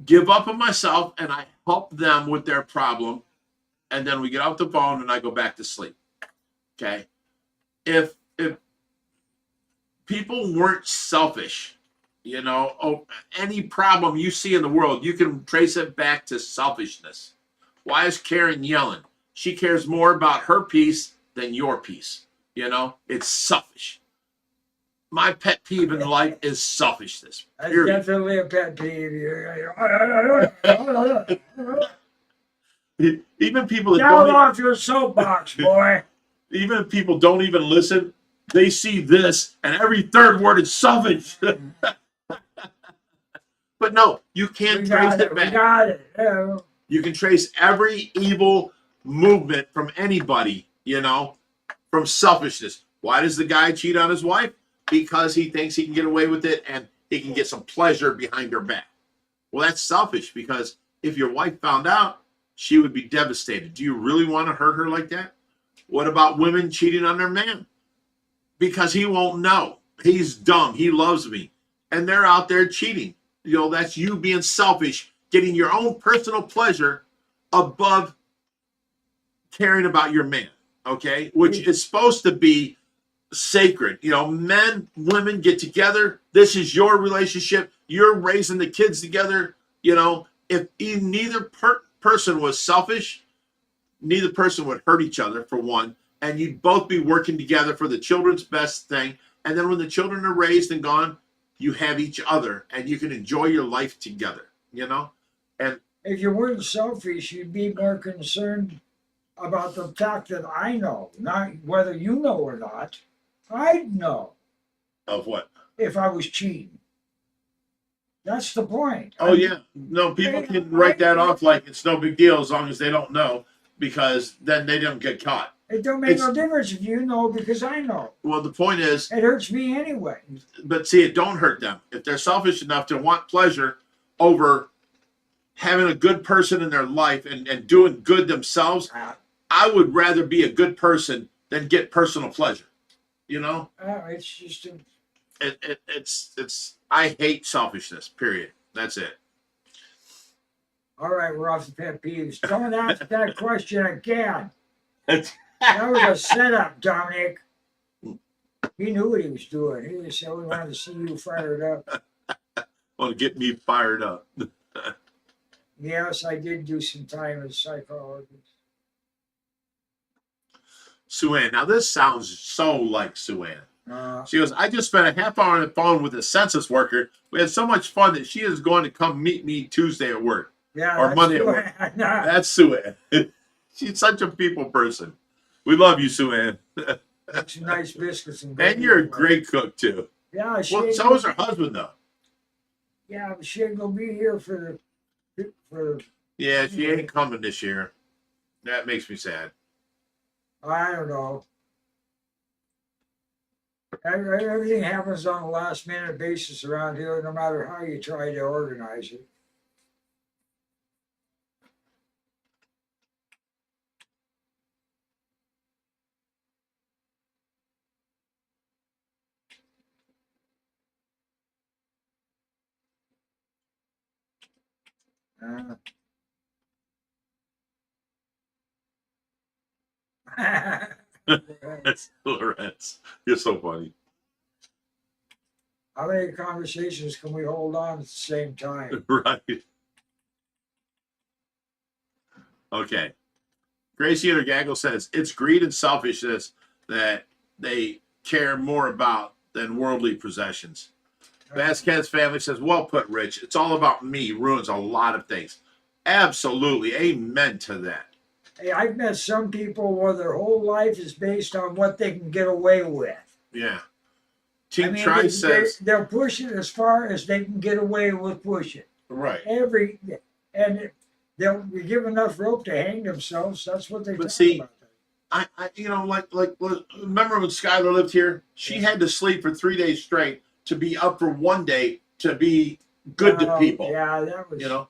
give up on myself and I help them with their problem. And then we get off the phone and I go back to sleep. Okay. If people weren't selfish, any problem you see in the world, you can trace it back to selfishness. Why is Karen yelling? She cares more about her peace than your peace. It's selfish. My pet peeve in life is selfishness. That's Period. definitely a pet peeve. Even people that Down don't, off your soapbox, boy. even if people don't even listen, they see this and every third word is selfish. But no, you can't trace it back. We got it. Yeah. You can trace every evil movement from anybody, from selfishness. Why does the guy cheat on his wife? Because he thinks he can get away with it and he can get some pleasure behind her back. Well, that's selfish because if your wife found out, she would be devastated. Do you really want to hurt her like that? What about women cheating on their man? Because he won't know. He's dumb. He loves me. And they're out there cheating. That's you being selfish, getting your own personal pleasure above caring about your man, okay? Which is supposed to be sacred. Men, women get together. This is your relationship. You're raising the kids together. If neither person was selfish, neither person would hurt each other, for one, and you'd both be working together for the children's best thing. And then when the children are raised and gone, you have each other and you can enjoy your life together, And if you weren't selfish, you'd be more concerned about the fact that I know, not whether you know or not. I'd know. Of what? If I was cheating. That's the point. Oh, yeah. No, people can write that off like it's no big deal as long as they don't know, because then they don't get caught. It don't make no difference if you know because I know. Well, the point is, it hurts me anyway. But see, it don't hurt them. If they're selfish enough to want pleasure over having a good person in their life and doing good themselves, I would rather be a good person than get personal pleasure. It's just it's I hate selfishness, period. That's it. All right, we're off the pet peeves. Don't ask that question again. That was a setup, Dominic. He knew what he was doing. He was so he wanted to see you fired up. Want to get me fired up. Yes, I did do some time as psychologist. Sue Ann. Now this sounds so like Sue Ann. She goes, I just spent a half hour on the phone with a census worker. We had so much fun that she is going to come meet me Tuesday at work. Yeah, or Monday at work. That's Sue Ann. She's such a people person. We love you, Sue Ann. Some nice biscuits and you're a great cook too. Yeah, well, so is her husband though. Yeah, but she ain't gonna be here for. Yeah, she ain't coming this year. That makes me sad. I don't know. Everything happens on a last minute basis around here, no matter how you try to organize it. That's Lorenz. You're so funny. How many conversations can we hold on at the same time? Right. Okay. Tracy Gaggle says it's greed and selfishness that they care more about than worldly possessions. Vasquez family says, well put, Rich. It's all about me. Ruins a lot of things. Absolutely. Amen to that. Hey, I've met some people where their whole life is based on what they can get away with. Yeah. I Team mean, Trice says, they'll push it as far as they can get away with pushing. right. And they'll give enough rope to hang themselves. That's what they But talk see, about. you know, like, remember when Skylar lived here? She had to sleep for 3 days straight to be up for one day to be good to people. Yeah, that was, you know.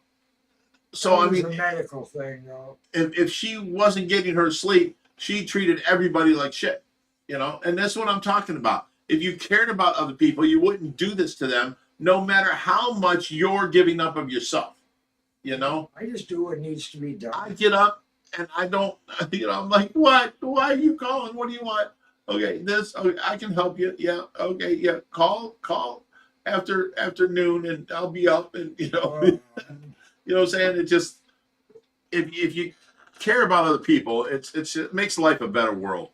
that So I was mean, a medical thing, though. if she wasn't getting her sleep, she treated everybody like shit. You know, and that's what I'm talking about. If you cared about other people, you wouldn't do this to them, no matter how much you're giving up of yourself. You know, I just do what needs to be done. I get up and I don't, you know, I'm like, what? Why are you calling? What do you want? Okay, this, okay, I can help you. Yeah, okay, yeah. Call after noon and I'll be up and you know, you know what I'm saying? It just if you care about other people, it makes life a better world.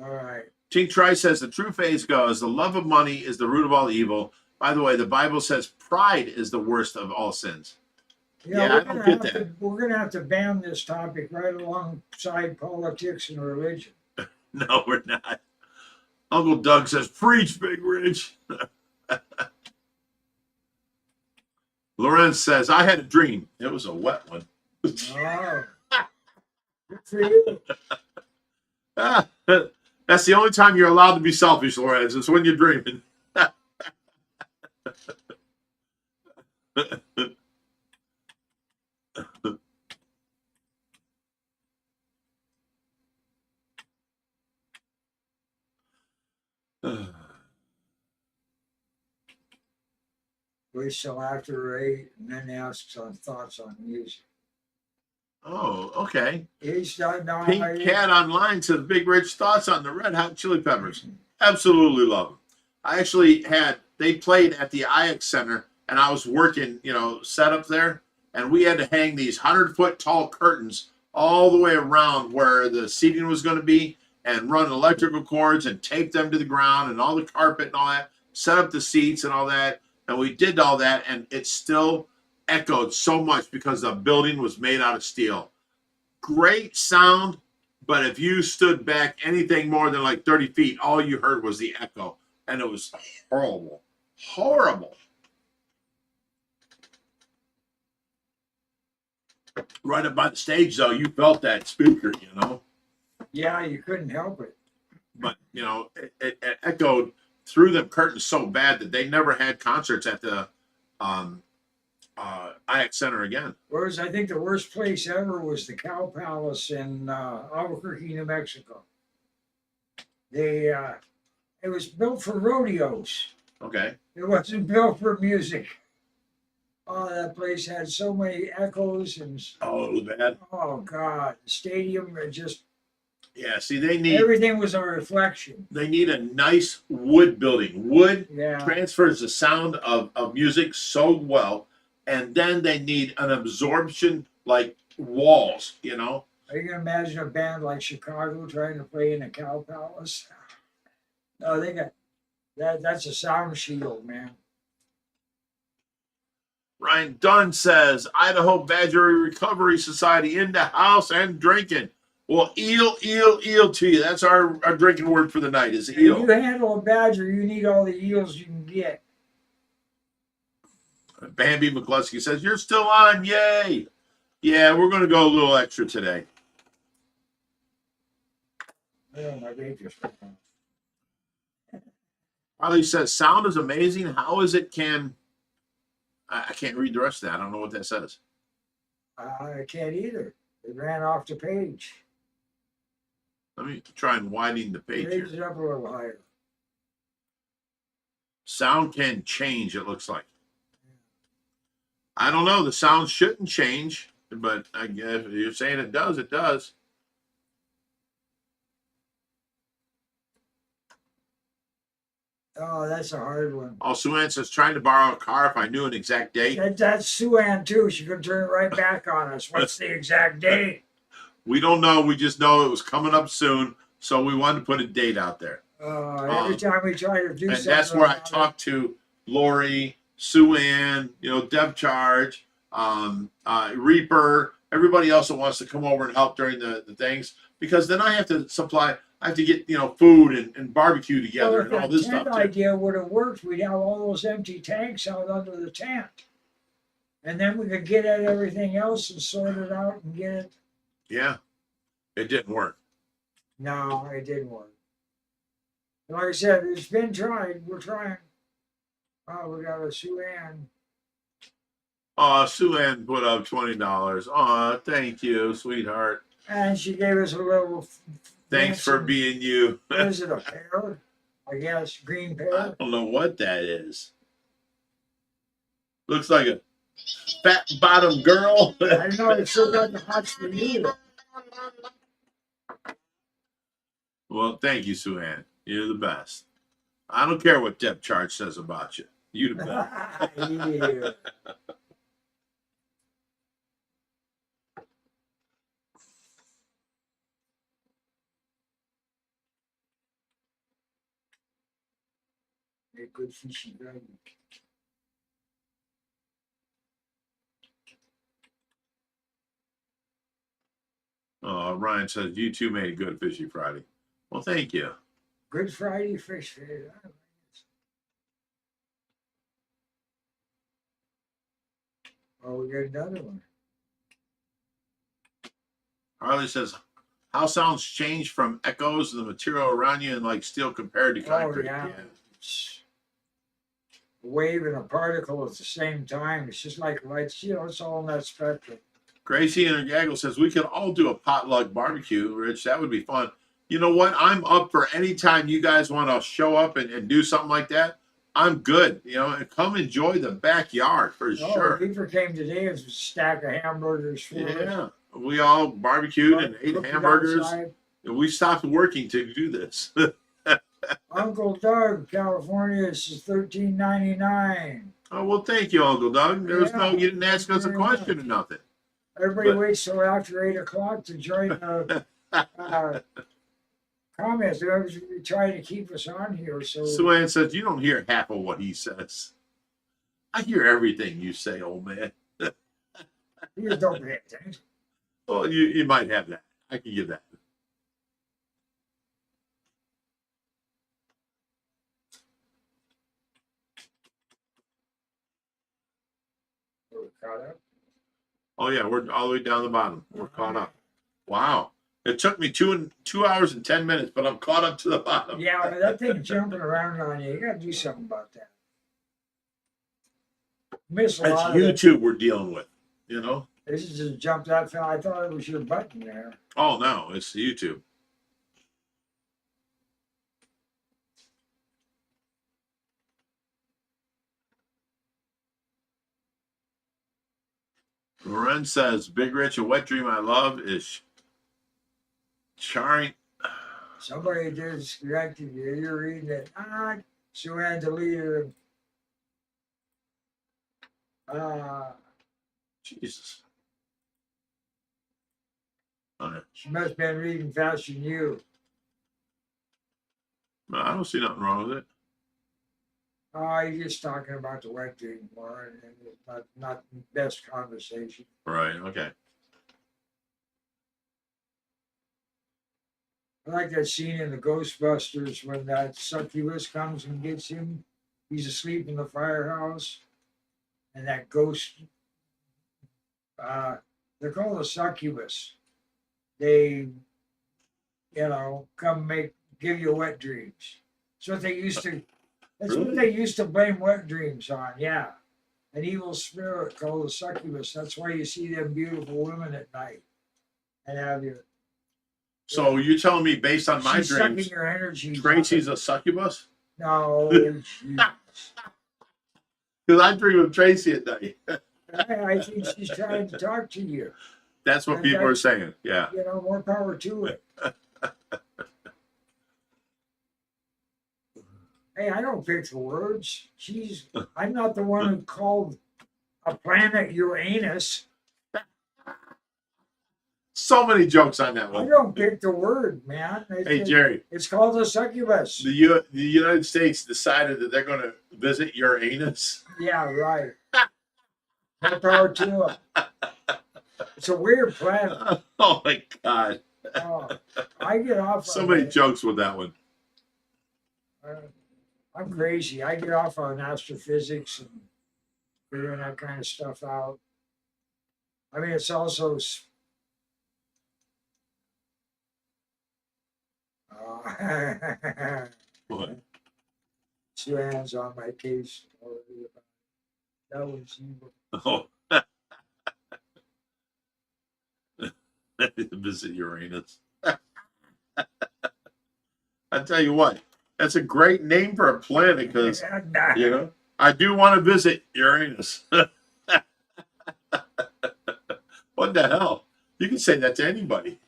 All right. Tink Trice says the true phase goes, the love of money is the root of all evil. By the way, the Bible says pride is the worst of all sins. Yeah, I don't get that. We're going to have to ban this topic right alongside politics and religion. No, we're not. Uncle Doug says, preach, Big Rich. Lorenz says, I had a dream. It was a wet one. Oh, good for you. That's the only time you're allowed to be selfish, Lorenz. It's when you're dreaming. Wait till after 8 and then ask some thoughts on music. Oh, okay. He's done now. Pink Cat Online says Big Rich thoughts on the Red Hot Chili Peppers. Absolutely love them. I actually they played at the IX Center and I was working, you know, set up there and we had to hang these 100-foot tall curtains all the way around where the seating was going to be and run electrical cords and tape them to the ground and all the carpet and all that, set up the seats and all that. And we did all that and it still echoed so much because the building was made out of steel. Great sound, but if you stood back anything more than like 30 feet, all you heard was the echo. And it was horrible. Horrible. Right up by the stage, though, you felt that speaker, you know? Yeah, you couldn't help it. But, you know, it echoed through the curtains so bad that they never had concerts at the IX Center again. Whereas I think the worst place ever was the Cow Palace in Albuquerque, New Mexico. It was built for rodeos. Okay. It wasn't built for music. Oh, that place had so many echoes and Oh, it was bad. oh God, the stadium just Yeah, see, they need everything was a reflection. They need a nice wood building. Wood Yeah. transfers the sound of music so well, and then they need an absorption like walls, you know? Are you gonna imagine a band like Chicago trying to play in a Cow Palace? No, they got that's a sound shield, man. Ryan Dunn says, Idaho Badger Recovery Society in the house and drinking. Well, eel to you. That's our drinking word for the night is If eel. you handle a badger, you need all the eels you can get. Bambi McCluskey says, you're still on. Yay. Yeah, we're going to go a little extra today. Oh, my vape just went on. Riley says, sound is amazing. How is it I can't read the rest of that. I don't know what that says. I can't either. It ran off the page. Let me try and widen the page Raise here. it up a little higher. Sound can change, it looks like. I don't know. The sound shouldn't change, but I guess if you're saying it does, it does. Oh, that's a hard one. Oh, Sue Ann says trying to borrow a car if I knew an exact date. That's Sue Ann too. She could turn it right back on us. What's the exact date? We don't know. We just know it was coming up soon, so we wanted to put a date out there. Every time we try to do And something, that's where I about it, talked to Lori, Sue Ann, Deb Charge, Reaper, everybody else that wants to come over and help during the things, because then I have to get food and barbecue together and all this stuff tent too. idea would have worked. We'd have all those empty tanks out under the tent, and then we could get at everything else and sort it out and get it. Yeah, it didn't work. No, it didn't work. Like I said, it's been tried. We're trying. Oh, we got a Sue Ann. Oh, Sue Ann put up $20. Oh, thank you, sweetheart. And she gave us a little. Thanks for being you. What is it, a pear? I guess, green I pear. don't know what that is. Looks like a fat bottom girl. I know it still got the hots for you. Well, thank you, Sue Ann. You're the best. I don't care what Deb Charge says about you. You the best. Yeah. A good fishy Friday. Ryan says, you two made a good Fishy Friday. Well, thank you. Good Friday fish Friday. Oh, we got another one. Harley says, how sounds change from echoes of the material around you and like steel compared to concrete? Yeah. It's a wave and a particle at the same time. It's just like lights, it's all in that spectrum. Gracie and her gaggle says, we could all do a potluck barbecue, Rich. That would be fun. You know what? I'm up for any time you guys want to show up and do something like that. I'm good. And come enjoy the backyard for sure. Reaper came today with a stack of hamburgers for us. Yeah. We all barbecued and ate hamburgers. Outside. And we stopped working to do this. Uncle Doug, California, this is $13.99. Oh, well, thank you, Uncle Doug. You didn't ask us a question or nothing. Everybody waits till after 8 o'clock to join the comments. They're trying to keep us on here. So Sue Ann says, you don't hear half of what he says. I hear everything you say, old man. you just don't pay attention. Well, you might have that. I can give that. We're caught up. Oh yeah, we're all the way down the bottom. We're caught up. Wow. It took me 2 hours and 10 minutes, but I'm caught up to the bottom. Yeah, that thing jumping around on you. You got to do something about that. Miss a It's lot YouTube we're dealing with, This is just jumped that fast. I thought it was your button there. Oh no, it's YouTube. Loren says, Big Rich, a wet dream I love is charring. Somebody just corrected you. You're reading it. Sue Ann deleted him. Jesus. Okay. She must have been reading faster than you. No, I don't see nothing wrong with it. You're just talking about the wet dream more, and it's not the best conversation. Right, okay. I like that scene in the Ghostbusters when that succubus comes and gets him. He's asleep in the firehouse, and that ghost, they're called a succubus. They, come give you wet dreams. That's what they used to. That's Really? what they used to blame wet dreams on. Yeah, an evil spirit called a succubus. That's why you see them beautiful women at night, and have you. So you're telling me based on my She's dreams, sucking your energy. Tracy's a succubus? No, jeez. Because I dream of Tracy at night. I think she's trying to talk to you. That's what people are saying. Yeah. More power to it. Hey, I don't pick the words. I'm not the one who called a planet Uranus. So many jokes on that I one. don't pick the word, man. Hey, Jerry, It's called a succubus. the United States decided that they're going to visit Uranus. Yeah, right. More power to them. It's a weird planet. Oh my God. Oh, I get off So on many it. jokes with that one. I'm crazy. I get off on astrophysics and figuring that kind of stuff out. I mean, it's also What? two hands on my case already. That was evil. Oh. Visit Uranus. I tell you what, that's a great name for a planet because, you know, I do want to visit Uranus. What the hell? You can say that to anybody.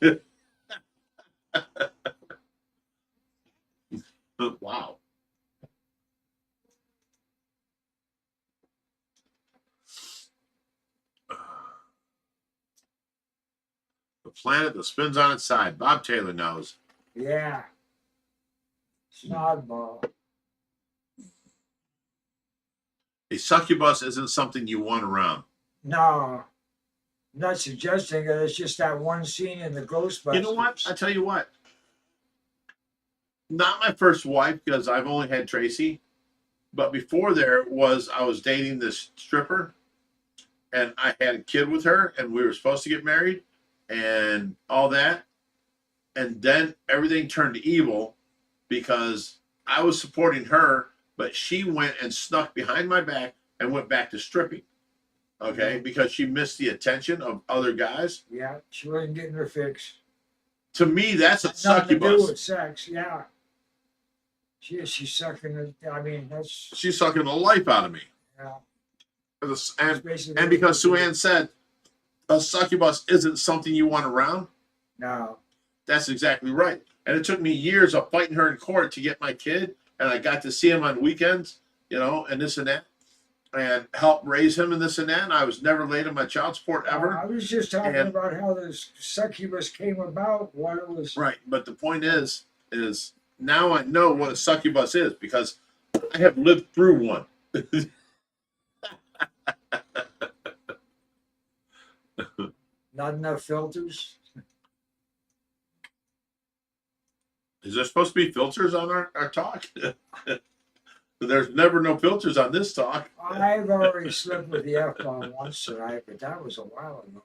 Wow. The planet that spins on its side. Bob Taylor knows. Yeah. Snodball. A succubus isn't something you want around. No. I'm not suggesting it. It's just that one scene in the Ghostbusters. You know what? I tell you what. Not my first wife because I've only had Tracy, but before there was I was dating this stripper, and I had a kid with her, and we were supposed to get married, and all that, and then everything turned evil because I was supporting her, but she went and snuck behind my back and went back to stripping. Okay, because she missed the attention of other guys. Yeah, she wasn't getting her fix. To me, that's a Nothing to do succubus. with sex, yeah. She's sucking it. I mean, that's She's sucking the life out of me. yeah. And Basically and because what Sue Ann said a succubus isn't something you want around, no. that's exactly right. And it took me years of fighting her in court to get my kid, and I got to see him on weekends, you know, and this and that, and help raise him and this and that. And I was never late on my child support ever. I was just talking And- about how this succubus came about, what it was. Right. But the point is now I know what a succubus is because I have lived through one. Not enough filters. Is there supposed to be filters on our talk? There's never no filters on this talk. I've already slipped with the F-bomb once tonight, but that was a while ago.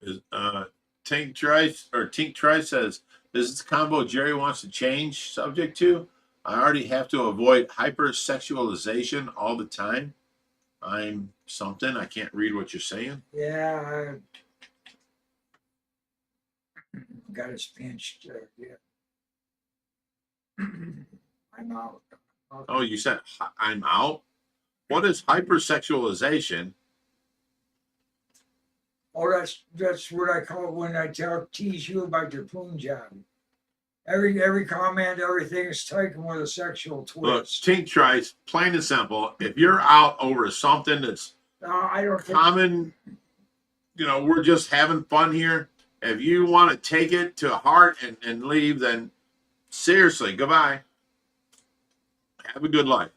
Is Tink Tri says, is this combo Jerry wants to change subject to? I already have to avoid hypersexualization all the time. I'm something. I can't read what you're saying. Yeah, I got his pinched. Yeah. I'm out. Okay. Oh, you said I'm out? What is hypersexualization? Oh, that's what I call it when I tease you about your Punjab. Every comment, everything is taken with a sexual Look, twist. Tink tries, plain and simple. If you're out over something that's I don't think common, you know, we're just having fun here. If you want to take it to heart and leave, then seriously, goodbye. Have a good life.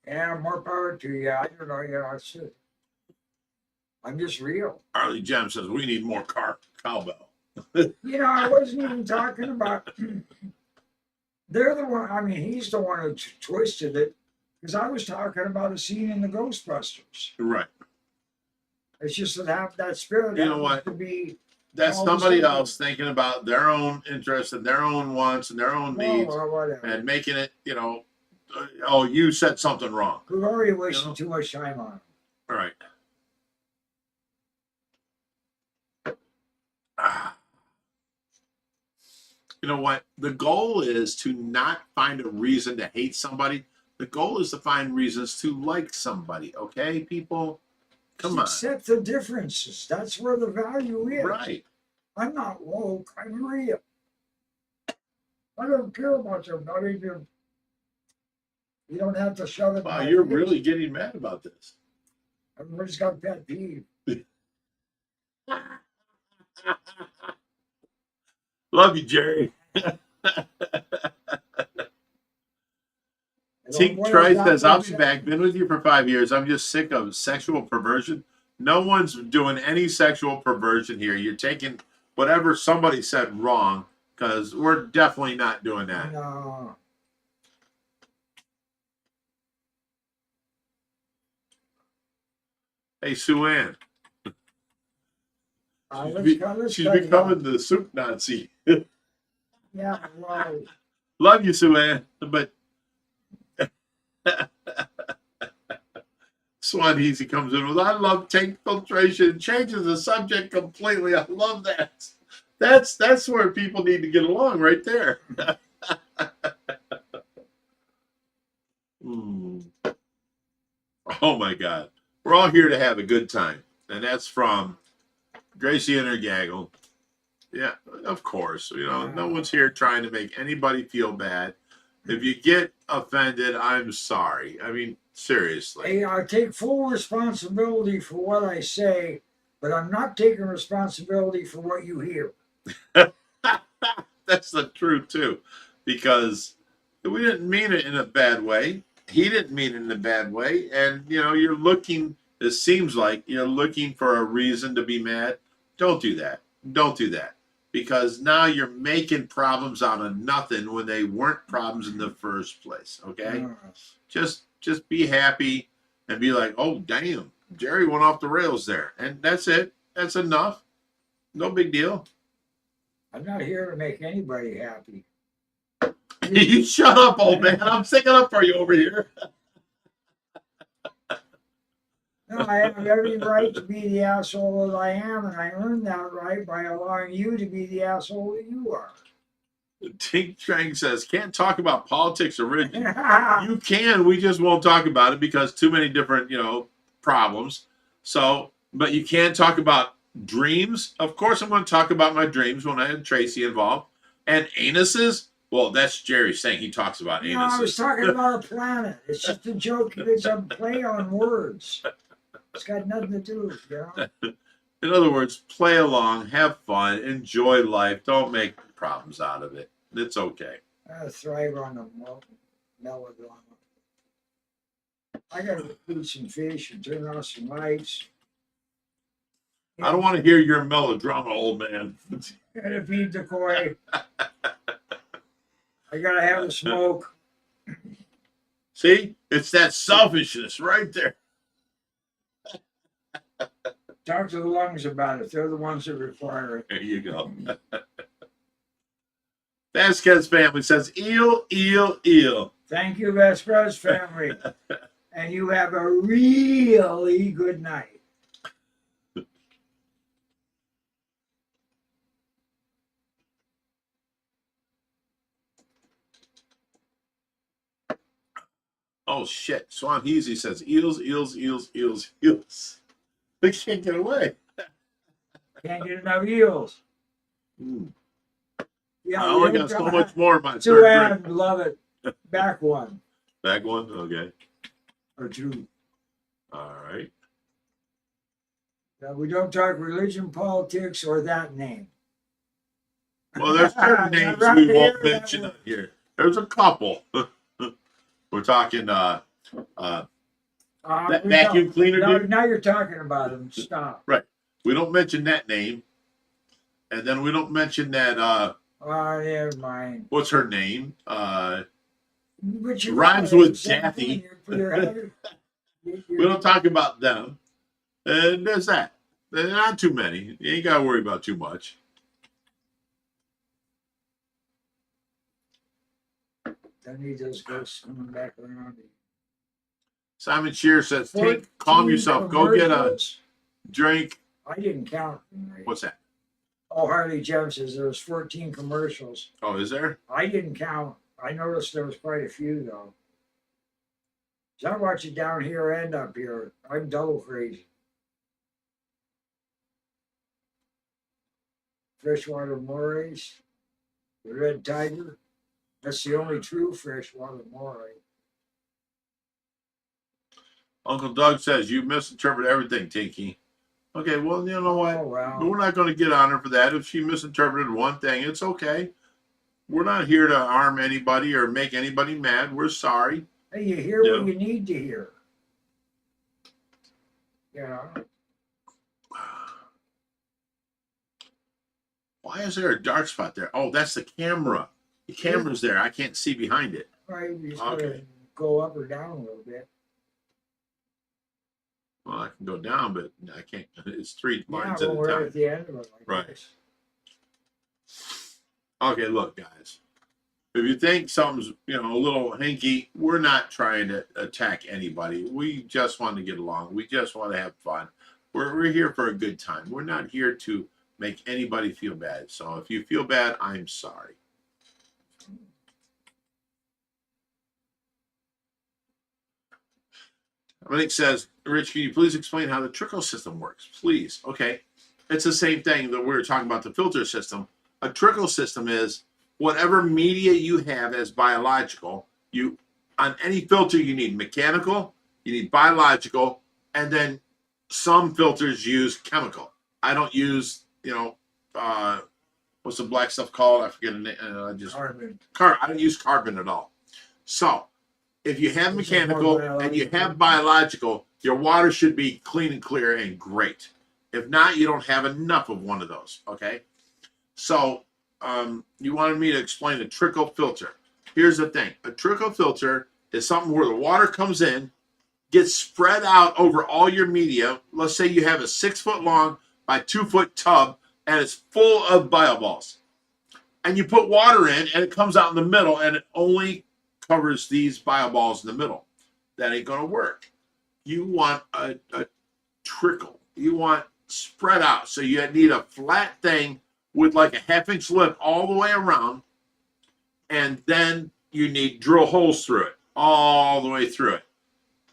yeah, more power to you. I don't know, it's just, I'm just real. Harley Jem says we need more cowbell. I wasn't even talking about. They're the one. I mean, he's the one who twisted it, because I was talking about a scene in the Ghostbusters. Right. It's just that spirit. You know what? To be That's all the somebody same. else thinking about their own interests and their own wants and their own needs or whatever. and making it, oh, you said something wrong. We've already wasted too much time on it. All right. You know what? The goal is to not find a reason to hate somebody. The goal is to find reasons to like somebody, okay, people? Come on. Accept the differences. That's where the value is. Right. I'm not woke. I'm real. I don't care about your money. You don't have to shove it. Wow, in my you're face. really getting mad about this. Everybody's got a pet peeve. Love you, Jerry. Tink Trice says, I'll be back. Been with you for 5 years. I'm just sick of sexual perversion. No one's doing any sexual perversion here. You're taking whatever somebody said wrong, because we're definitely not doing that. No. Hey, Sue Ann. She's let's becoming the soup Nazi. Yeah, well, Love you, Sue Ann, but Swan Easy comes in with, I love tank filtration. Changes the subject completely. I love that. That's where people need to get along right there. Oh my God. We're all here to have a good time. And that's from Tracy and her Gaggle. Yeah, of course. You know, no one's here trying to make anybody feel bad. If you get offended, I'm sorry. I mean, seriously. hey, I take full responsibility for what I say, but I'm not taking responsibility for what you hear. That's the truth, too. Because we didn't mean it in a bad way. He didn't mean it in a bad way. And, you know, you're looking, it seems like you're looking for a reason to be mad. Don't do that. Don't do that. Because now you're making problems out of nothing when they weren't problems in the first place. Okay? Just be happy and be like, oh, damn, Jerry went off the rails there. And that's it. That's enough. No big deal. I'm not here to make anybody happy. You shut up, old man. I'm sticking up for you over here. No, I have every right to be the asshole that I am, and I earned that right by allowing you to be the asshole that you are. Tink Trang says, can't talk about politics or religion. You can, we just won't talk about it because too many different, problems. So, but you can talk about dreams. Of course, I'm going to talk about my dreams when I had Tracy involved. And anuses, well, that's Jerry saying he talks about anuses. No, I was talking about a planet. It's just a joke. It's a play on words. It's got nothing to do, In other words, play along, have fun, enjoy life. Don't make problems out of it. It's okay. I thrive on the melodrama. I gotta feed some fish and turn off some lights. I don't want to hear your melodrama, old man. Gotta feed the koi. I gotta have a smoke. See? It's that selfishness right there. Talk to the lungs about it. They're the ones that require it. There you go. Vasquez family says, eel, eel, eel. Thank you, Vasquez family. And you have a really good night. Oh, shit. Swan Heasy says, eels, eels, eels, eels, eels. They can't get away. Can't get enough eels. Yeah, I only got so much more in my two third drink. love it. Back one. Back one? Okay. Or two. All right. We don't talk religion, politics, or that name. Well, there's certain names we won't mention on here. There's a couple. We're talking that vacuum cleaner dude. Now you're talking about him. Stop. Right. We don't mention that name. And then we don't mention that Never mind. what's her name? But you Rhymes with Daffy. We don't talk about them. And there's that. There's not too many. You ain't gotta worry about too much. Then he just goes coming back around. Simon Shear says, calm yourself. Go get a drink. I didn't count. What's that? Oh, Harley Jim says there was 14 commercials. Oh, is there? I didn't count. I noticed there was quite a few though. So I watch it down here and up here. I'm double crazy. Freshwater morays, the red tiger. That's the only true freshwater moray. Uncle Doug says you misinterpret everything, Tinky. Okay, well, you know what? Oh, wow. We're not going to get on her for that. If she misinterpreted one thing, it's okay. We're not here to harm anybody or make anybody mad. We're sorry. Hey, you hear Yeah. what you need to hear. You know? Why is there a dark spot there? Oh, that's the camera. The camera's there. I can't see behind it. Right, you just gotta Okay. go up or down a little bit. Well, I can go down, but I can't. It's 3 Yeah, lines when at a we're time. at the end of it like Right. this. Okay, look, guys. If you think something's, a little hinky, we're not trying to attack anybody. We just want to get along. We just want to have fun. We're here for a good time. We're not here to make anybody feel bad. So if you feel bad, I'm sorry. Dominic says, Rich, can you please explain how the trickle system works? Please. Okay. It's the same thing that we were talking about the filter system. A trickle system is whatever media you have as biological. You on any filter you need mechanical, you need biological, and then some filters use chemical. I don't use, what's the black stuff called? I forget the name. Carbon. I don't use carbon at all. So if you have This is more mechanical and you biological. have biological, your water should be clean and clear and great. If not, you don't have enough of one of those. Okay. So you wanted me to explain a trickle filter. Here's the thing. A trickle filter is something where the water comes in, gets spread out over all your media. Let's say you have a 6-foot long by 2-foot tub and it's full of bioballs. And you put water in and it comes out in the middle and it only covers these bioballs in the middle. That ain't going to work. You want a trickle. You want spread out. So you need a flat thing with like a 1/2-inch lip all the way around. And then you need drill holes through it, all the way through it.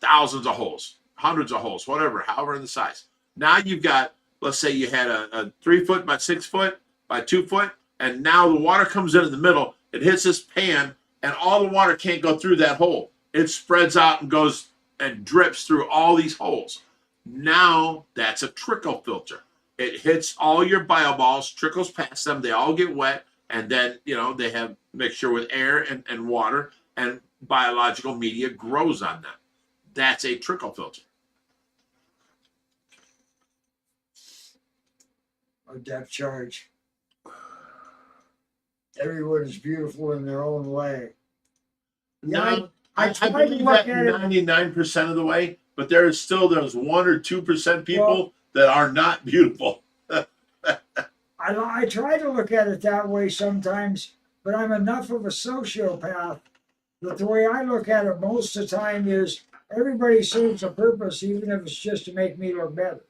Thousands of holes, hundreds of holes, whatever, however in the size. Now you've got, let's say you had a 3-foot by 6-foot by 2-foot, and now the water comes in the middle, it hits this pan, and all the water can't go through that hole. It spreads out and goes and drips through all these holes. Now that's a trickle filter. It hits all your bioballs, trickles past them, they all get wet, and then, they have mixture with air and water, and biological media grows on them. That's a trickle filter. A depth charge. Everyone is beautiful in their own way. No, I I tried to believe look that at it. 99% of the way, but there is still those 1 or 2% people Well, that are not beautiful. I try to look at it that way sometimes, but I'm enough of a sociopath that the way I look at it most of the time is everybody serves a purpose, even if it's just to make me look better.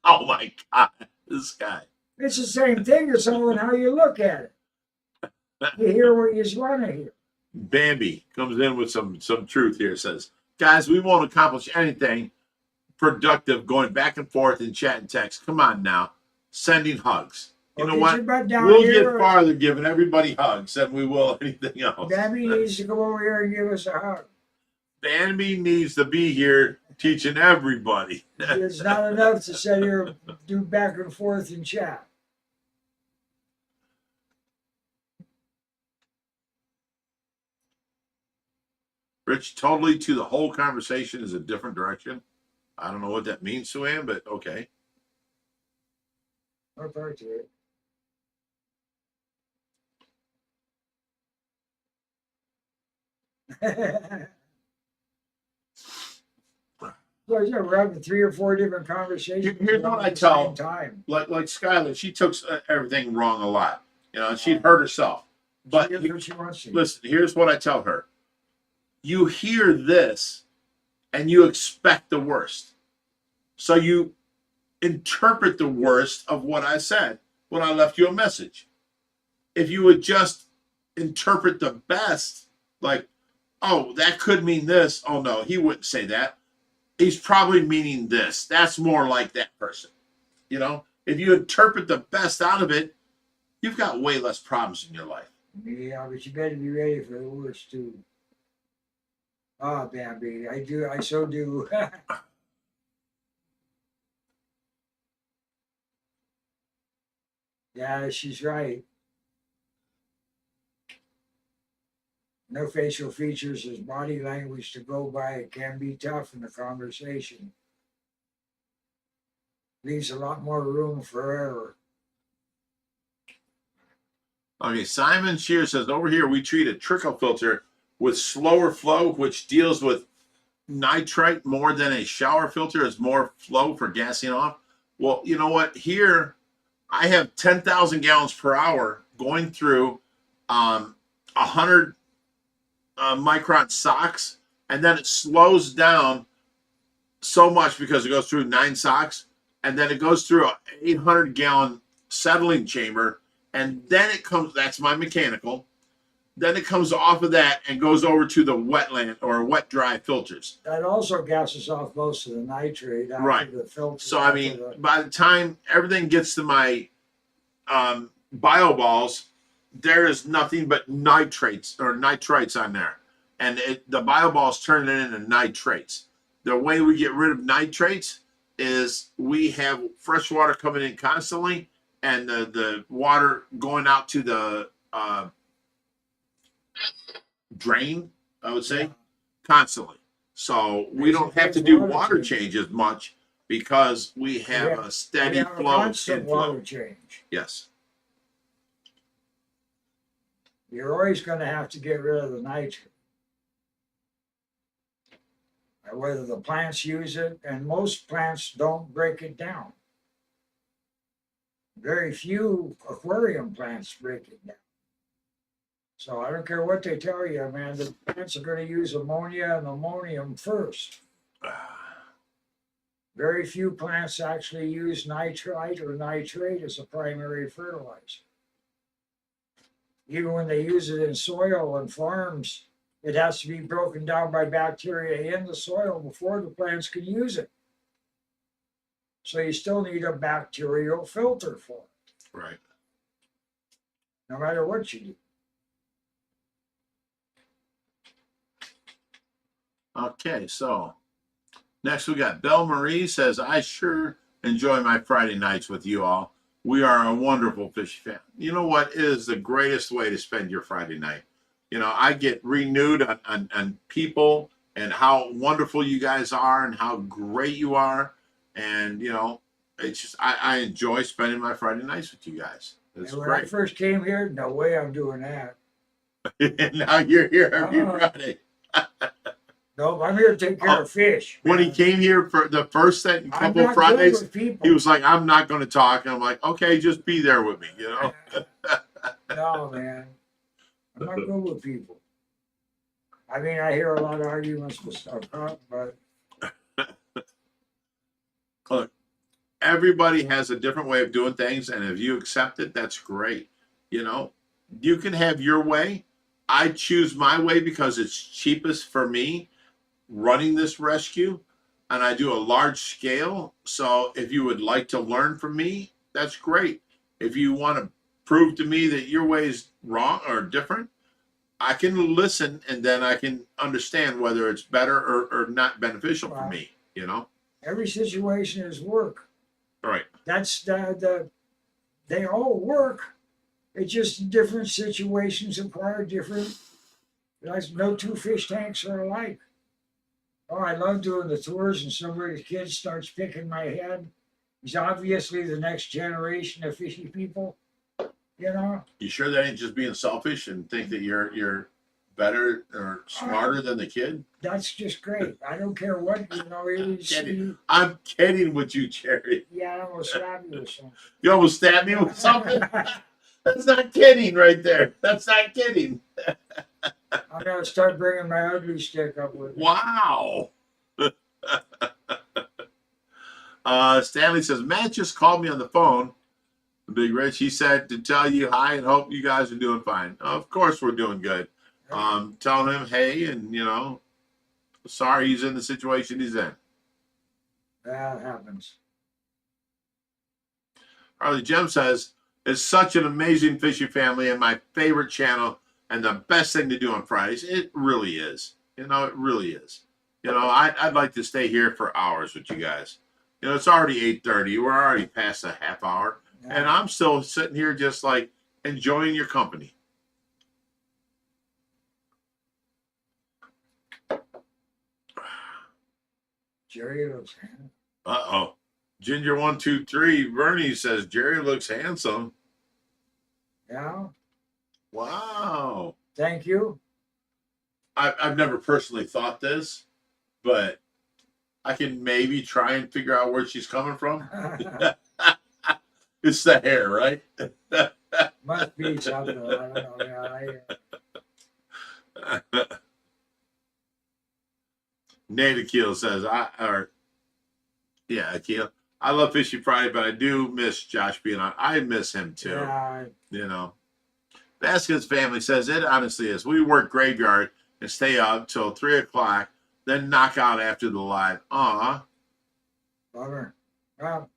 Oh my God, this guy. It's the same thing. It's all in how you look at it. You hear what you want to hear. Bambi comes in with some truth here. Says, guys, we won't accomplish anything productive going back and forth in chat and text. Come on now, sending hugs. You know Get what? your butt down We'll here. get farther giving everybody hugs than we will anything else. Bambi needs to go over here and give us a hug. Bambi needs to be here teaching everybody. It's not enough to sit here and do back and forth in chat. Rich, totally to the whole conversation is a different direction. I don't know what that means to him, but okay. What part to it? Well, yeah, we're having 3 or 4 different conversations. Here's what at I the tell- same time. Like Skylar, she took everything wrong a lot. She'd hurt herself. But She gets what she wants to. listen, here's what I tell her. You hear this and you expect the worst. So you interpret the worst of what I said when I left you a message. If you would just interpret the best, like, oh, that could mean this. Oh no, he wouldn't say that. He's probably meaning this. That's more like that person. You know, if you interpret the best out of it, you've got way less problems in your life. Yeah, but you better be ready for the worst too. Ah, Bambi, I do. I so do. Yeah, she's right. No facial features is body language to go by. It can be tough in the conversation. Leaves a lot more room for error. Okay, Simon Shear says over here we treat a trickle filter with slower flow, which deals with nitrite more than a shower filter is more flow for gassing off. Well, you know what? Here I have 10,000 gallons per hour going through 100 micron socks, and then it slows down so much because it goes through 9 socks, and then it goes through an 800-gallon settling chamber, and then it comes, that's my mechanical, then it comes off of that and goes over to the wetland or wet dry filters. That also gasses off most of the nitrate after Right. the filter. So I mean, by the time everything gets to my bio balls, there is nothing but nitrates or nitrites on there, and the bio balls turn it into nitrates. The way we get rid of nitrates is we have fresh water coming in constantly, and the water going out to the drain, I would say, constantly. So we don't have to do water changes much because we have a steady flow of water change. Yes. You're always going to have to get rid of the nitrate. Whether the plants use it, and most plants don't break it down. Very few aquarium plants break it down. So I don't care what they tell you, man, the plants are going to use ammonia and ammonium first. Very few plants actually use nitrite or nitrate as a primary fertilizer. Even when they use it in soil and farms, it has to be broken down by bacteria in the soil before the plants can use it. So you still need a bacterial filter for it. Right. No matter what you do. Okay, so next we got Belle Marie says, I sure enjoy my Friday nights with you all. We are a wonderful fishy family. You know what is the greatest way to spend your Friday night? You know, I get renewed on people and how wonderful you guys are and how great you are. And, you know, it's just, I enjoy spending my Friday nights with you guys. It's and when great. I first came here, no way I'm doing that. And now you're here every Friday. No, I'm here to take care of fish. When he came here for the first couple of Fridays, he was like, I'm not going to talk. And I'm like, okay, just be there with me, you know? No, man. I'm not good with people. I mean, I hear a lot of arguments with stuff, but Look, everybody has a different way of doing things. And if you accept it, that's great. You know, you can have your way. I choose my way because it's cheapest for me running this rescue, and I do a large scale. So if you would like to learn from me, that's great. If you want to prove to me that your way is wrong or different, I can listen, and then I can understand whether it's better or not beneficial for me, you know? Every situation is work. Right. That's they all work. It's just different situations require different, like no two fish tanks are alike. Oh, I love doing the tours and somebody's kid starts picking my head. He's obviously the next generation of fishy people, you know? You sure that ain't just being selfish and think that you're better or smarter than the kid? That's just great. I don't care what, you know. I'm kidding with you, Jerry. Yeah, I almost stabbed you with something. You almost stabbed me with something? That's not kidding right there. That's not kidding. I'm going to start bringing my ugly stick up with me. Wow. Stanley says, Matt just called me on the phone. Big Rich, he said to tell you hi and hope you guys are doing fine. Of course we're doing good. Telling him, hey, and sorry he's in the situation he's in. That happens. Harley Jim says, it's such an amazing fishing family and my favorite channel and the best thing to do on Fridays. It really is. It really is. I'd like to stay here for hours with you guys. It's already 8:30. We're already past a half hour. Yeah. And I'm still sitting here just like enjoying your company. Jerry looks handsome. Uh-oh. Ginger123 Bernie says Jerry looks handsome. Yeah. Wow. Thank you. I've never personally thought this, but I can maybe try and figure out where she's coming from. It's the hair, right? Must be something. I don't know. Yeah, Nate Akil says, Akil, I love Fishy Friday, but I do miss Josh being on. I miss him too. Yeah. Basket's family says it honestly is. We work graveyard and stay up till 3 o'clock, then knock out after the live. Aw. Bummer. Well,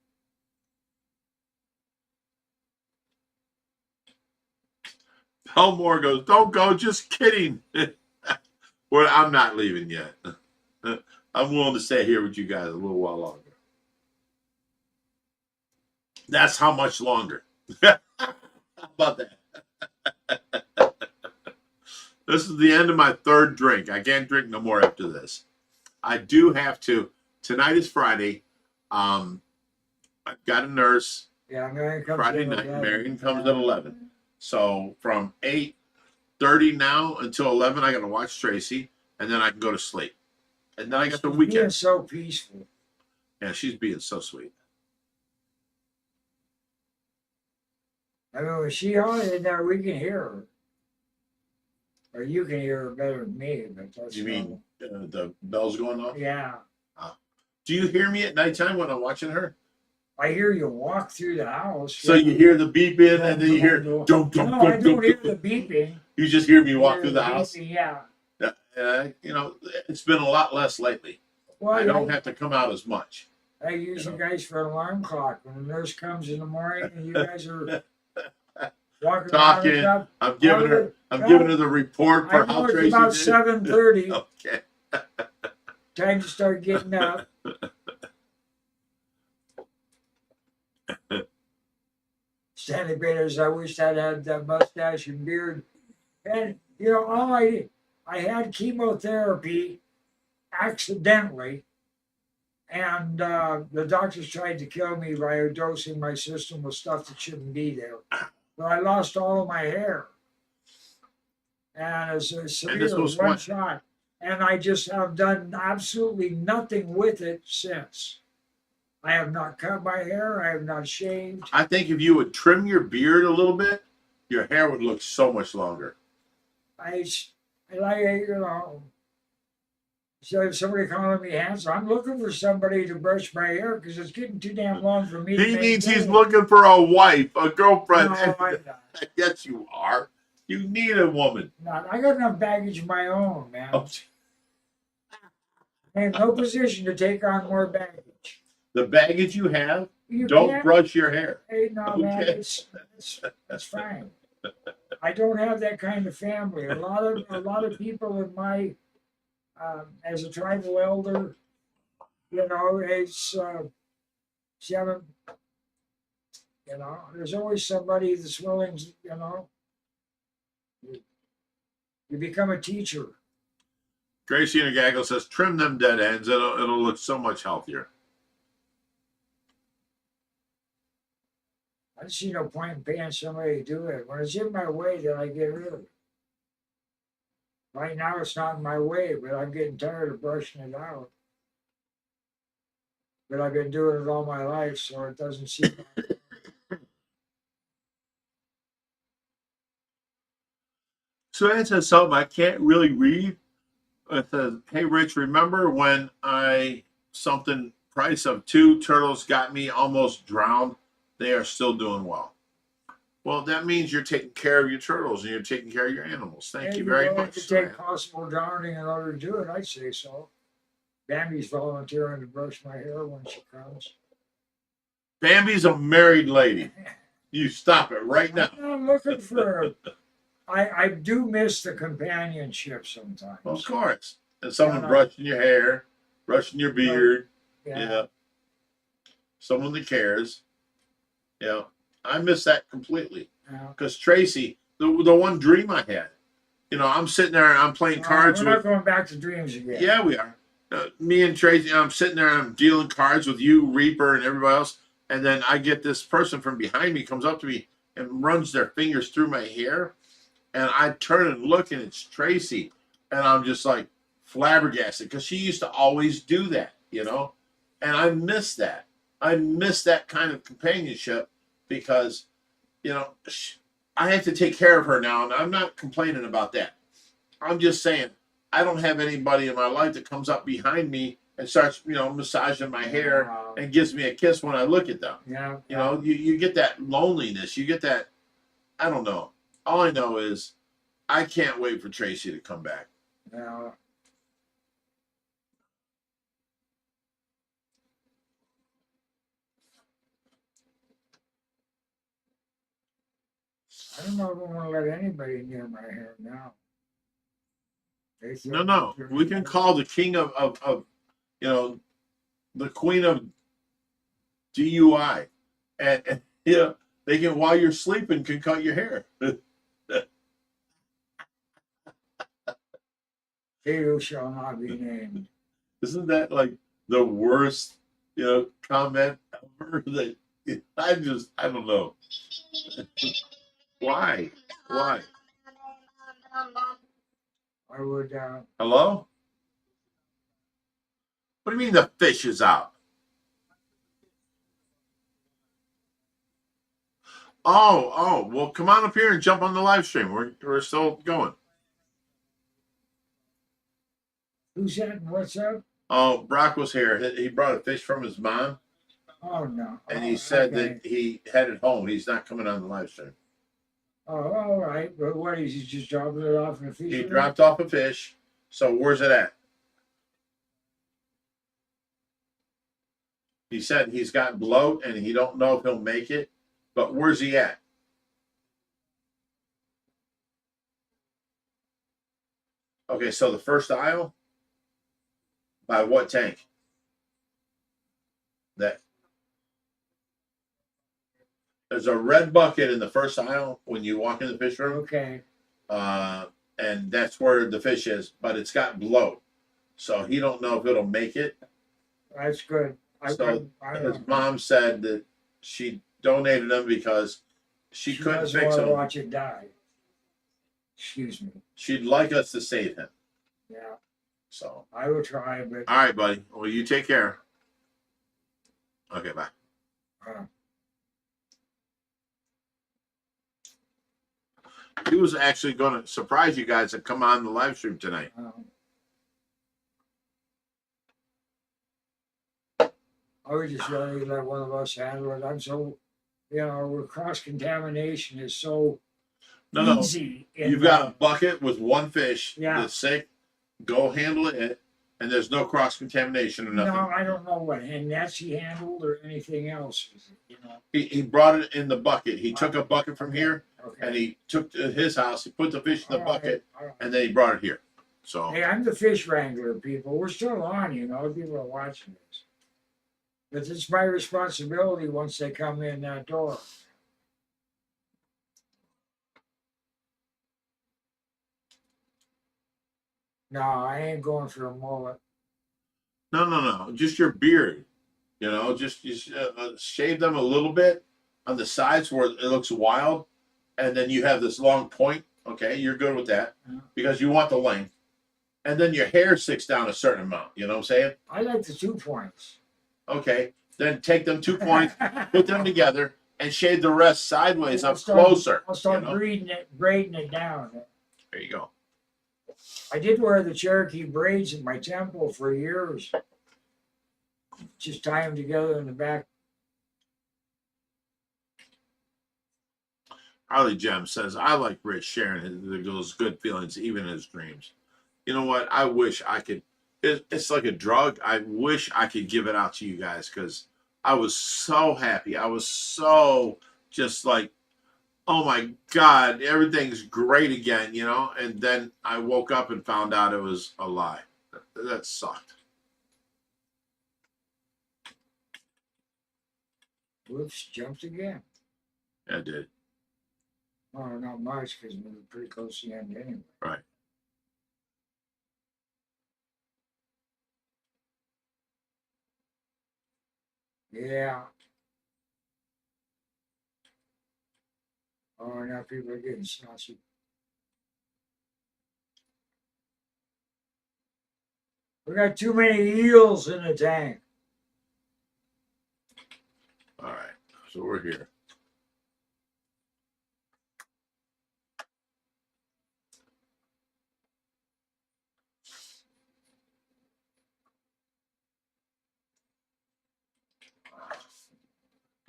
Pelmore goes, don't go, just kidding. Well, I'm not leaving yet. I'm willing to stay here with you guys a little while longer. That's how much longer. How about that? This is the end of my third drink. I can't drink no more after this. I do have to. Tonight is Friday. I've got a nurse. yeah, Marion comes Friday in night. 11. Marion comes at 11. So from 8:30 now until 11, I got to watch Tracy, and then I can go to sleep. And then I got the Being weekend. so peaceful. Yeah, she's being so sweet. I mean, when she on in there, we can hear her. Or you can hear her better than me, but that's You mean the bells going off? Yeah. Do you hear me at nighttime when I'm watching her? I hear you walk through the house. So you hear the beeping, and then you hear dum dum No, dum I don't hear dum. the beeping. You just hear me walk Hear through the house. beeping, yeah. It's been a lot less lately. Well, I don't have to come out as much. I use you guys for an alarm clock. When the nurse comes in the morning and you guys are walking Talking. around and I'm giving her the report stuff. for I how know it's Tracy about did. 7:30. Okay. Time to start getting up. Stanley Graders, I wish I'd had that mustache and beard. And all I had chemotherapy accidentally, and the doctors tried to kill me by dosing my system with stuff that shouldn't be there. But I lost all of my hair, and it's a severe one shot. And I just have done absolutely nothing with it since. I have not cut my hair. I have not shaved. I think if you would trim your beard a little bit, your hair would look so much longer. So if somebody calling me handsome, I'm looking for somebody to brush my hair because it's getting too damn long for me. He means he's looking for a wife, a girlfriend. No, I'm not. Yes, you are. You need a woman. I got enough baggage of my own, man. Oh. I'm in no position to take on more baggage. The baggage you have, You don't can't- brush your hair. Hey, no, man, Okay. that's fine. I don't have that kind of family. A lot of people in my, as a tribal elder, it's seven. There's always somebody that's willing. You become a teacher. Tracy Gaggle says, trim them dead ends. It'll look so much healthier. I just see no point in paying somebody to do it. When it's in my way, then I get rid of it. Right now, it's not in my way, but I'm getting tired of brushing it out. But I've been doing it all my life, so it doesn't seem. So that says something I can't really read. It says, hey, Rich, remember when price of 2 turtles got me almost drowned? They are still doing well. Well, that means you're taking care of your turtles and you're taking care of your animals. Thank you very much. To take possible drowning in order to do it, I'd say so. Bambi's volunteering to brush my hair when she comes. Bambi's a married lady. You stop it right now. I'm looking for. I do miss the companionship sometimes. Of course. And someone Yeah. brushing your hair, brushing your beard. Yeah. Yeah. Someone that cares. Yeah. I miss that completely. Yeah. Because Tracy, the one dream I had, you know, I'm sitting there and I'm playing cards We're with. not going back to dreams again. Yeah, we are. Me and Tracy, I'm sitting there and I'm dealing cards with you, Reaper, and everybody else. And then I get this person from behind me comes up to me and runs their fingers through my hair. And I turn and look and it's Tracy. And I'm just like flabbergasted because she used to always do that, you know? And I miss that. I miss that kind of companionship because, you know, I have to take care of her now. And I'm not complaining about that. I'm just saying, I don't have anybody in my life that comes up behind me and starts, you know, massaging my hair and gives me a kiss when I look at them. Yeah. You know, you get that loneliness. You get that, I don't know. All I know is I can't wait for Tracy to come back. Yeah. I don't know if I want to let anybody near my hair now. No. We can call the king of you know, the queen of DUI. And you know, they can, while you're sleeping, can cut your hair. He who shall not be named. Isn't that like the worst, you know, comment ever? That I don't know. Why? Why? I would. Hello? What do you mean the fish is out? Oh, well, come on up here and jump on the live stream. We're still going. Who's that and what's up? Oh, Brock was here. He brought a fish from his mom, Oh, no. and he said that he headed home. He's not coming on the live stream. Oh, all right. But what is he just dropping it off in the fish? He dropped off a fish. So where's it at? He said he's got bloat and he don't know if he'll make it. But where's he at? Okay, so the first aisle? By what tank? There's a red bucket in the first aisle when you walk in the fish room. Okay. And that's where the fish is, but it's got bloat. So he don't know if it'll make it. That's good. His mom said that she donated them because she couldn't fix them. them. Watch it die. Excuse me. She'd like us to save him. Yeah. So I will try, but all right, buddy. Well, you take care. Okay, bye. He was actually going to surprise you guys and come on the live stream tonight. I would just rather let one of us handle it. I'm so, you know, cross contamination is so easy. You've got a bucket with one fish that's sick. Go handle it, and there's no cross contamination or nothing. No, I don't know what nets he handled or anything else. You know, he brought it in the bucket. He took a bucket from here, and he took to his house. He put the fish in the bucket, and then he brought it here. So hey, I'm the fish wrangler, people. We're still on, you know. People are watching this, but it's my responsibility once they come in that door. No, I ain't going for a mullet. No. Just your beard. You know, just shave them a little bit on the sides where it looks wild, and then you have this long point. Okay, you're good with that because you want the length, and then your hair sticks down a certain amount. You know what I'm saying? I like the 2 points. Okay, then take them 2 points, put them together, and shave the rest sideways up closer. I'll start braiding it down. There you go. I did wear the Cherokee braids in my temple for years. Just tie them together in the back. Harley Gem says, I like Rich sharing those good feelings, even in his dreams. You know what? I wish I could. It's like a drug. I wish I could give it out to you guys because I was so happy. I was so just like, oh my God, everything's great again, you know? And then I woke up and found out it was a lie. That sucked. Whoops, jumped again. Yeah, it did. Oh, not much because we were pretty close to the end anyway. Right. Yeah. Oh, now people are getting snotty. We got too many eels in the tank. All right. So we're here.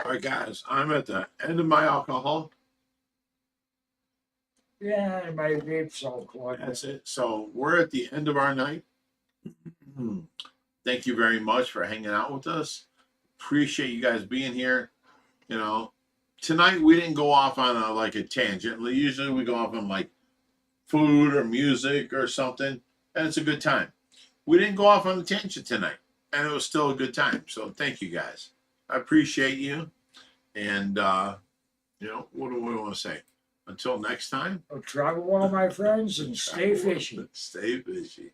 All right, guys, I'm at the end of my alcohol. Yeah, my vape's all clogged up. That's it. So we're at the end of our night. Thank you very much for hanging out with us. Appreciate you guys being here. You know, tonight we didn't go off on a tangent. Usually we go off on like food or music or something, and it's a good time. We didn't go off on a tangent tonight, and it was still a good time. So thank you guys. I appreciate you. And you know, what do we want to say? Until next time. Travel well, my friends, and stay fishy. Stay fishy.